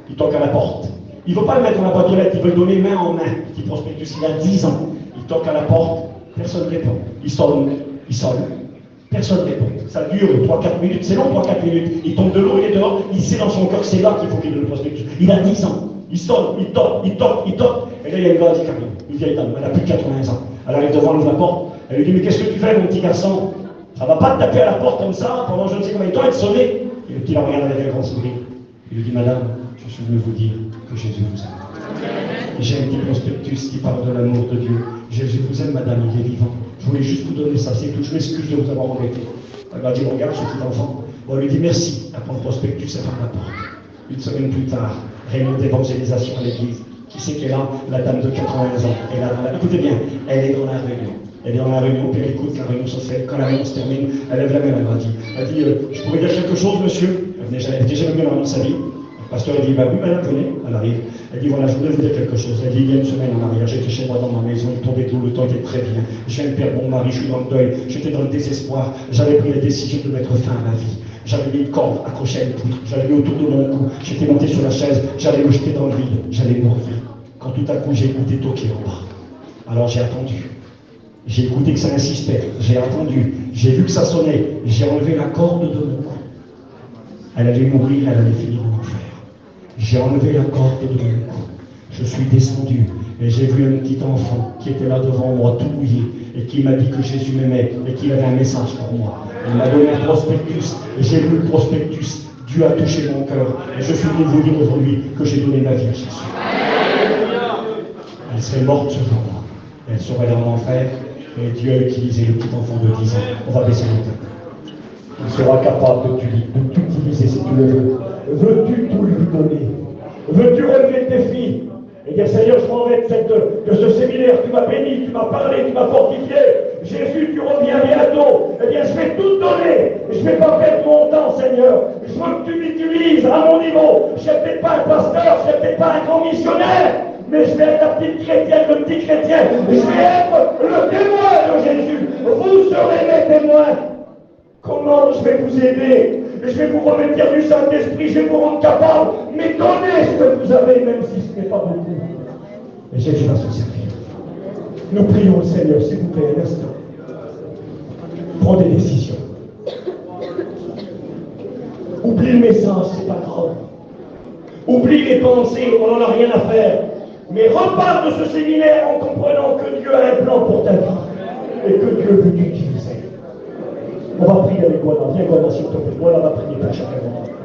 Il toque à la porte. Il ne veut pas le mettre dans la boîte aux lettres, il veut le donner main en main. Petit prospectus, il a 10 ans. Il toque à la porte, personne ne répond. Il sonne. Personne ne répond. Ça dure 3-4 minutes, c'est long 3-4 minutes. Il tombe de l'eau, il est dehors, il sait dans son cœur que c'est là qu'il faut qu'il donne le prospectus. Il a 10 ans. Il sonne, il toque. Et là, il y a une vieille dame, une vieille dame, elle a plus de 80 ans. Elle arrive devant, elle ouvre la porte. Elle lui dit, mais qu'est-ce que tu fais, mon petit garçon? Ça va pas te taper à la porte comme ça pendant je ne sais combien de temps et te sonner. Et le petit la regarde avec un grand sourire. Il lui dit, madame, je suis venu vous dire que Jésus vous aime. J'ai un petit prospectus qui parle de l'amour de Dieu. Jésus vous aime, madame, il est vivant. Je voulais juste vous donner ça, c'est tout. Je m'excuse de vous avoir embêté. Elle m'a dit, regarde ce petit enfant. Bon, elle lui dit merci. Elle prend le prospectus, elle ferme la porte. Une semaine plus tard, réunion d'évangélisation à l'église. Qui c'est qui est là? La dame de 80 ans. Écoutez bien, elle est dans la réunion. Elle est dans la réunion, puis elle écoute, la réunion se fait. Quand la réunion se termine, elle lève la main, elle dit, je pourrais dire quelque chose, monsieur? Elle n'était jamais venue dans sa vie. Le pasteur, elle dit, bah oui, madame, venez. Elle arrive. Elle dit, voilà, je voulais vous dire quelque chose. Elle dit, il y a une semaine en arrière, j'étais chez moi dans ma maison, il tombait tout, le temps était très bien. Je viens de perdre mon mari, je suis dans le deuil, j'étais dans le désespoir. J'avais pris la décision de mettre fin à ma vie. J'avais mis une corde accrochée à une poutre, j'avais mis autour de mon cou, j'étais monté sur la chaise, j'allais me jeter dans le vide, j'allais mourir. Quand tout à coup, j'ai écouté toquer en bas. Alors j'ai attendu. J'ai écouté que ça insistait, j'ai attendu, j'ai vu que ça sonnait, j'ai enlevé la corde de mon cou. Elle allait mourir, elle allait finir en enfer. J'ai enlevé la corde de mon cou. Je suis descendu et j'ai vu un petit enfant qui était là devant moi, tout mouillé, et qui m'a dit que Jésus m'aimait et qu'il avait un message pour moi. Il m'a donné un prospectus et j'ai lu le prospectus. Dieu a touché mon cœur et je suis venu vous dire aujourd'hui que j'ai donné ma vie à Jésus. Elle serait morte ce jour-là. Elle serait dans l'enfer. Et Dieu a utilisé le petit enfant de 10 ans. On va baisser le tête. Il sera capable de t'utiliser si tu le veux. Veux-tu tout lui donner? Veux-tu relever tes filles et dire, Seigneur, je m'en vais de ce séminaire, tu m'as béni, tu m'as parlé, tu m'as fortifié. Jésus, tu reviens bientôt. Eh bien, je vais tout donner. Je ne vais pas perdre mon temps, Seigneur. Je veux que tu m'utilises à mon niveau. Je ne suis peut-être pas un pasteur, je ne suis peut-être pas un grand missionnaire. Mais je vais être la petite chrétienne, le petit chrétien. Je vais être le témoin de Jésus. Vous serez mes témoins. Comment je vais vous aider? Je vais vous revêtir du Saint-Esprit, je vais vous rendre capable. Mais donnez ce que vous avez, même si ce n'est pas beaucoup. Et Jésus va s'en servir. Nous prions le Seigneur, s'il vous plaît, un instant. Prends des décisions. Oublie le message, c'est pas grave. Oublie les pensées, on n'en a rien à faire. Mais repars de ce séminaire en comprenant que Dieu a un plan pour ta vie et que Dieu veut t'utiliser. On va prier avec Gwana. Viens Gwana s'il te plaît. Gwana va prier pour chacun d'entre nous.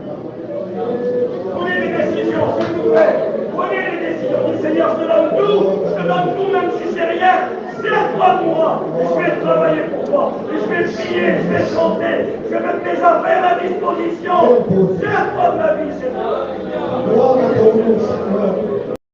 Prenez les décisions, s'il vous plaît. Prenez les décisions. Le Seigneur, je te donne tout, même si c'est rien. Sers-toi de moi. Et je vais travailler pour toi. Et je vais prier, je vais chanter. Je vais mettre mes affaires à disposition. Sers-toi de ma vie, Seigneur. Gloire à ton nom, Seigneur.